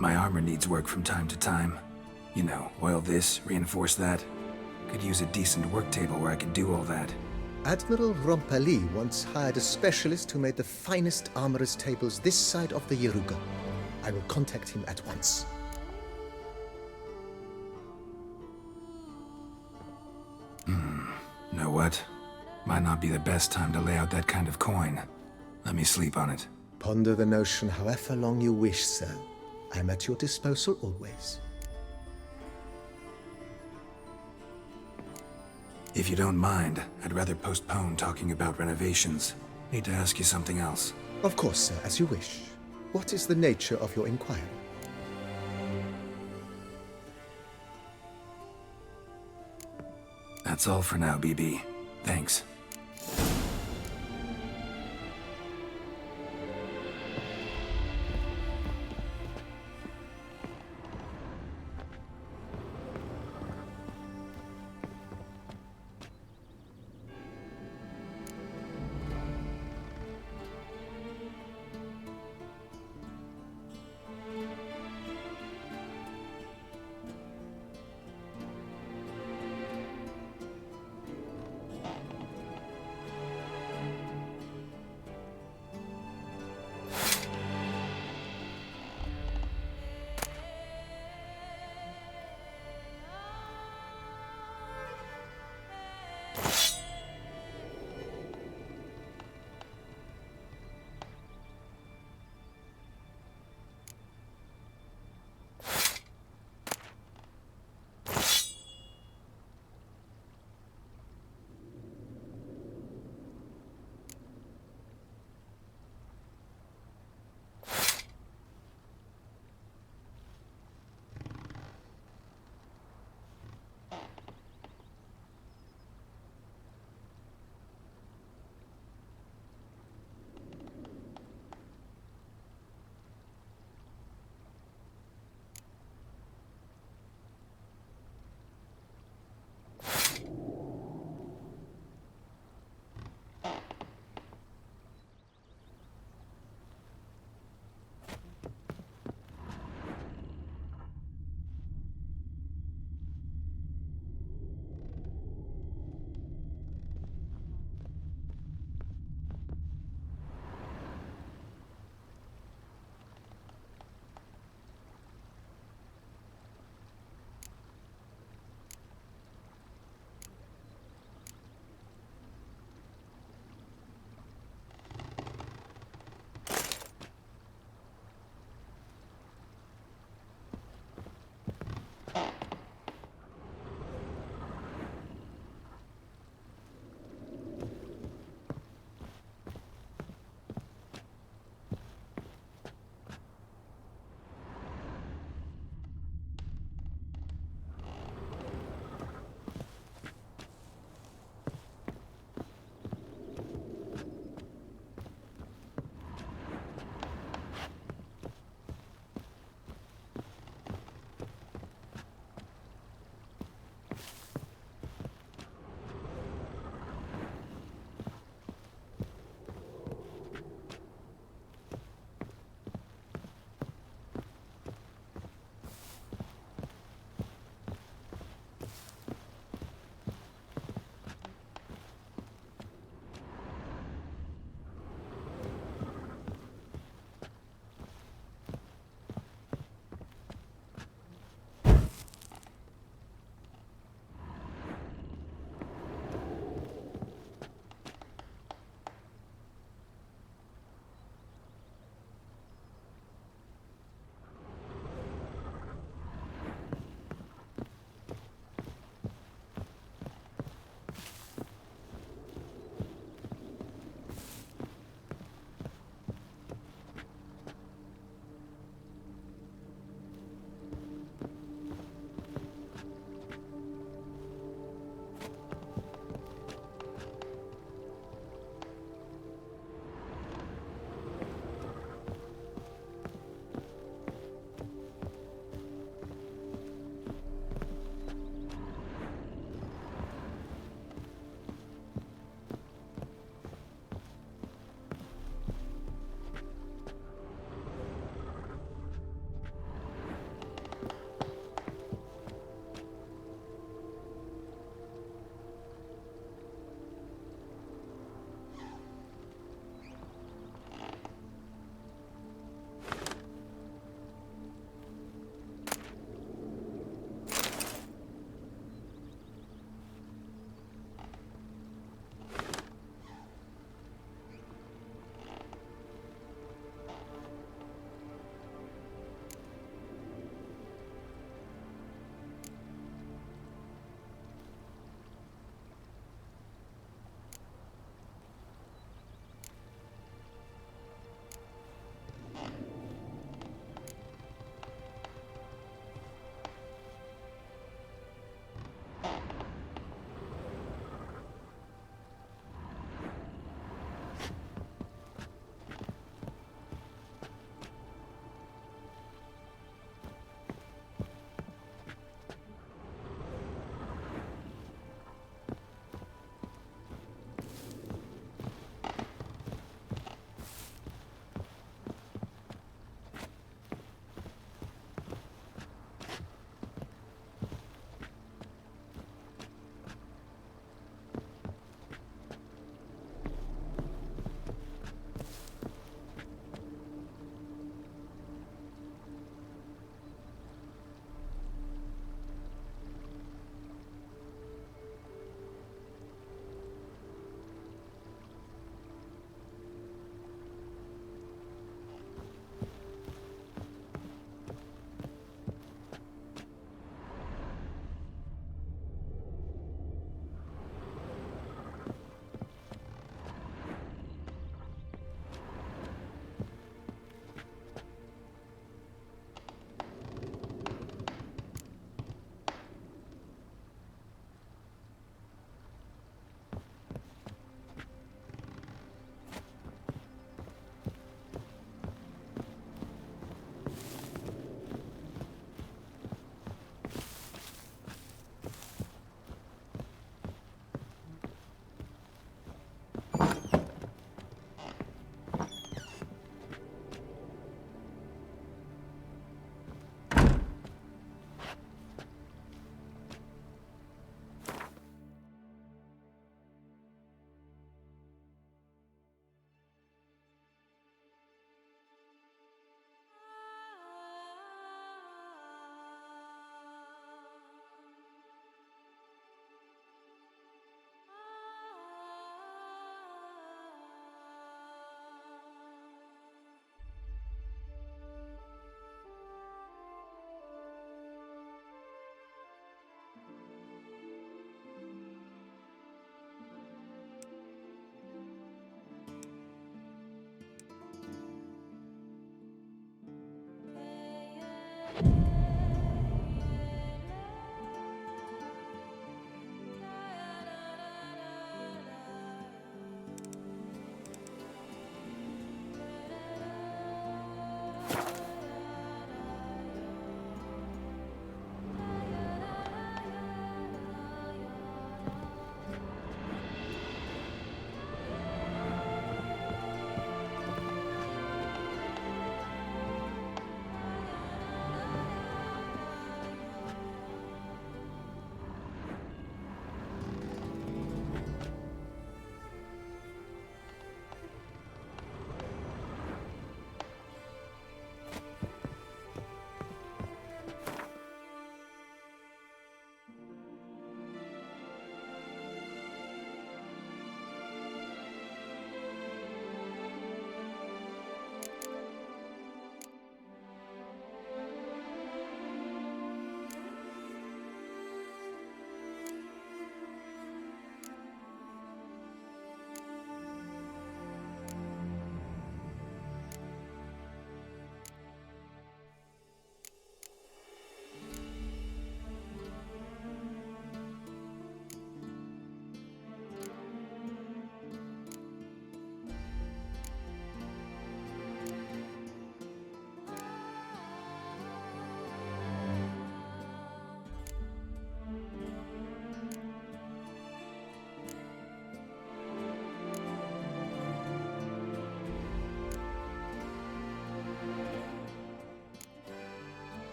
A: My armor needs work from time to time. You know, oil this, reinforce that. Could use a decent work table where I could do all that.
P: Admiral Rompali once hired a specialist who made the finest armorer's tables this side of the Yeruga. I will contact him at once.
A: Know what? Might not be the best time to lay out that kind of coin. Let me sleep on it.
P: Ponder the notion however long you wish, sir. I am at your disposal always.
A: If you don't mind, I'd rather postpone talking about renovations. Need to ask you something else.
P: Of course, sir, as you wish. What is the nature of your inquiry?
A: That's all for now, BB. Thanks.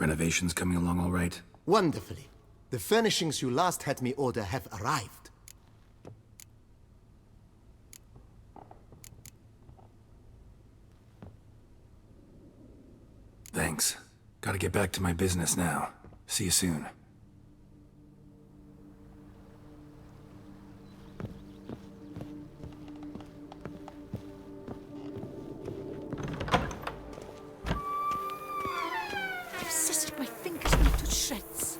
A: renovations coming along all right?
M: Wonderfully. The furnishings you last had me order have arrived.
A: Thanks. Gotta get back to my business now. See you soon.
J: I've scissored my fingers into shreds.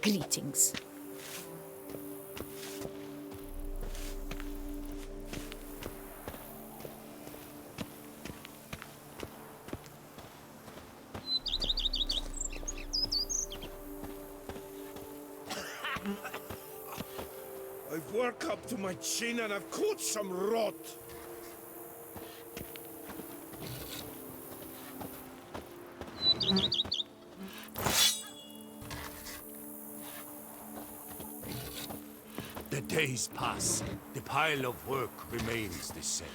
J: Greetings.
E: I've worked up to my chin and I've caught some rot. The days pass. The pile of work remains the same.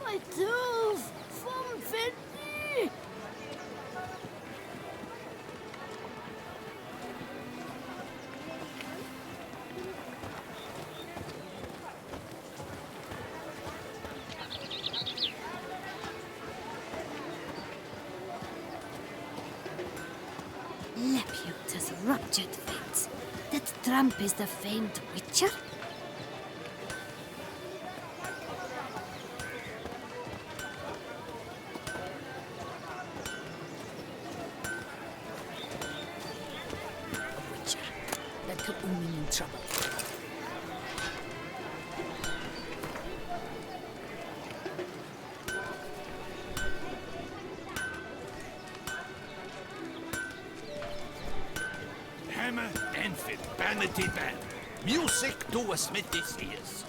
D: My tooth! From Felly!
F: Lepute has ruptured veins. That tramp is the famed Witcher?
J: That could only mean trouble.
E: Hammer, Enfield, Vanity Band. Music to a smithy's ears.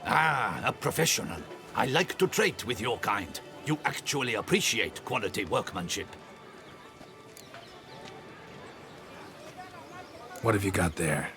I: Ah, a professional. I like to trade with your kind. You actually appreciate quality workmanship.
A: What have you got there?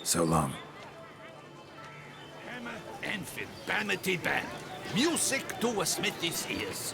A: So long.
I: Hammer and Banity Band. Music to a smithy's ears.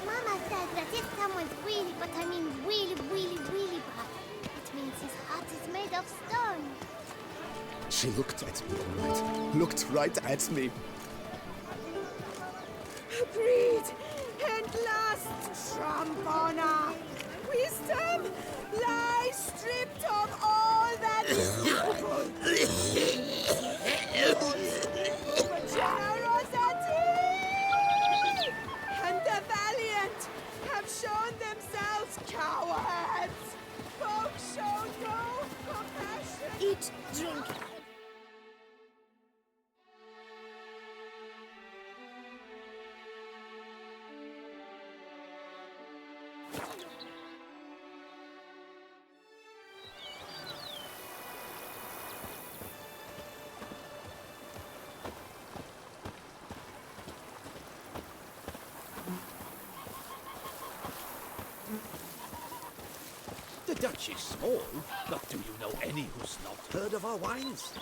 F: Mama says that if someone's really, but I mean really, really, really bad, it means
M: She looked at me, all right. Looked right at me.
N: Greed and lust trump honor. Wisdom lies stripped of all that is noble. Generosity and the valiant have shown themselves cowards. Folk show no compassion.
G: Eat, drink.
I: The Dutch is small, but do you know any who's not heard of our wines?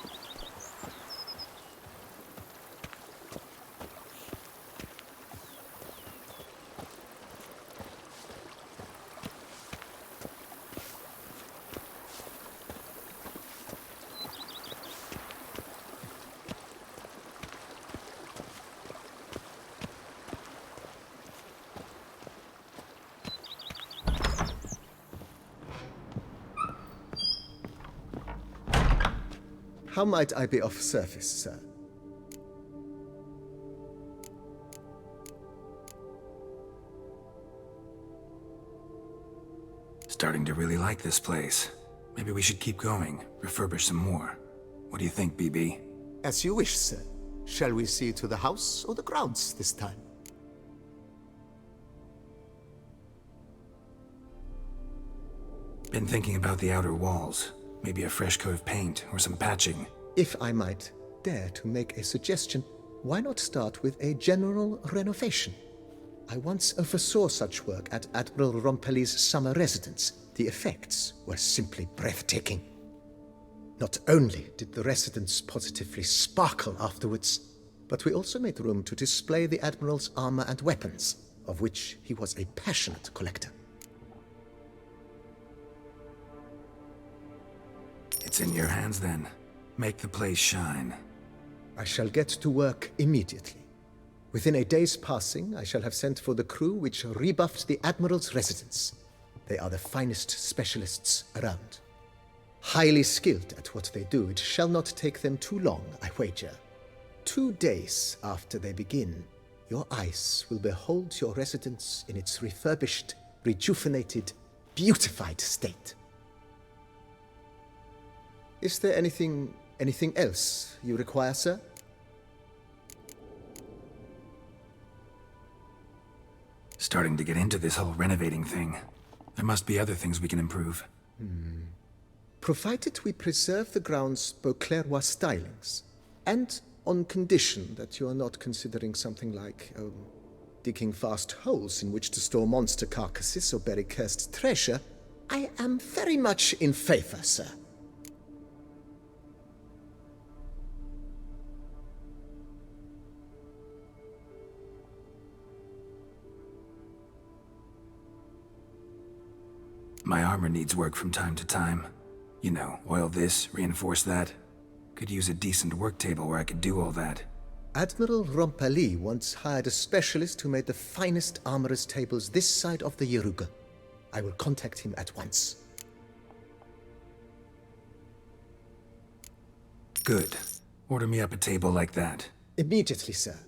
P: How might I be of service, sir?
A: Starting to really like this place. Maybe we should keep going, refurbish some more. What do you think, BB?
M: As you wish, sir. Shall we see to the house or the grounds this time?
A: Been thinking about the outer walls. Maybe a fresh coat of paint or some patching.
P: If I might dare to make a suggestion, why not start with a general renovation? I once oversaw such work at Admiral Rompelli's summer residence. The effects were simply breathtaking. Not only did the residence positively sparkle afterwards, but we also made room to display the Admiral's armor and weapons, of which he was a passionate collector.
A: It's in your hands then. Make the place shine.
P: I shall get to work immediately. Within a day's passing, I shall have sent for the crew which rebuffed the Admiral's residence. They are the finest specialists around. Highly skilled at what they do, it shall not take them too long, I wager. 2 days after they begin, your eyes will behold your residence in its refurbished, rejuvenated, beautified state. Is there anything else you require, sir?
A: Starting to get into this whole renovating thing. There must be other things we can improve.
P: Provided we preserve the ground's Beauclercois stylings, and on condition that you are not considering something like, digging vast holes in which to store monster carcasses or bury cursed treasure, I am very much in favor, sir.
A: My armor needs work from time to time. You know, oil this, reinforce that. Could use a decent work table where I could do all that.
P: Admiral Rompelli once hired a specialist who made the finest armorer's tables this side of the Yeruga. I will contact him at once.
A: Good. Order me up a table like that.
P: Immediately, sir.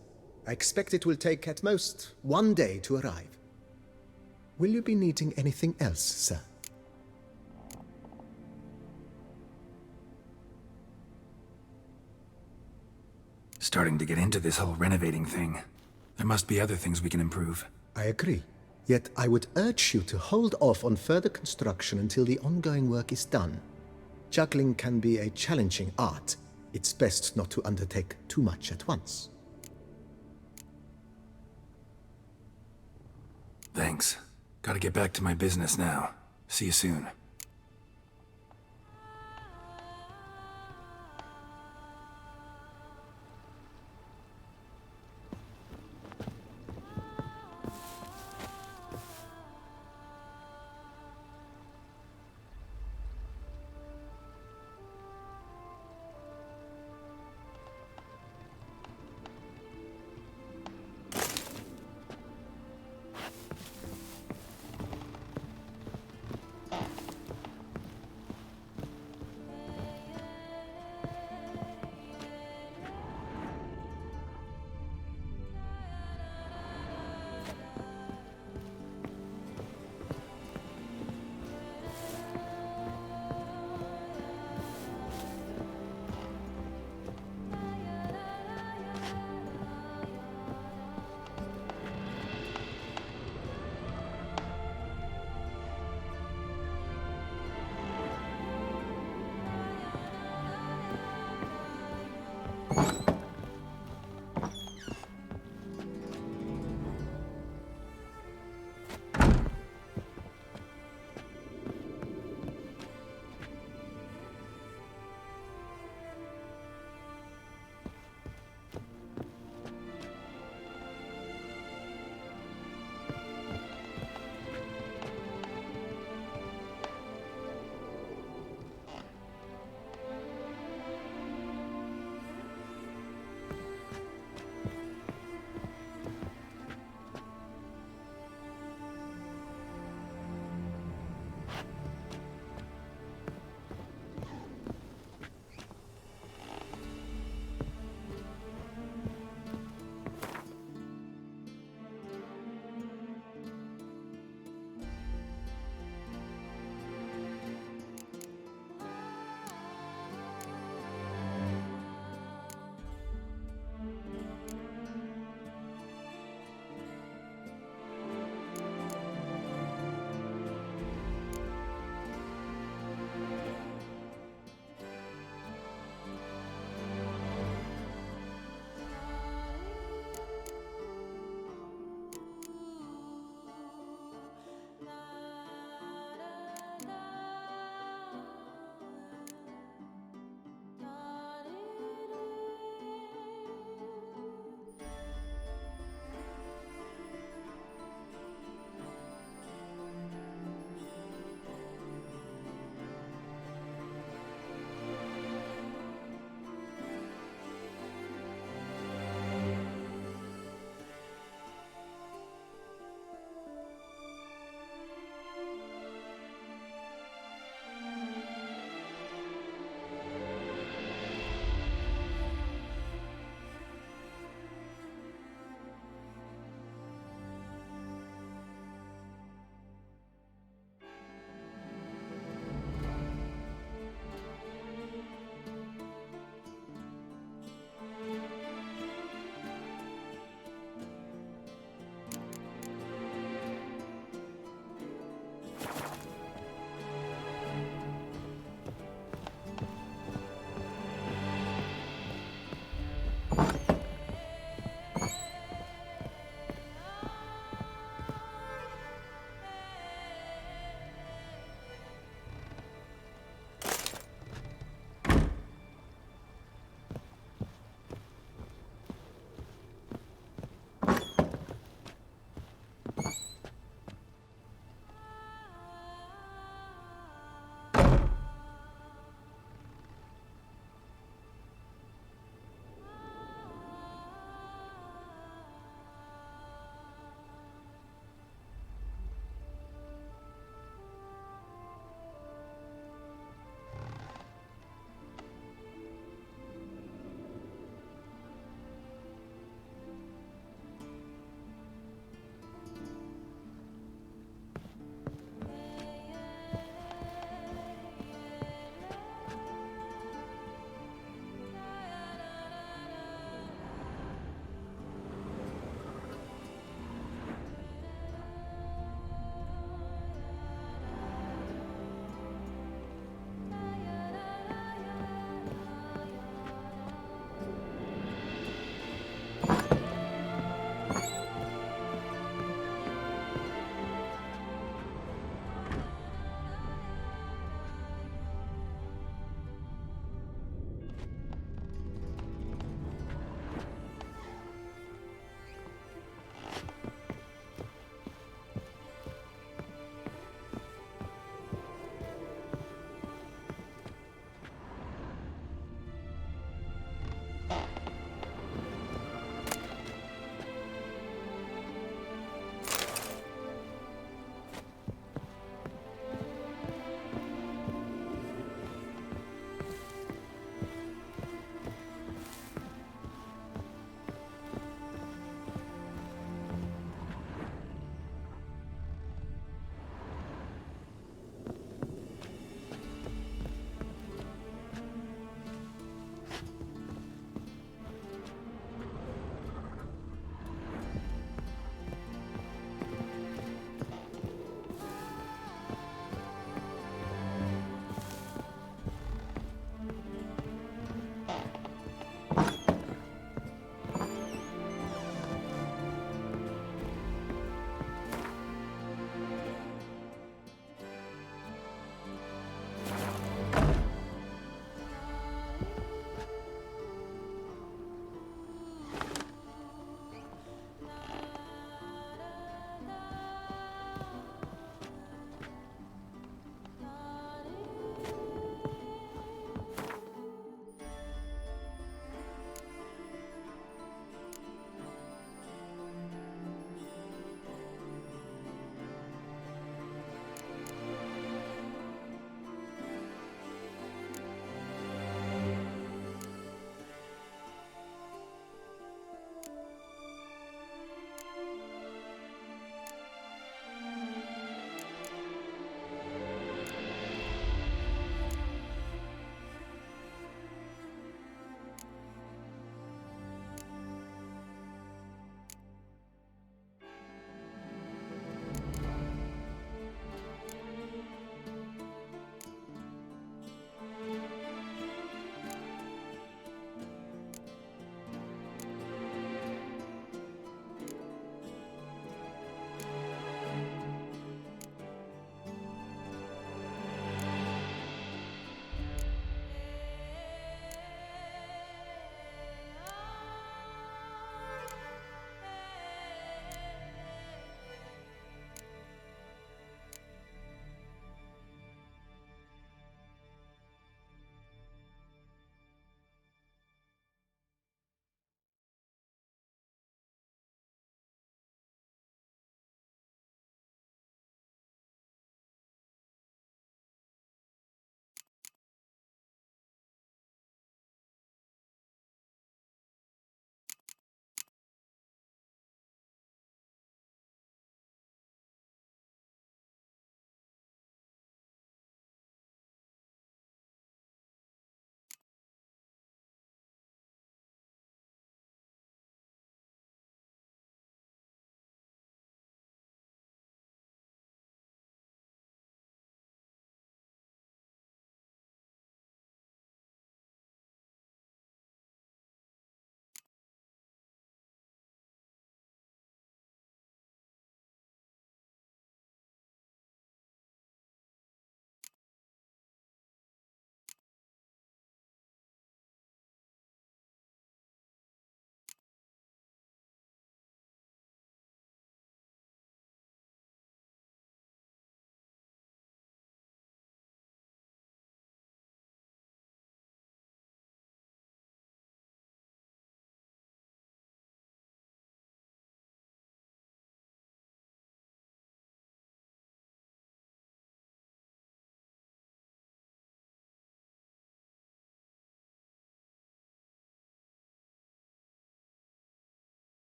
P: I expect it will take at most 1 day to arrive. Will you be needing anything else, sir?
A: Starting to get into this whole renovating thing. There must be other things we can improve.
P: I agree. Yet I would urge you to hold off on further construction until the ongoing work is done. Juggling can be a challenging art. It's best not to undertake too much at once.
A: Thanks. Gotta get back to my business now. See you soon.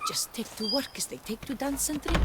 J: just take to work as they take to dance and drink.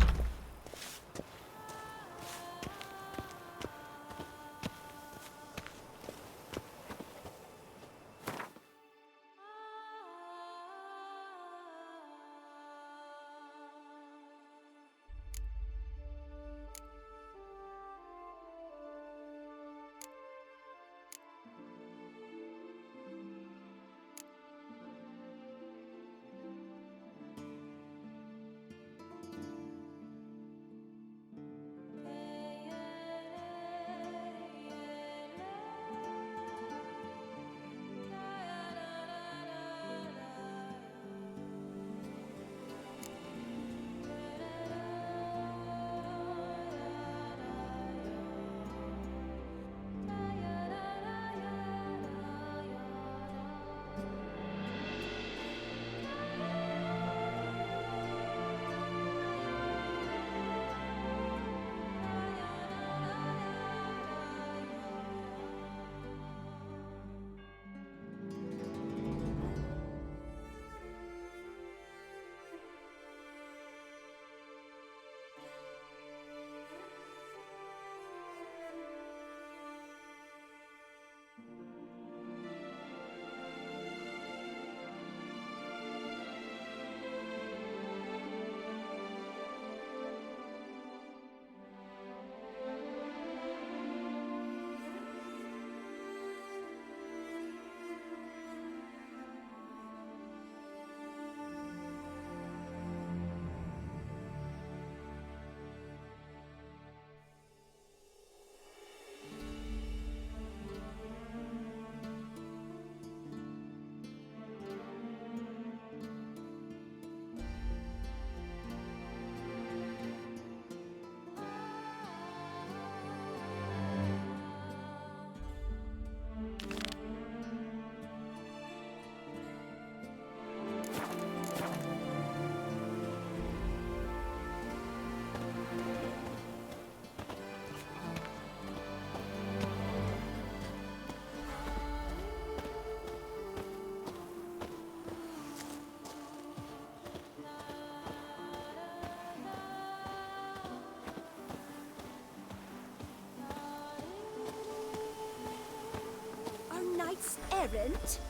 G: Errant?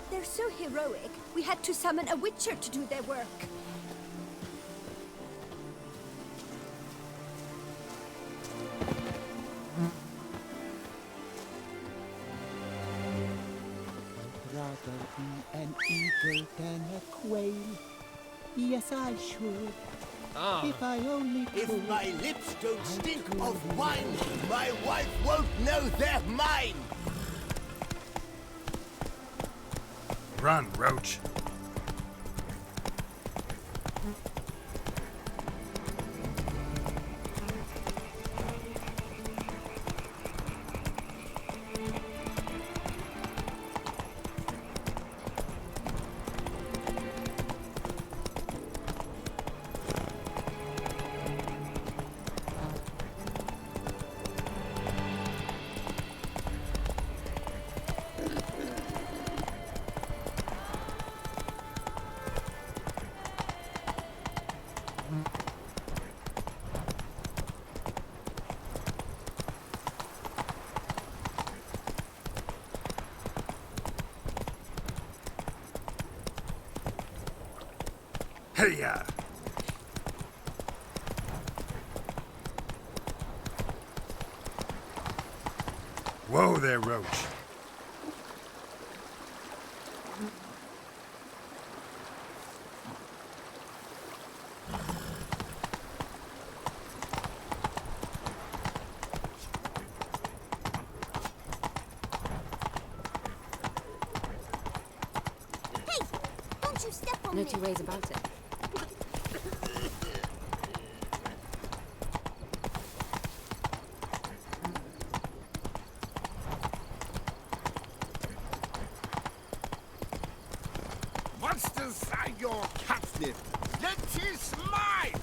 G: They're so heroic, we had to summon a Witcher to do their work.
O: I'd rather be an eagle than a quail. Yes, I should. If I only could.
E: If my lips don't stink of wine, my wife won't know they're mine!
A: Run, Roach. Hey-ya! Whoa there, Roach.
G: Hey! Don't you step on
R: No
G: me!
R: two ways about it.
E: Monsters are your catnip. That is mine!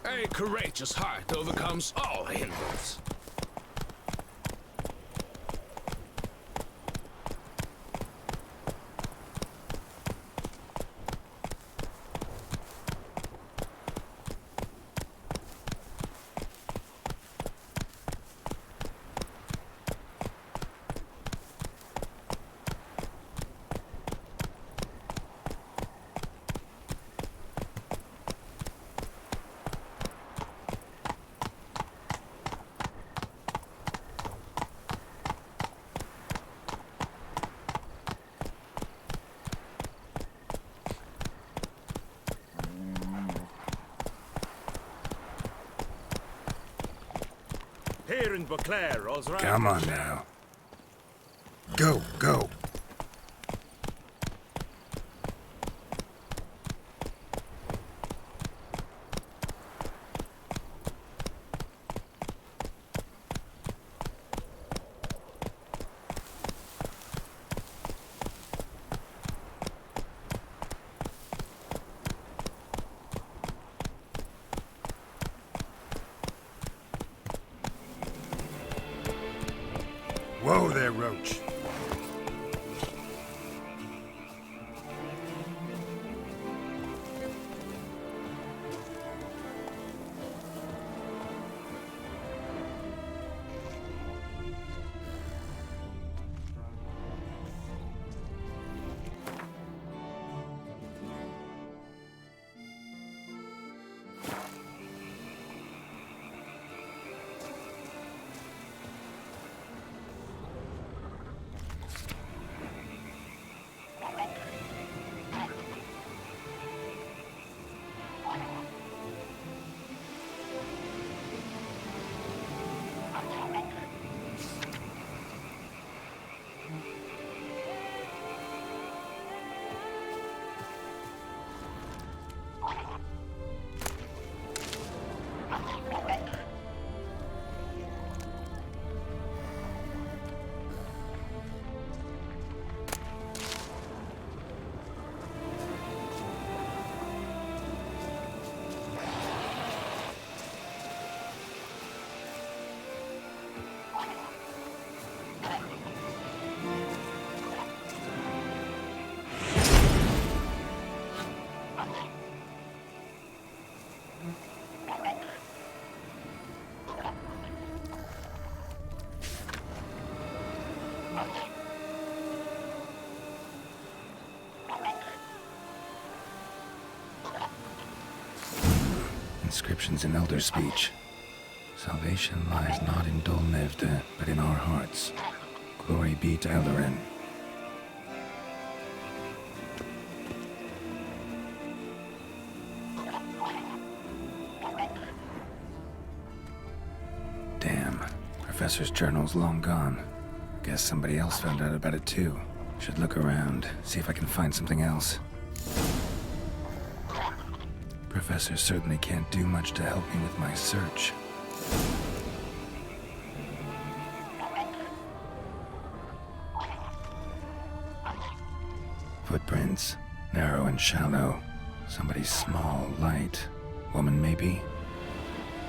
L: A courageous heart overcomes all hindrance.
W: Here in Beauclair, all's right.
A: Come on now. Go, go. Whoa there, Roach. Inscriptions in Elder speech. Salvation lies not in Dolnevde, but in our hearts. Glory be to Eldarin. Damn. Professor's journal's long gone. Guess somebody else found out about it too. Should look around, see if I can find something else. Professor certainly can't do much to help me with my search. Footprints, narrow and shallow. Somebody small, light. Woman, maybe?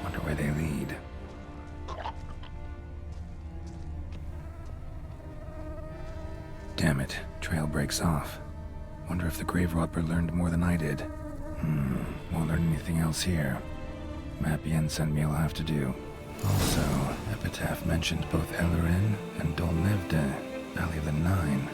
A: Wonder where they lead. Damn it, trail breaks off. Wonder if the grave robber learned more than I did. Won't learn anything else here. Map Yen sent me will have to do. Also, Epitaph mentioned both Eldarin and Dolnevde, Valley of the Nine.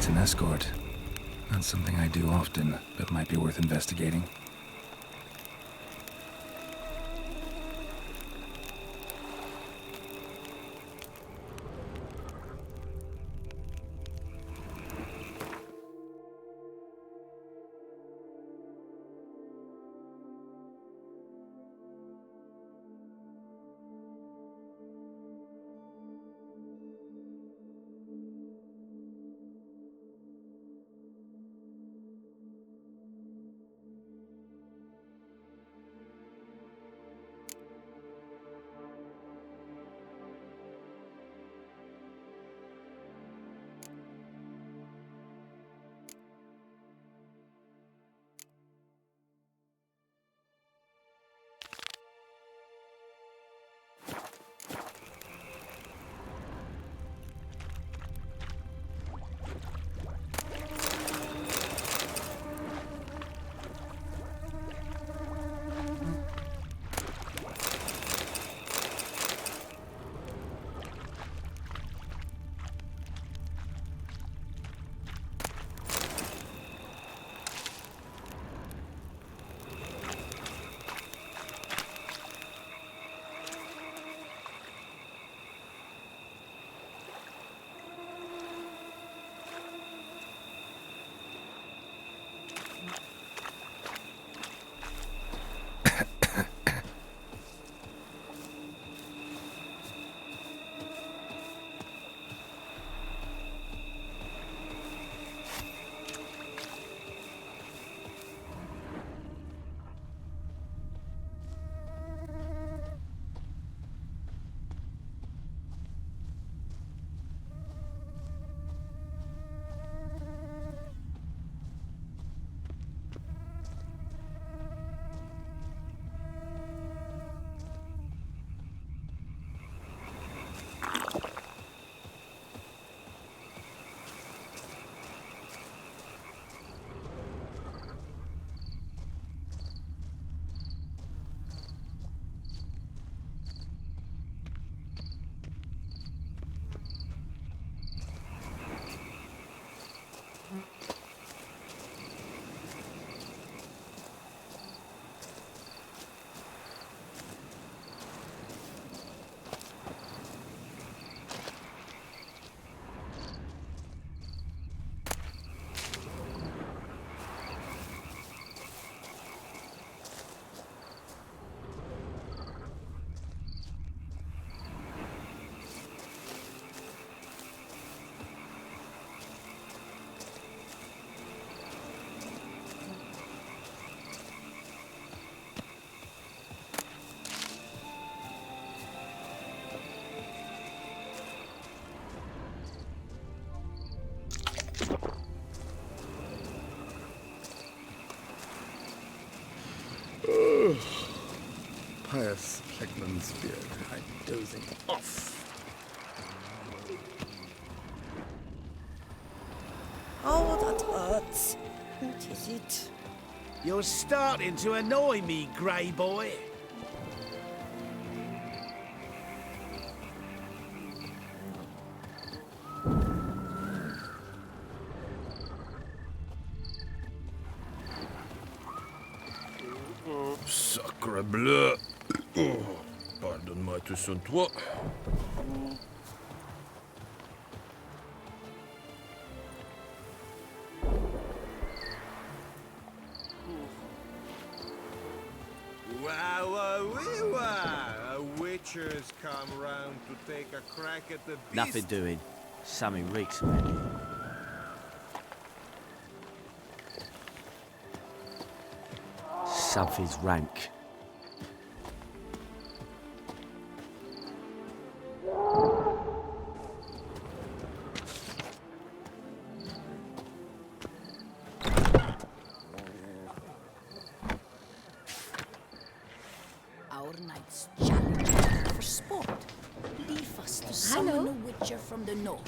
A: An escort. Not something I do often, but might be worth investigating.
I: pious Heckman's beard. I'm dozing off.
W: Oh, that hurts. What is it? You're starting to annoy me, grey boy.
L: Sacre bleu. Pardonne-moi, Toussaint toi.
E: A Witcher's come round to take a crack at the beast.
T: Nothing doing. Sammy reeks around here. Something's rank.
D: Our knight's challenge for sport. Leave us to summon a witcher from the north.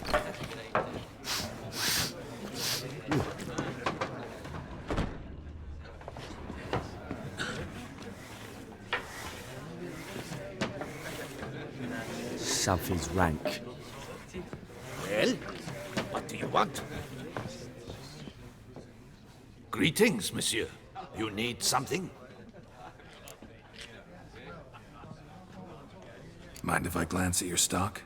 T: Something's rank.
I: Well, what do you want? Greetings, monsieur. You need something?
A: Mind if I glance at your stock?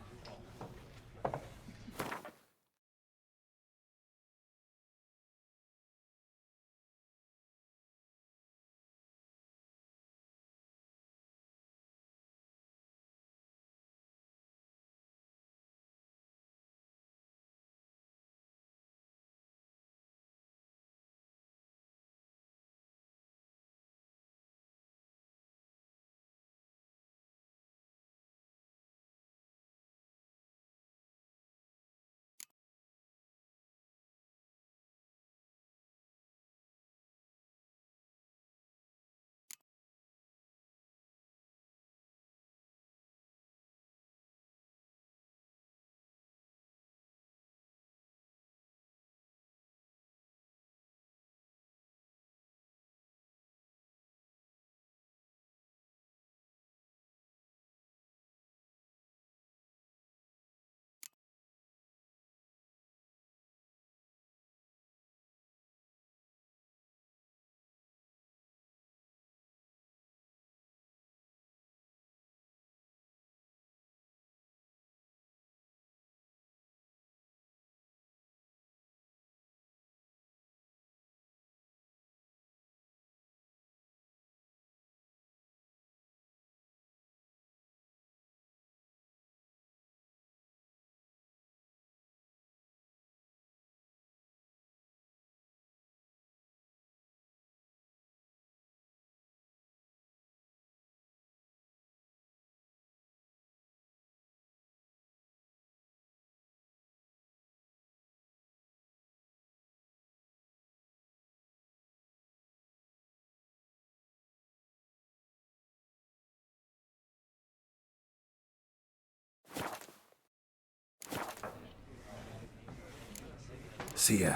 A: See ya.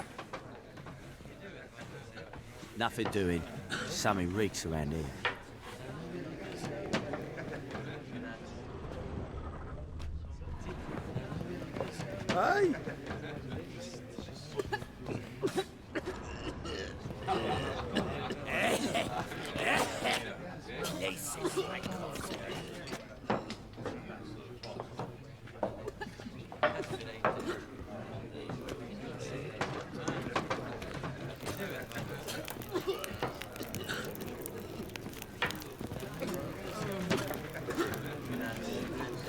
T: Nothing doing. Sammy reeks around here.
I: Aye.
W: Places like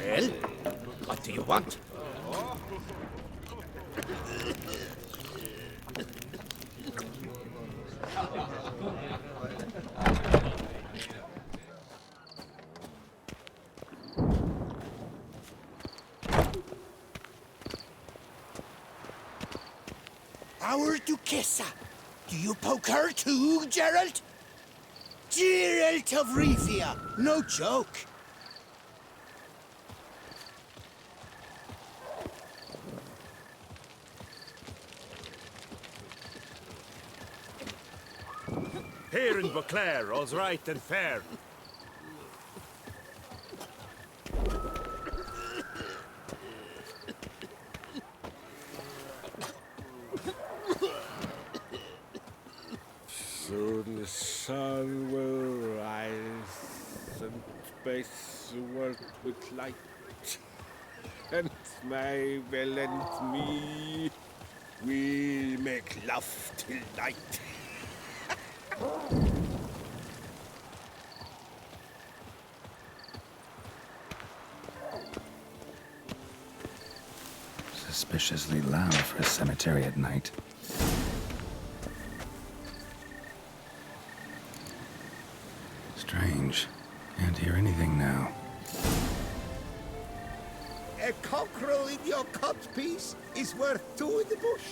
I: Well, what do you want?
W: Our Duchessa. Do you poke her too, Geralt?
E: Geralt of Rivia, no joke.
Q: Here in Beauclair, all's right and fair. Soon the sun will rise and space the world with light. And my will and me will make love till night.
A: Suspiciously loud for a cemetery at night. Strange. Can't hear anything now.
I: A cockerel in your codpiece is worth two in the bush.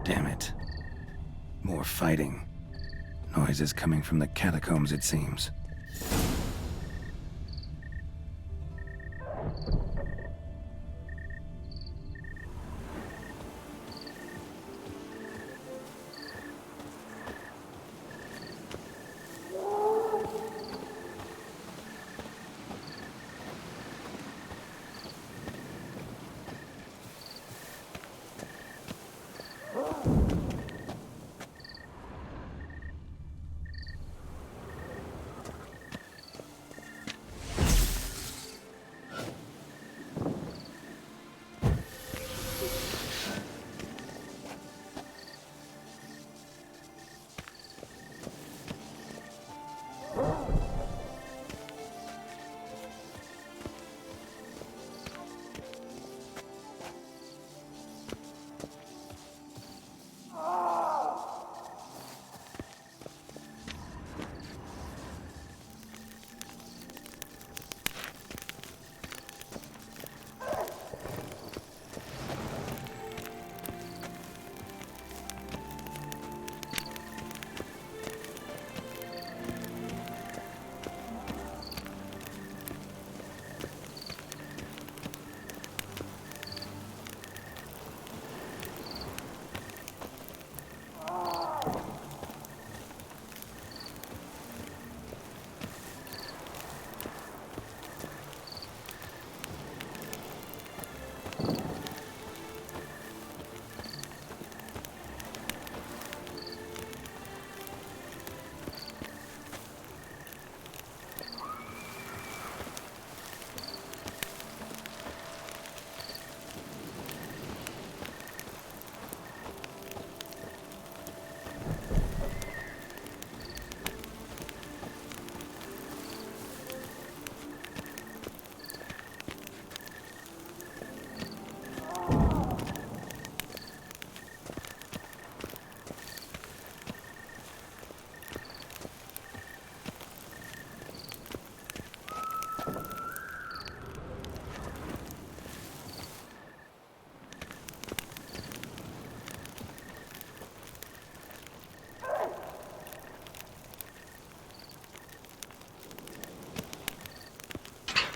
A: Damn it. More fighting. Noises coming from the catacombs, it seems.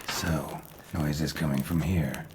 A: So, noises coming from here.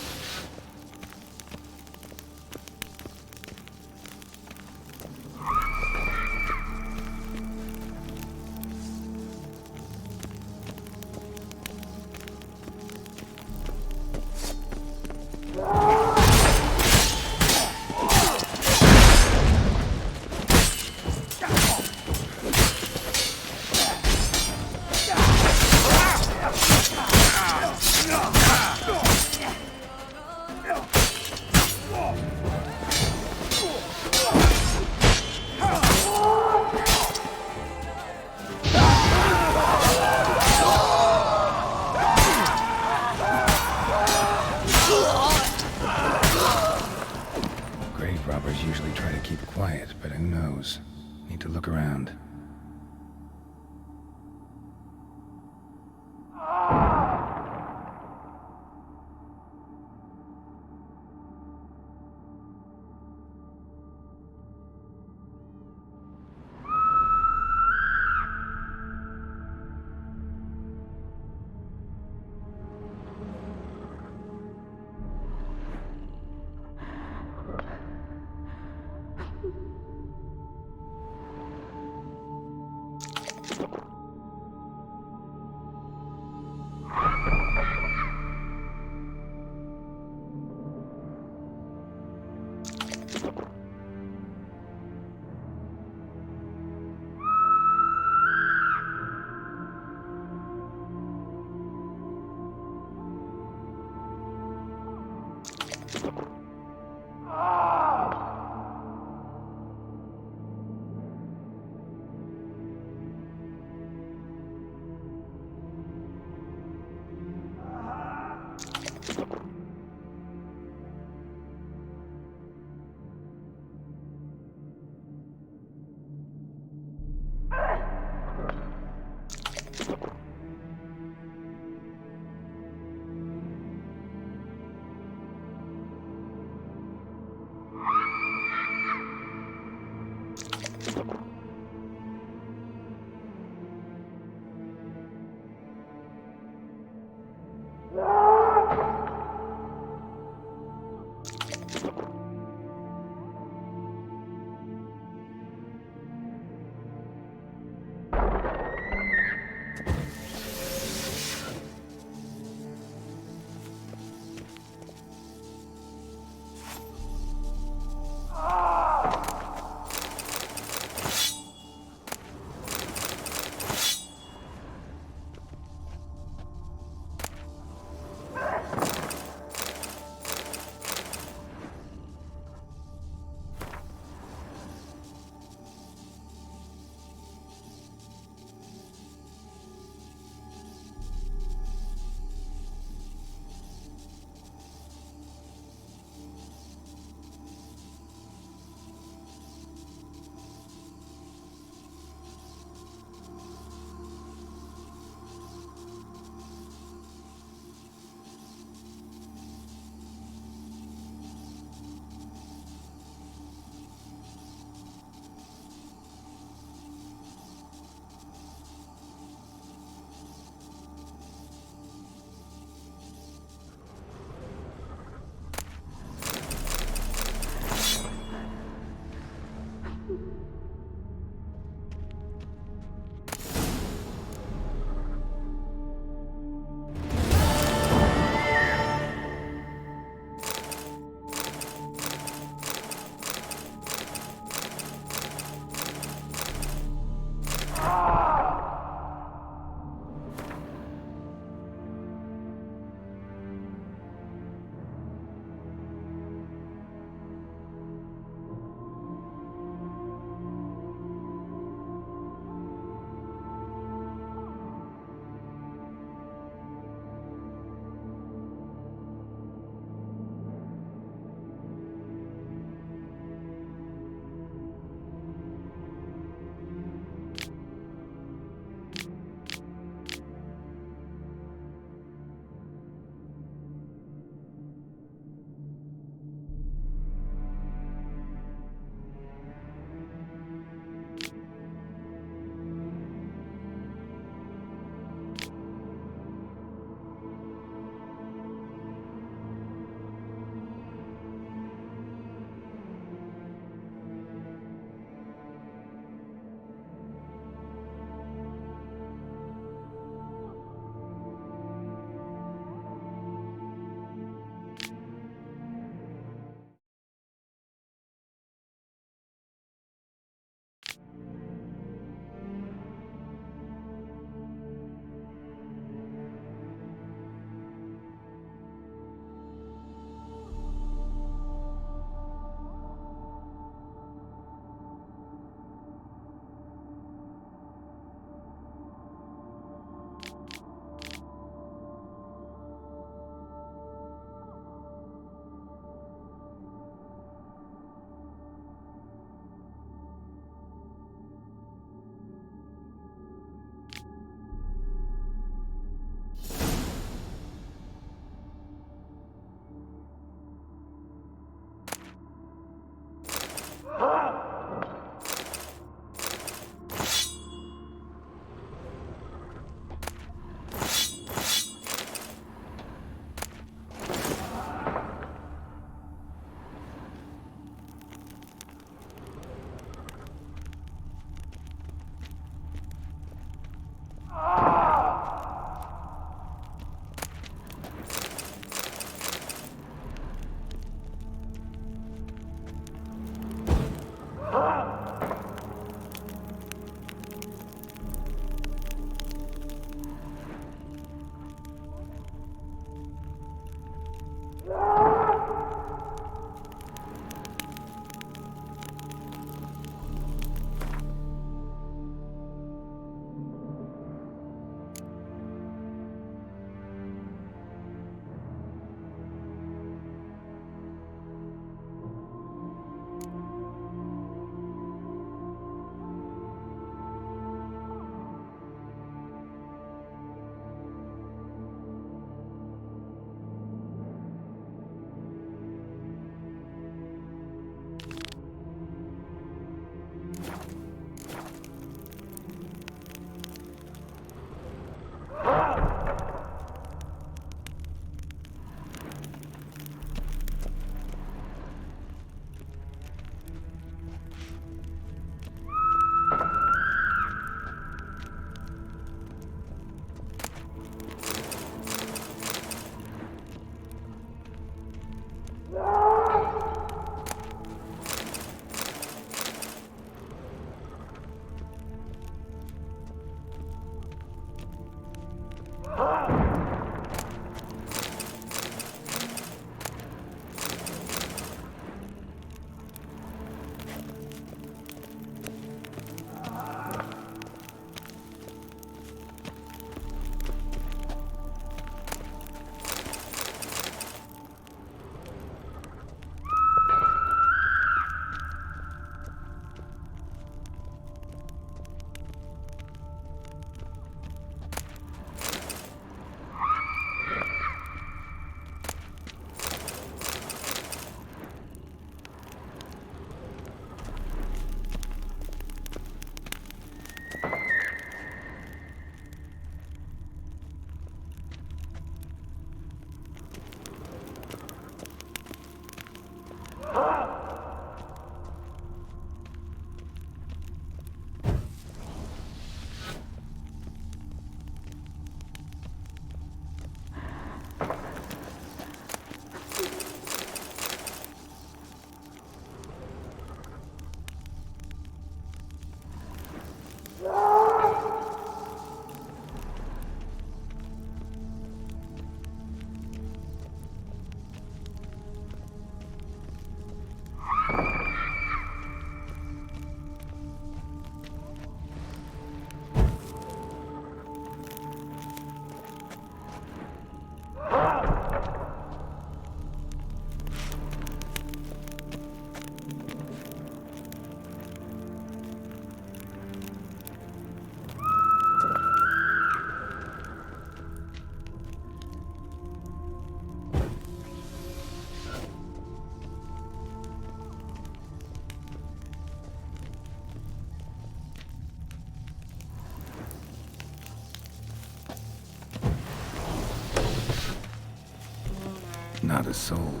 A: Not a soul.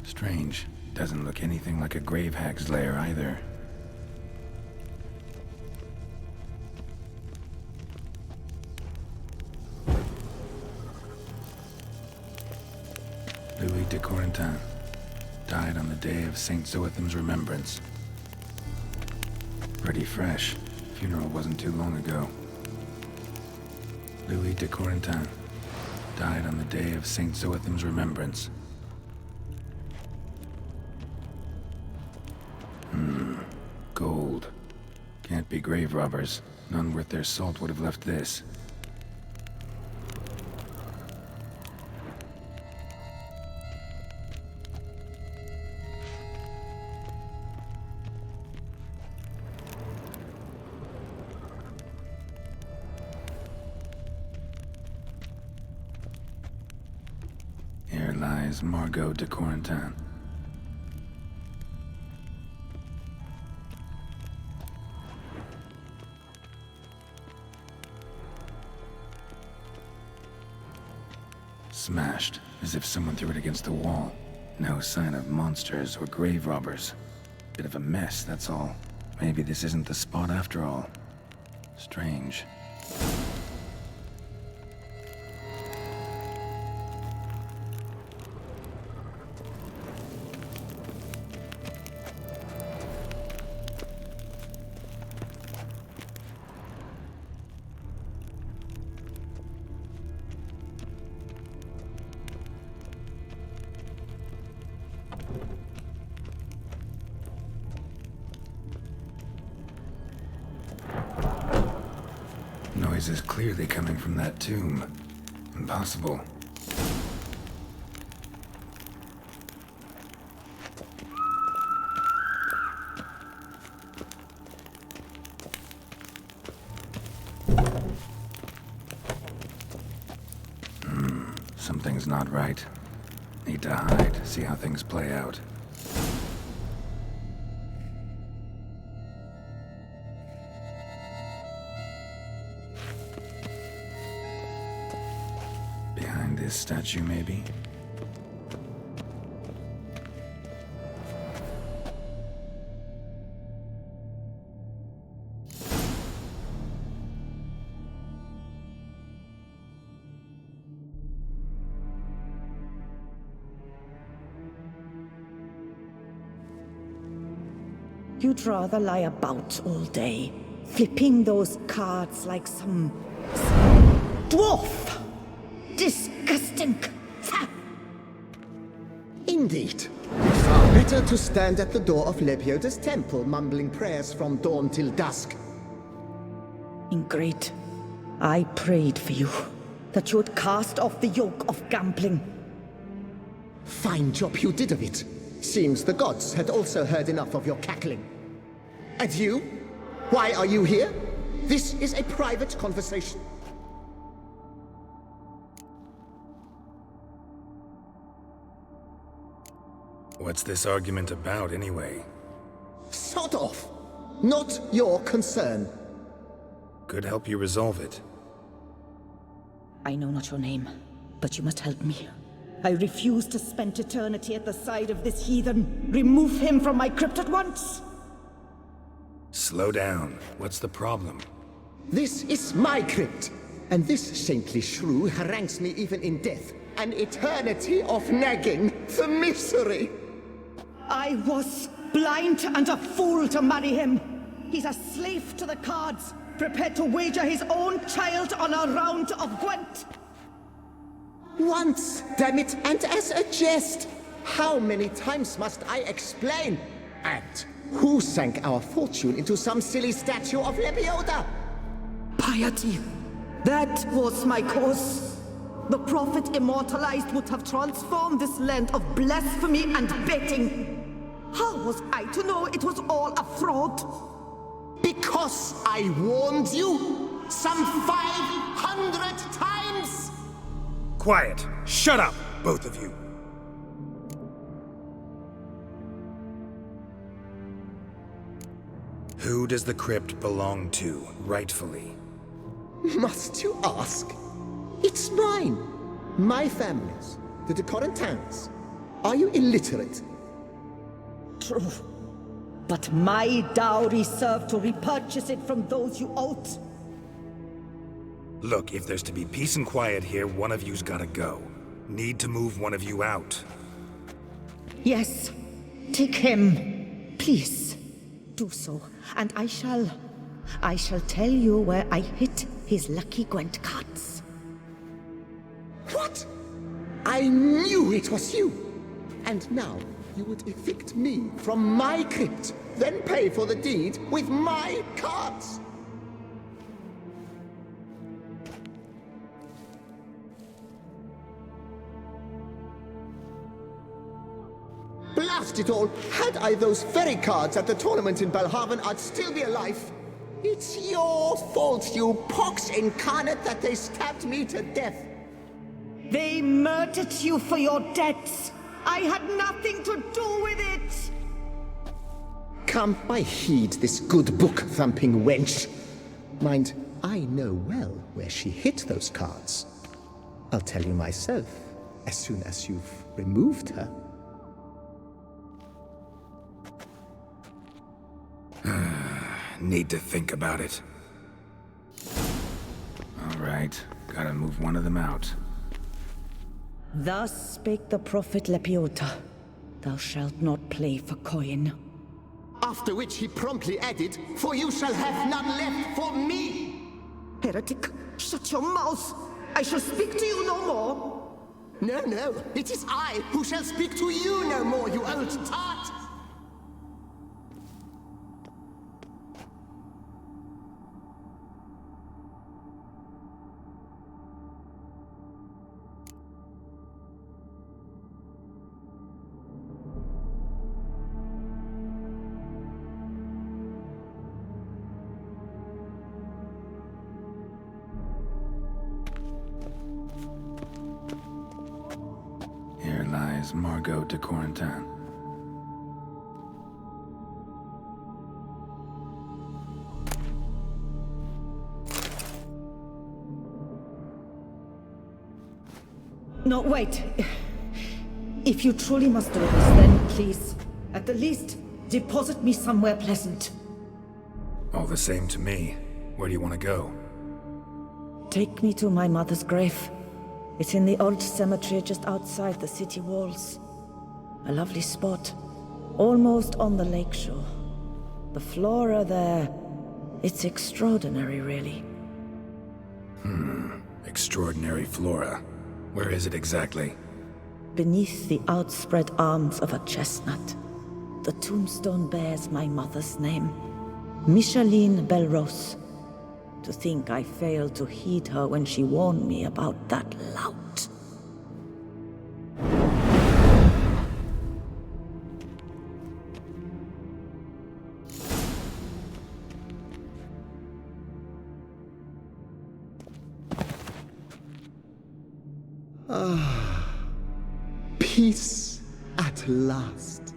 A: Strange. Doesn't look anything like a grave hag's lair either. Louis de Corentin died on the day of Saint Zoetham's remembrance. Pretty fresh. Funeral wasn't too long ago. Louis de Corentin died on the day of Saint Zoetham's remembrance. Gold. Can't be grave robbers. None worth their salt would have left this. Here lies Margot de Corentin. Smashed, as if someone threw it against the wall. No sign of monsters or grave robbers. Bit of a mess, that's all. Maybe this isn't the spot after all. Strange. Noise is clearly coming from that tomb. Impossible. Something's not right. Need to hide, see how things play out. Behind this statue, maybe?
B: You'd rather lie about all day, flipping those cards like some dwarf. Disgusting.
P: Indeed. Far better to stand at the door of Lebioda's temple, mumbling prayers from dawn till dusk.
B: Ingrid, I prayed for you, that you would cast off the yoke of gambling.
P: Fine job you did of it. Seems the gods had also heard enough of your cackling. And you? Why are you here? This is a private conversation.
A: What's this argument about, anyway?
P: Sod off! Not your concern.
A: Could help you resolve it.
B: I know not your name, but you must help me. I refuse to spend eternity at the side of this heathen. Remove him from my crypt at once!
A: Slow down. What's the problem?
O: This is my crypt, and this saintly shrew harangues me even in death. An eternity of nagging, the misery!
B: I was blind and a fool to marry him. He's a slave to the cards, prepared to wager his own child on a round of Gwent.
O: Once, damn it, and as a jest! How many times must I explain? And who sank our fortune into some silly statue of Lebioda?
B: Piety. That was my cause. The prophet immortalized would have transformed this land of blasphemy and betting. How was I to know it was all a fraud?
O: Because I warned you some 500 times!
A: Quiet! Shut up, both of you! Who does the crypt belong to, rightfully?
O: Must you ask? It's mine. My family's. The de Corentins. Are you illiterate?
B: True. But my dowry served to repurchase it from those you owed.
A: Look, if there's to be peace and quiet here, one of you's gotta go. Need to move one of you out.
B: Yes. Take him. Please. Do so. And I shall tell you where I hid his lucky Gwent cards.
O: What? I knew it was you! And now you would evict me from my crypt, then pay for the deed with my cards! Blast it all! Had I those very cards at the tournament in Belhaven, I'd still be alive! It's your fault, you pox incarnate, that they stabbed me to death!
B: They murdered you for your debts! I had nothing to do with it!
O: Come, I heed this good book-thumping wench. Mind, I know well where she hid those cards. I'll tell you myself, as soon as you've removed her.
A: Need to think about it. All right, gotta move one of them out.
B: Thus spake the prophet Lepiota. Thou shalt not play for coin.
O: After which he promptly added, "For you shall have none left for me!"
B: Heretic, shut your mouth! I shall speak to you no more!
O: No, no, it is I who shall speak to you no more, you old tart!
A: Here lies Margot de Corentin.
B: No, wait. If you truly must do this, then please, at the least, deposit me somewhere pleasant.
A: All the same to me. Where do you want to go?
B: Take me to my mother's grave. It's in the old cemetery just outside the city walls. A lovely spot, almost on the lakeshore. The flora there, it's extraordinary, really.
A: Extraordinary flora. Where is it exactly?
B: Beneath the outspread arms of a chestnut, the tombstone bears my mother's name, Micheline Belrose. To think I failed to heed her when she warned me about that lout.
O: Ah, peace at last.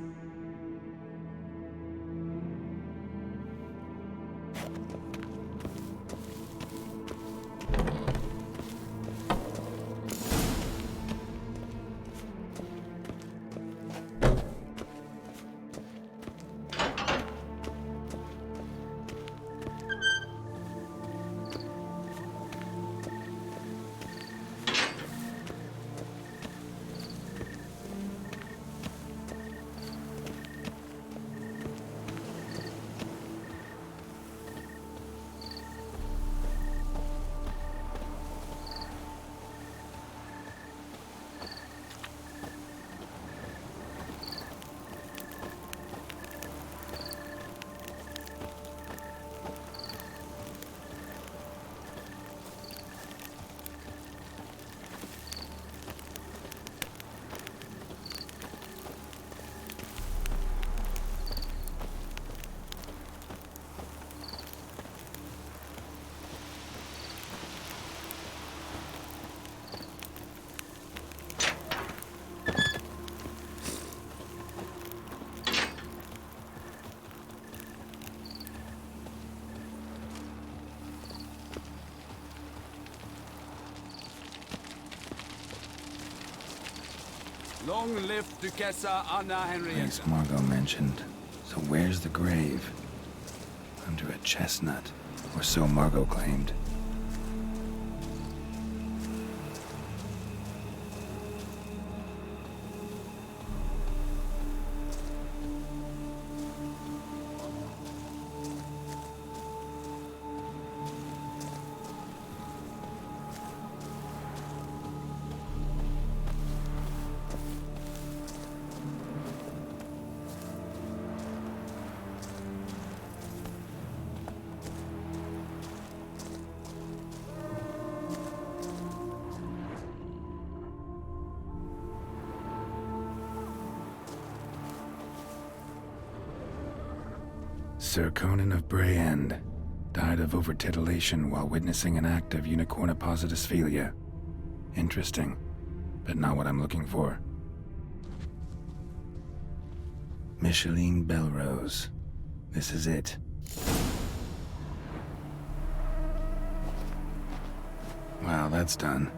L: Long live Duchessa Anna Henrietta.
A: Place Margot mentioned. So where's the grave? Under a chestnut. Or so Margot claimed. Sir Conan of Brayend died of overtitillation while witnessing an act of unicorniposisphilia. Interesting, but not what I'm looking for. Micheline Belrose. This is it. Wow, that's done.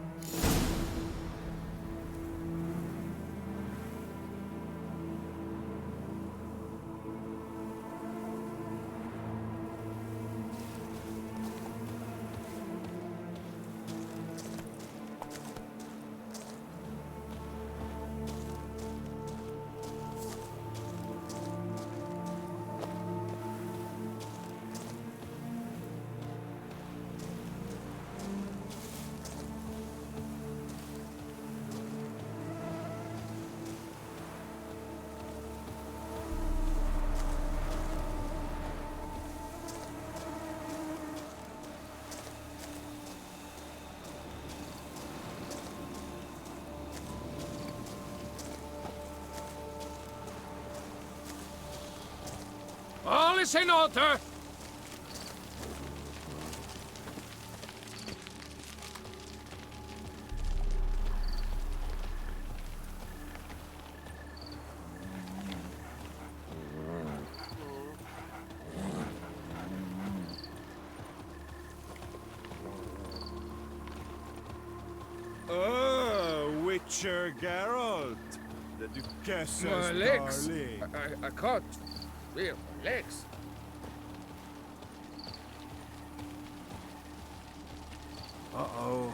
L: All is in order!
Q: Oh, Witcher Geralt, the Duchess's
L: My legs!
Q: darling.
L: I can't feel my legs.
Q: Uh-oh,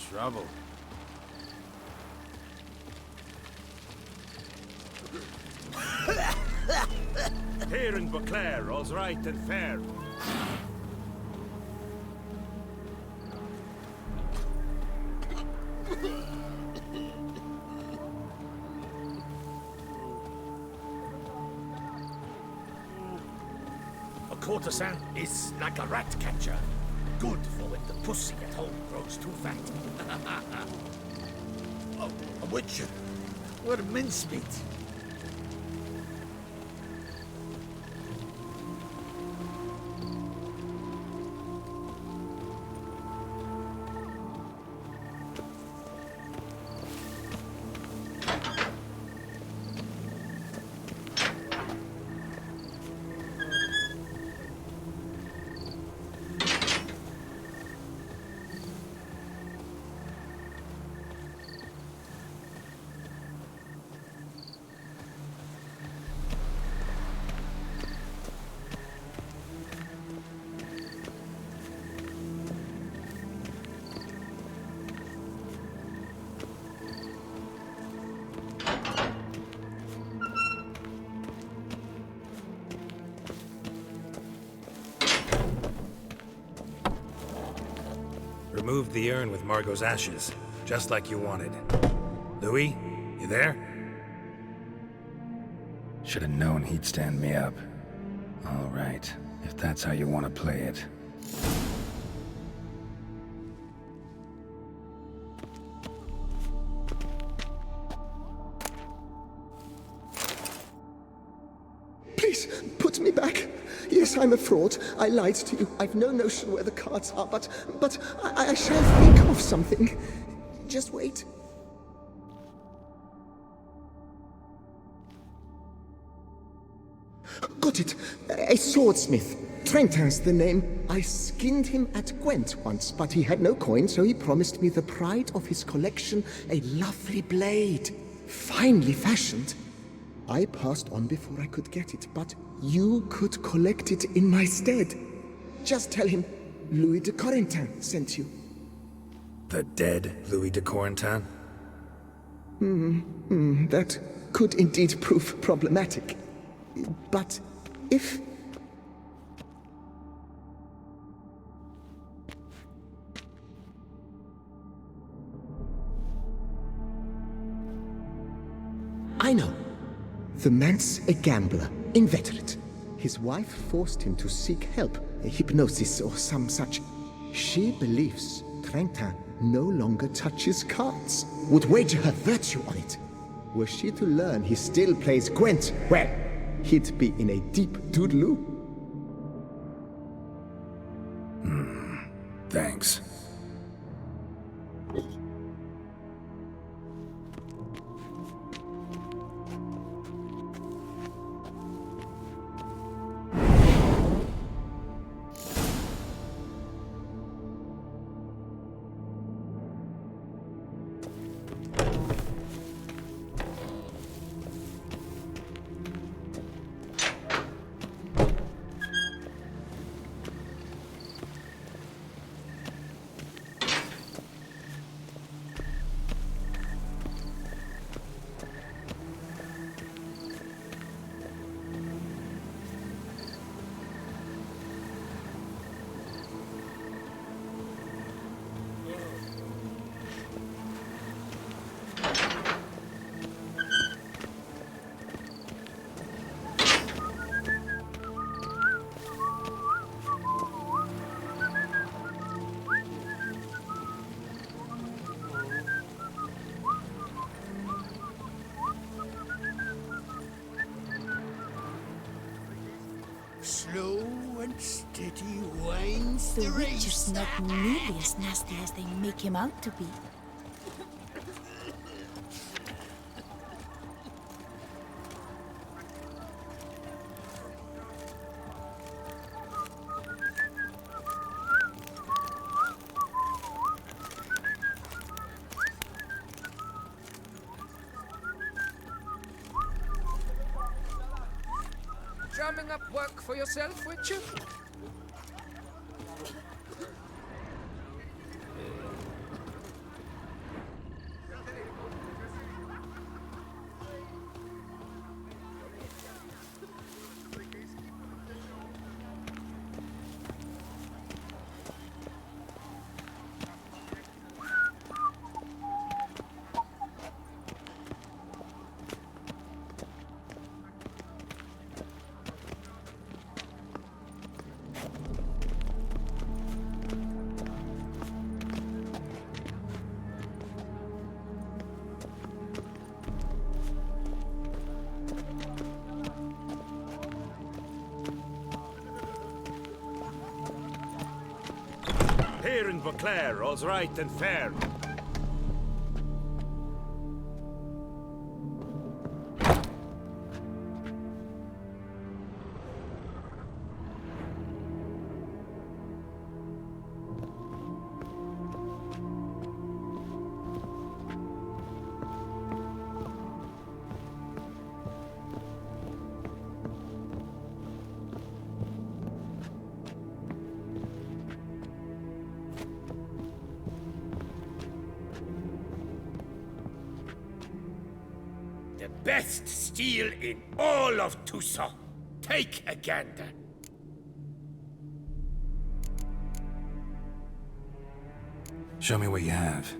Q: trouble. Here in Beauclair, all's right and fair.
I: A courtesan is like a rat catcher. Good for when the pussy at home grows too fat. Oh, a witcher. What a mincemeat.
A: Removed the urn with Margot's ashes, just like you wanted. Louis, you there? Should have known he'd stand me up. All right, if that's how you want to play it.
O: Please, put me back. Yes, I'm a fraud. I lied to you. I've no notion where the cards are, but I shall think of something. Just wait. Got it. A swordsmith. Trentin's the name. I skinned him at Gwent once, but he had no coin, so he promised me the pride of his collection, a lovely blade. finely fashioned. I passed on before I could get it, but you could collect it in my stead. Just tell him Louis de Corentin sent you.
A: The dead Louis de Corentin?
O: That could indeed prove problematic. But if... I know. The man's a gambler, inveterate. His wife forced him to seek help, hypnosis or some such. She believes Trentin no longer touches cards, would wager her virtue on it. Were she to learn he still plays Gwent, well, he'd be in a deep doodaloo.
A: Thanks.
E: Slow and steady winds
D: The
E: the
D: Witcher's
E: race.
D: not nearly as nasty as they make him out to be.
L: Drumming up work for yourself, Witcher?
Q: Here in Beauclair, all's right and fair.
E: The best steel in all of Toussaint. Take a gander.
A: Show me what you have.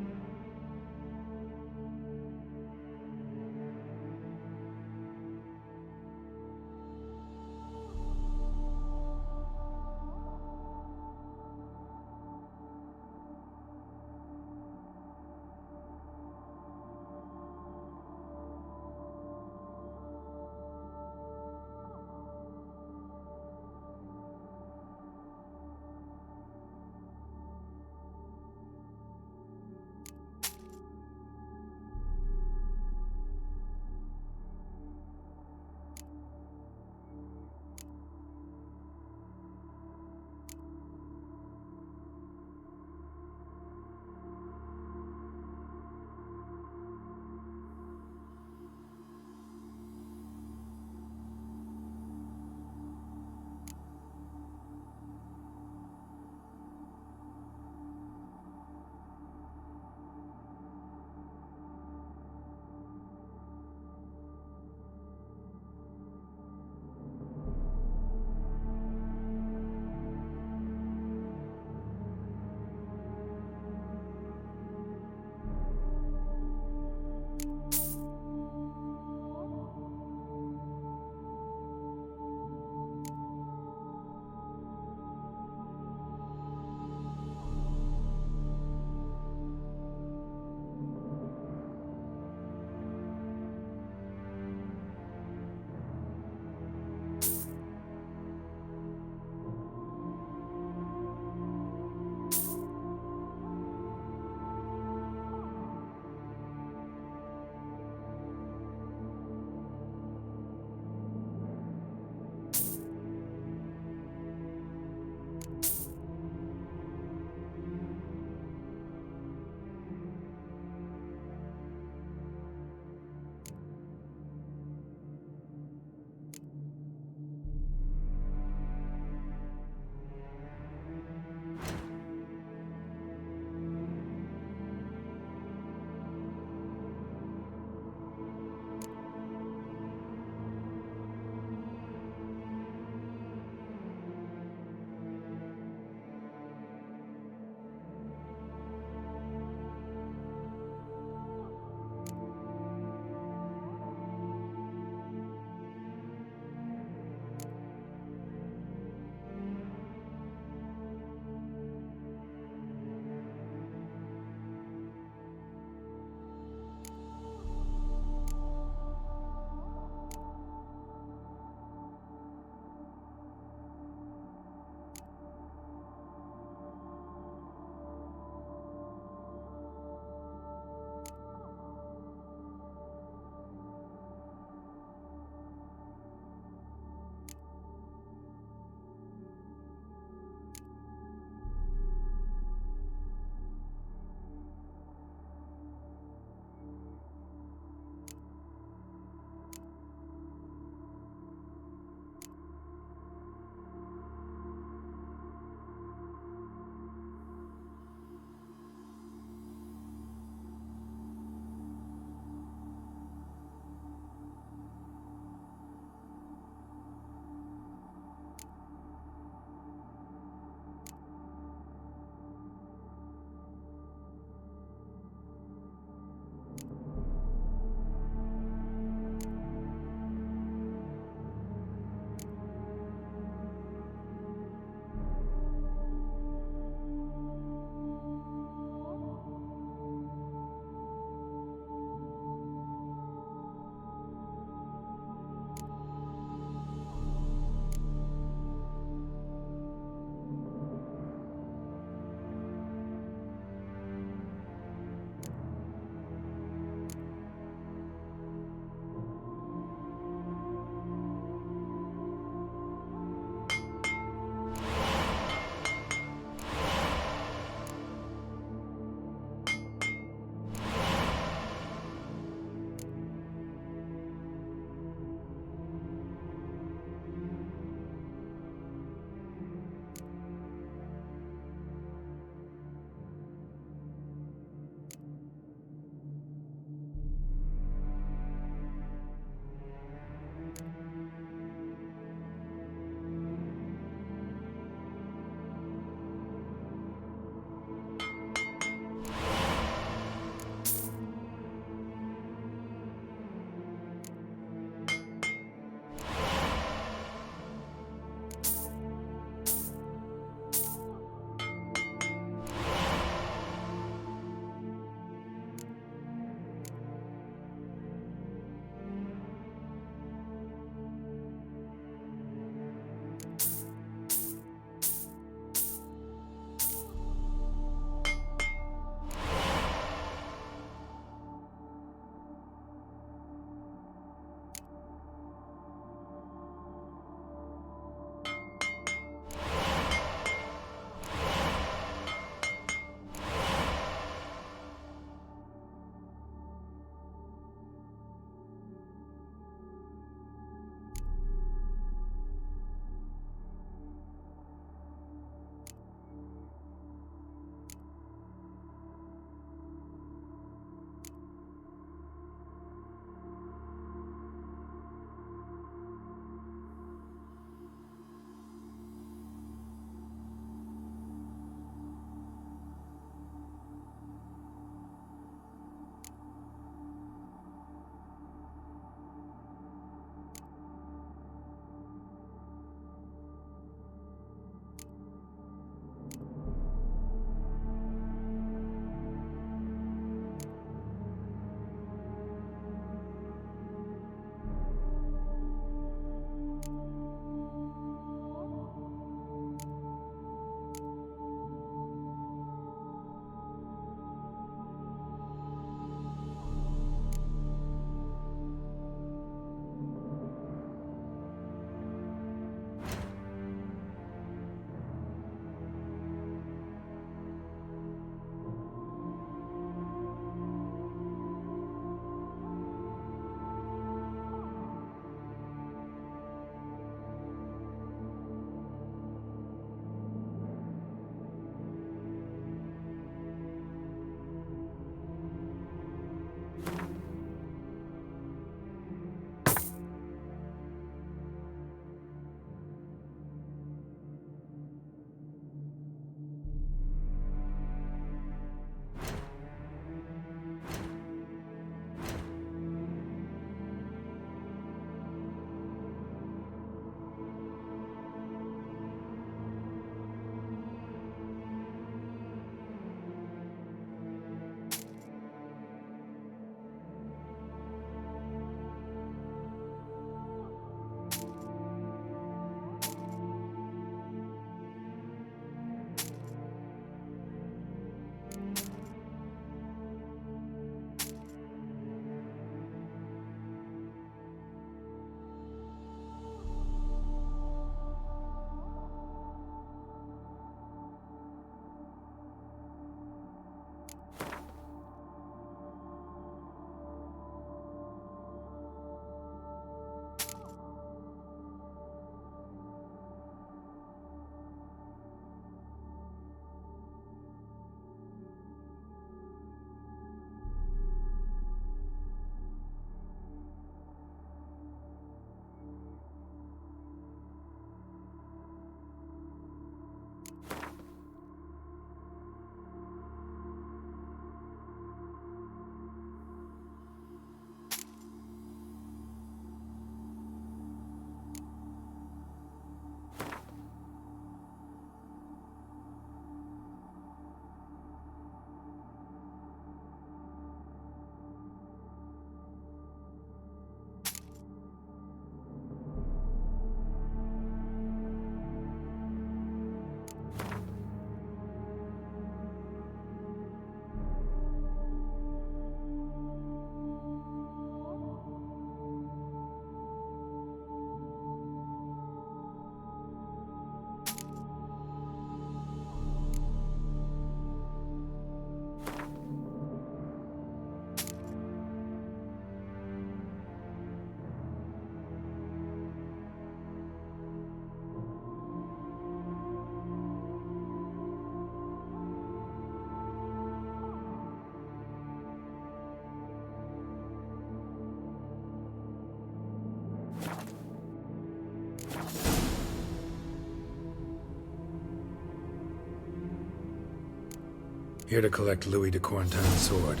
A: Here to collect Louis de Corentin's sword.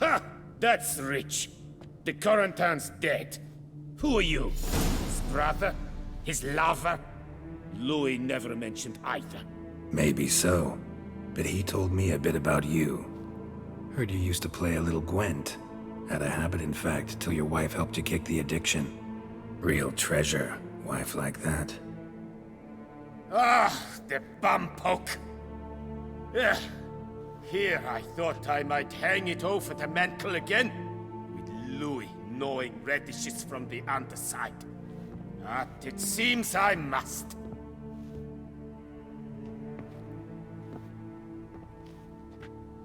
E: Ha! That's rich. De Corentin's dead. Who are you? His brother? His lover? Louis never mentioned either.
A: Maybe so, but he told me a bit about you. Heard you used to play a little Gwent. Had a habit, in fact, till your wife helped you kick the addiction. Real treasure, wife like that.
E: Ah, the bumpoke! Ugh. Here I thought I might hang it over the mantle again, with Louis gnawing radishes from the underside. But it seems I must.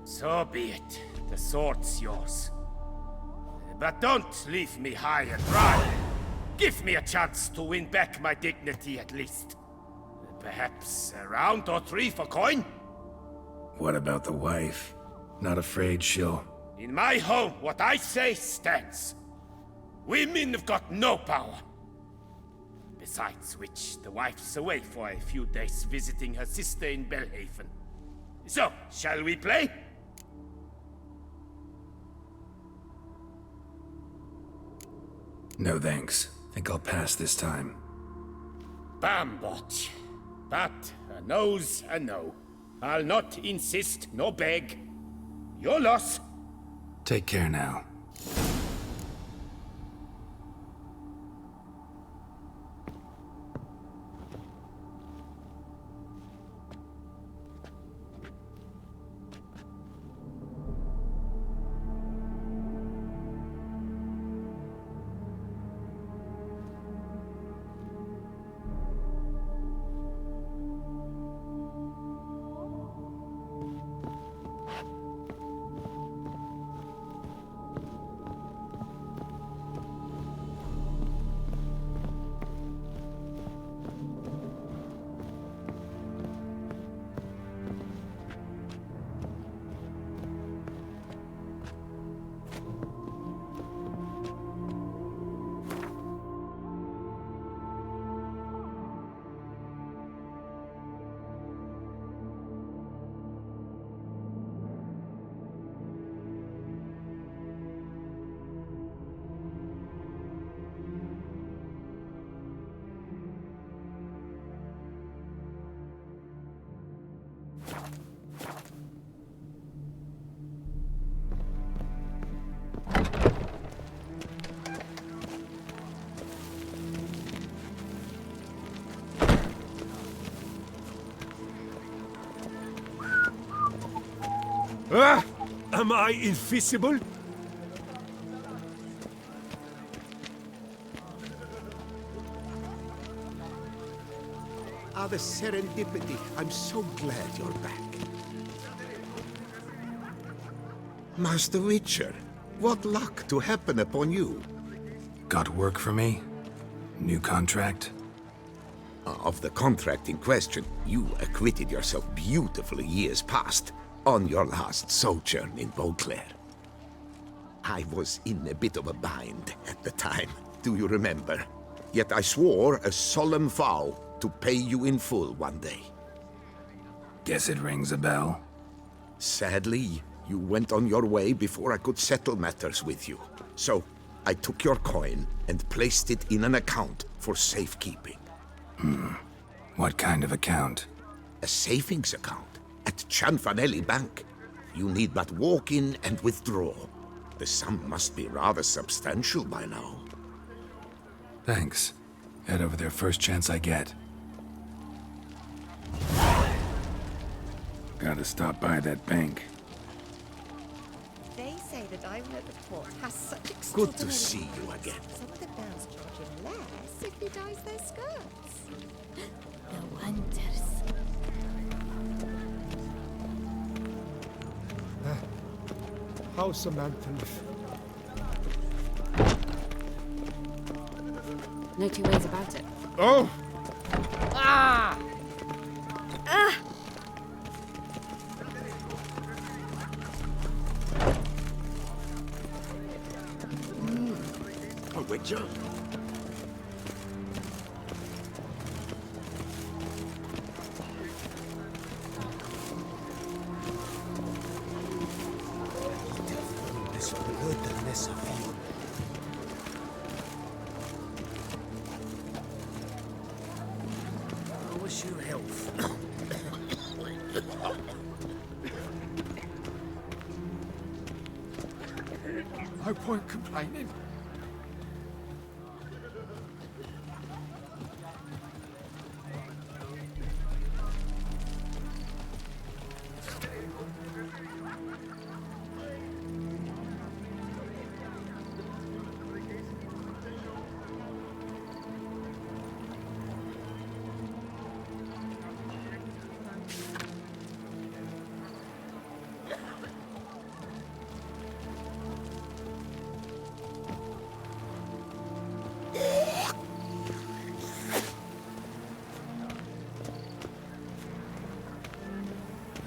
E: So be it. The sword's yours. But don't leave me high and dry. Give me a chance to win back my dignity at least. Perhaps a round or three for coin?
A: What about the wife? Not afraid she'll...
E: In my home, what I say stands. Women have got no power. Besides which, the wife's away for a few days visiting her sister in Belhaven. So, shall we play?
A: No thanks. Think I'll pass this time.
E: Bambot. But a no's a no. I'll not insist, nor beg. Your loss.
A: Take care now.
Q: Ah! Am I invisible?
I: Ah, the serendipity. I'm so glad you're back. Master Witcher, what luck to happen upon you.
A: Got work for me? New contract?
I: Of the contract in question, you acquitted yourself beautifully years past on your last sojourn in Beauclair. I was in a bit of a bind at the time, do you remember? Yet I swore a solemn vow to pay you in full one day.
A: Guess it rings a bell.
I: Sadly, you went on your way before I could settle matters with you. So, I took your coin and placed it in an account for safekeeping.
A: What kind of account?
I: A savings account at Cianfanelli Bank. You need but walk in and withdraw. The sum must be rather substantial by now.
A: Thanks. Head over there first chance I get. Gotta stop by that bank.
G: They say that Iron at the port has such
I: Good to see you again.
G: Some of the bells charge him less if he dyes their skirts.
F: The wonders.
C: How's Samantha?
J: No two ways about it.
C: Oh!
J: Ah!
G: Ah!
E: A Witcher?
I: wish you health.
C: No point complaining.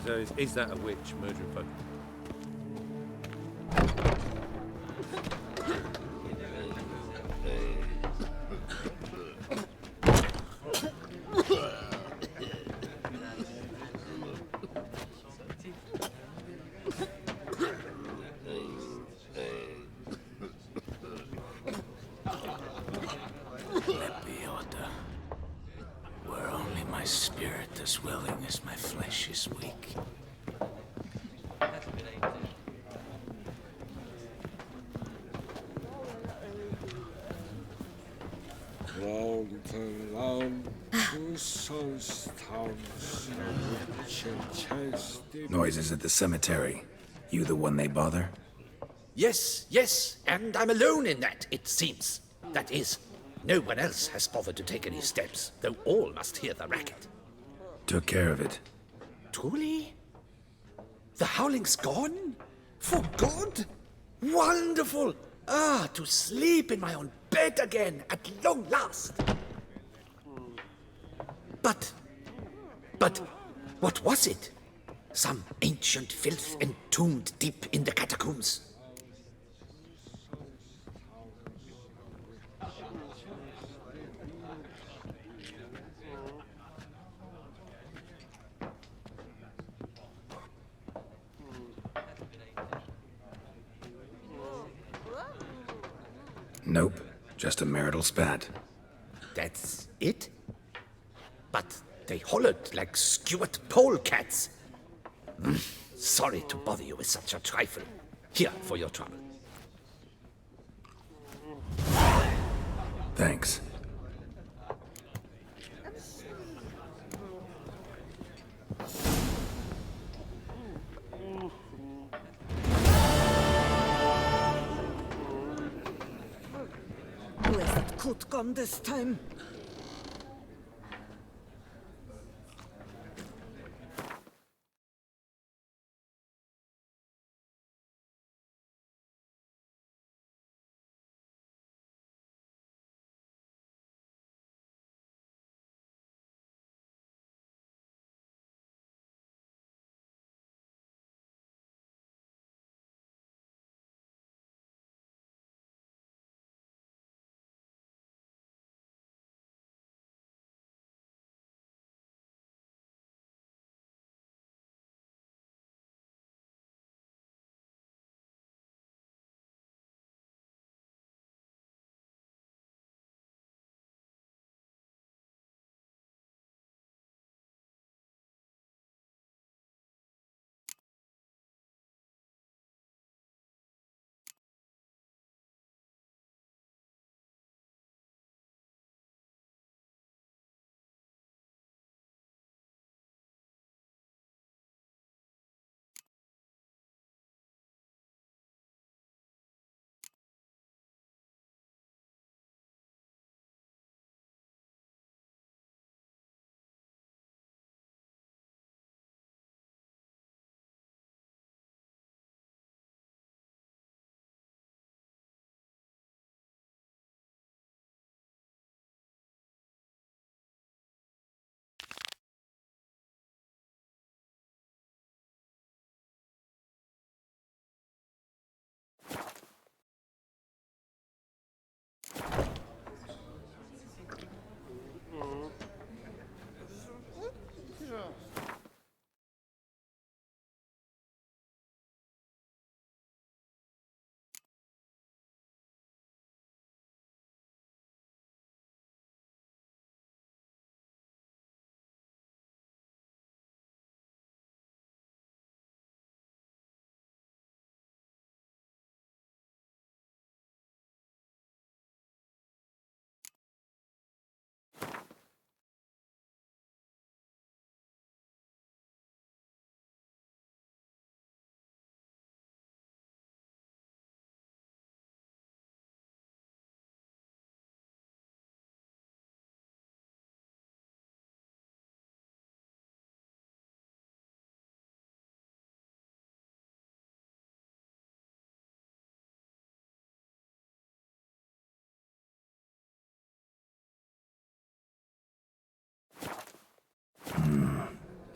Q: So is that a witch murdering folk?
E: Let be order. Where only my spirit is willing as my flesh is weak.
A: Noises at the cemetery. You the one they bother?
I: Yes, yes, and I'm alone in that, it seems. That is, no one else has bothered to take any steps, though all must hear the racket.
A: Took care of it.
I: Truly? The howling's gone? For good? Wonderful! Ah, to sleep in my own bed again, at long last. But, what was it? Some ancient filth entombed deep in the catacombs.
A: Nope, just a marital spat.
I: That's it? But they hollered like skewered polecats. Sorry to bother you with such a trifle. Here for your trouble.
A: Thanks.
B: Who has that coat gone this time?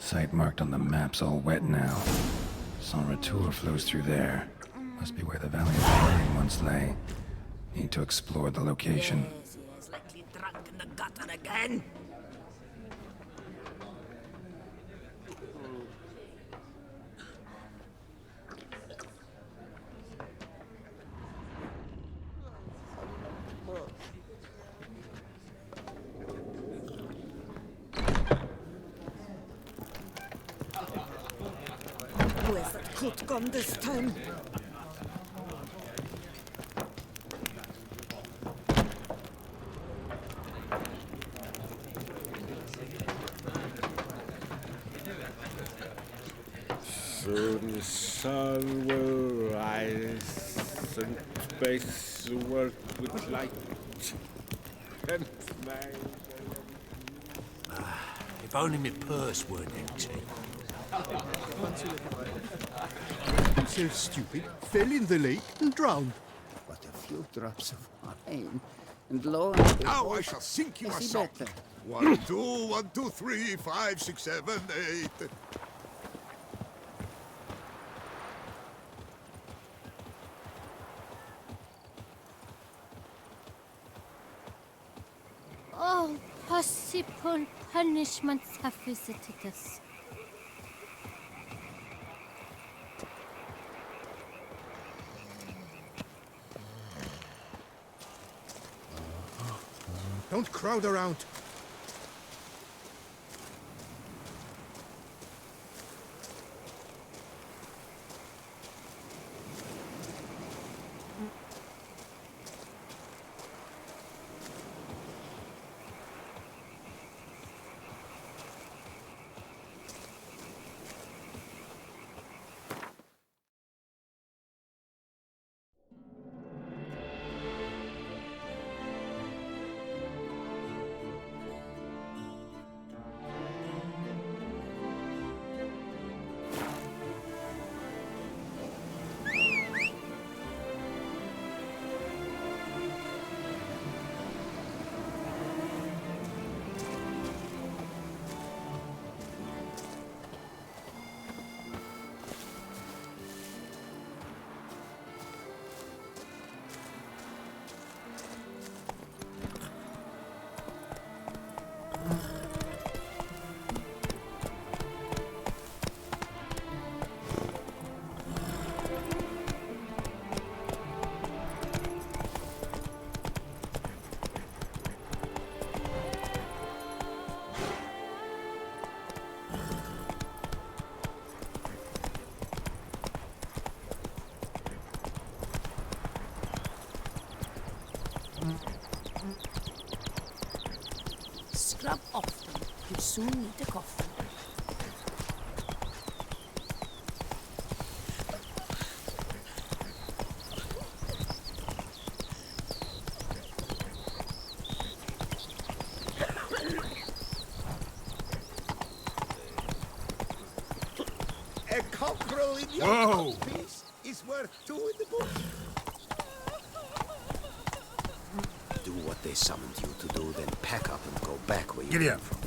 A: Site marked on the map's all wet now. Saint Retour flows through there. Must be where the Valley of the Burning once lay. Need to explore the location.
D: Yes, likely drunk in the gutter again.
G: Where's that coot gone this time?
E: Soon the sun will rise and space will work with light and light.
W: If only my purse weren't empty.
M: So stupid, fell in the lake and drowned.
S: But a few drops of wine, and lo and behold,
E: Now I shall sink you a
S: is he
E: sock.
S: better?
E: 1, 2, 1, 2, 3, 5, 6, 7, 8.
F: Oh, possible punishments have visited us.
M: Don't crowd around.
D: Scrub often. You soon need a coffin.
E: A cockerel in your piece is worth 2 in the book.
I: Do what they summoned you to do, then pack up and go back where you
E: Giddy
I: came
E: up.
I: from.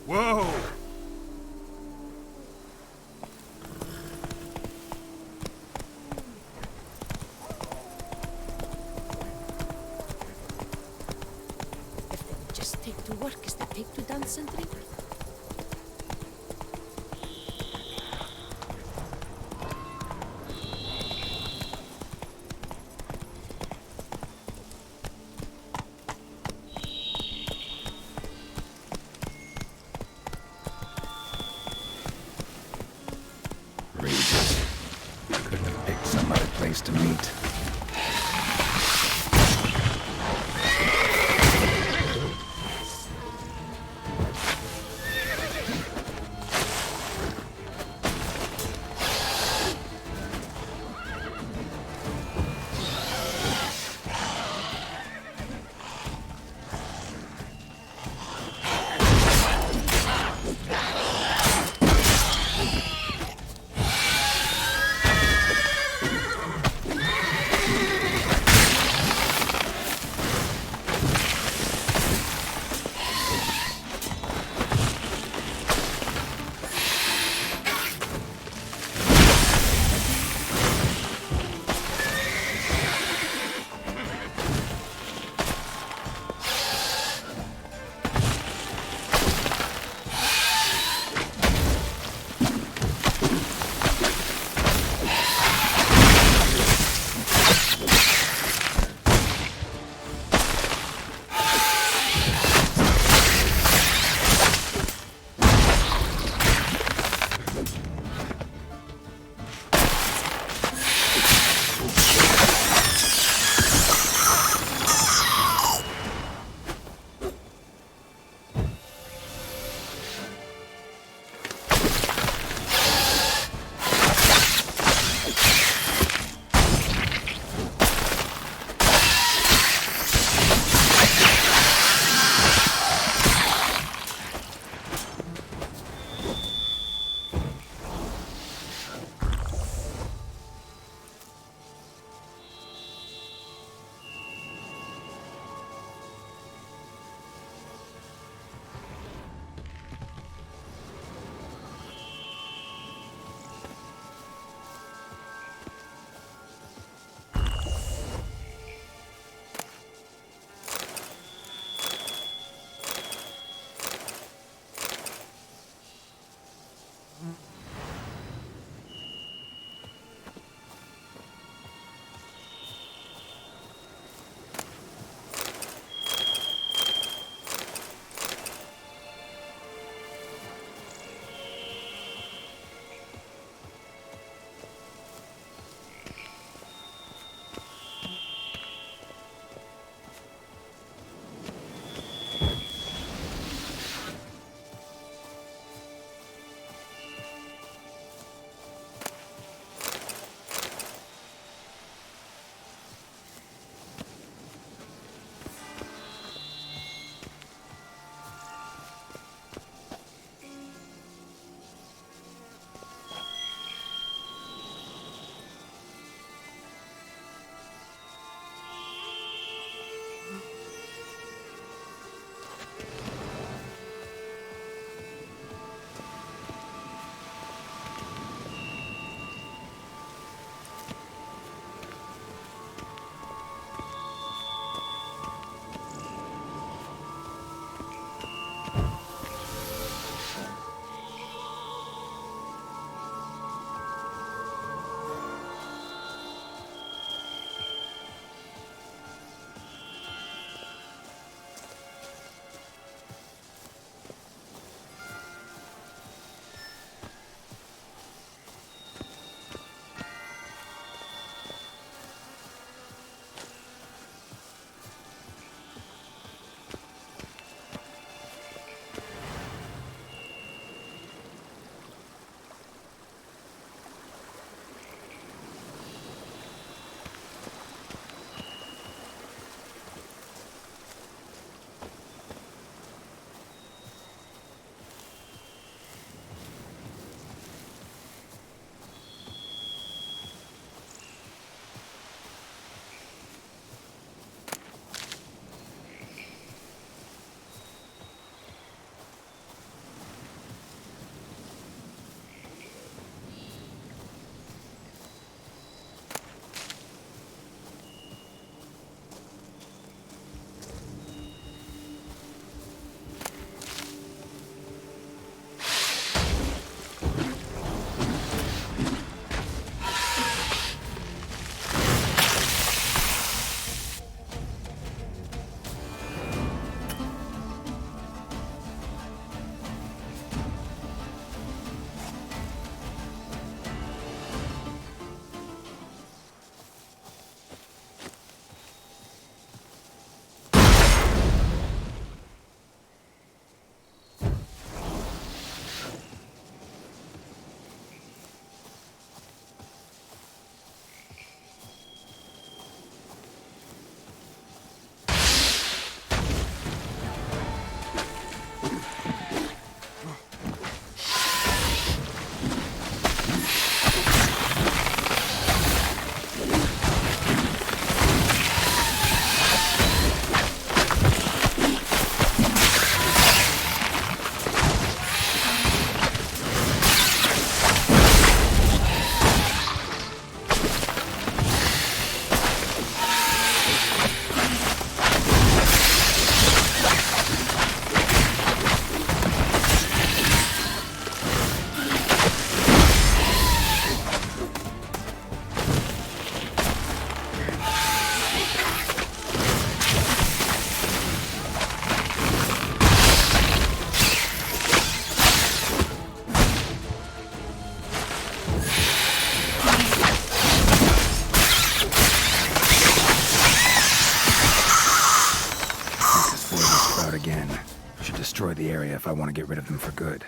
E: Whoa!
D: If they would just take to work as they take to dance and drink.
A: Regis. Couldn't have picked some other place to meet. destroy the area if I want to get rid of them for good.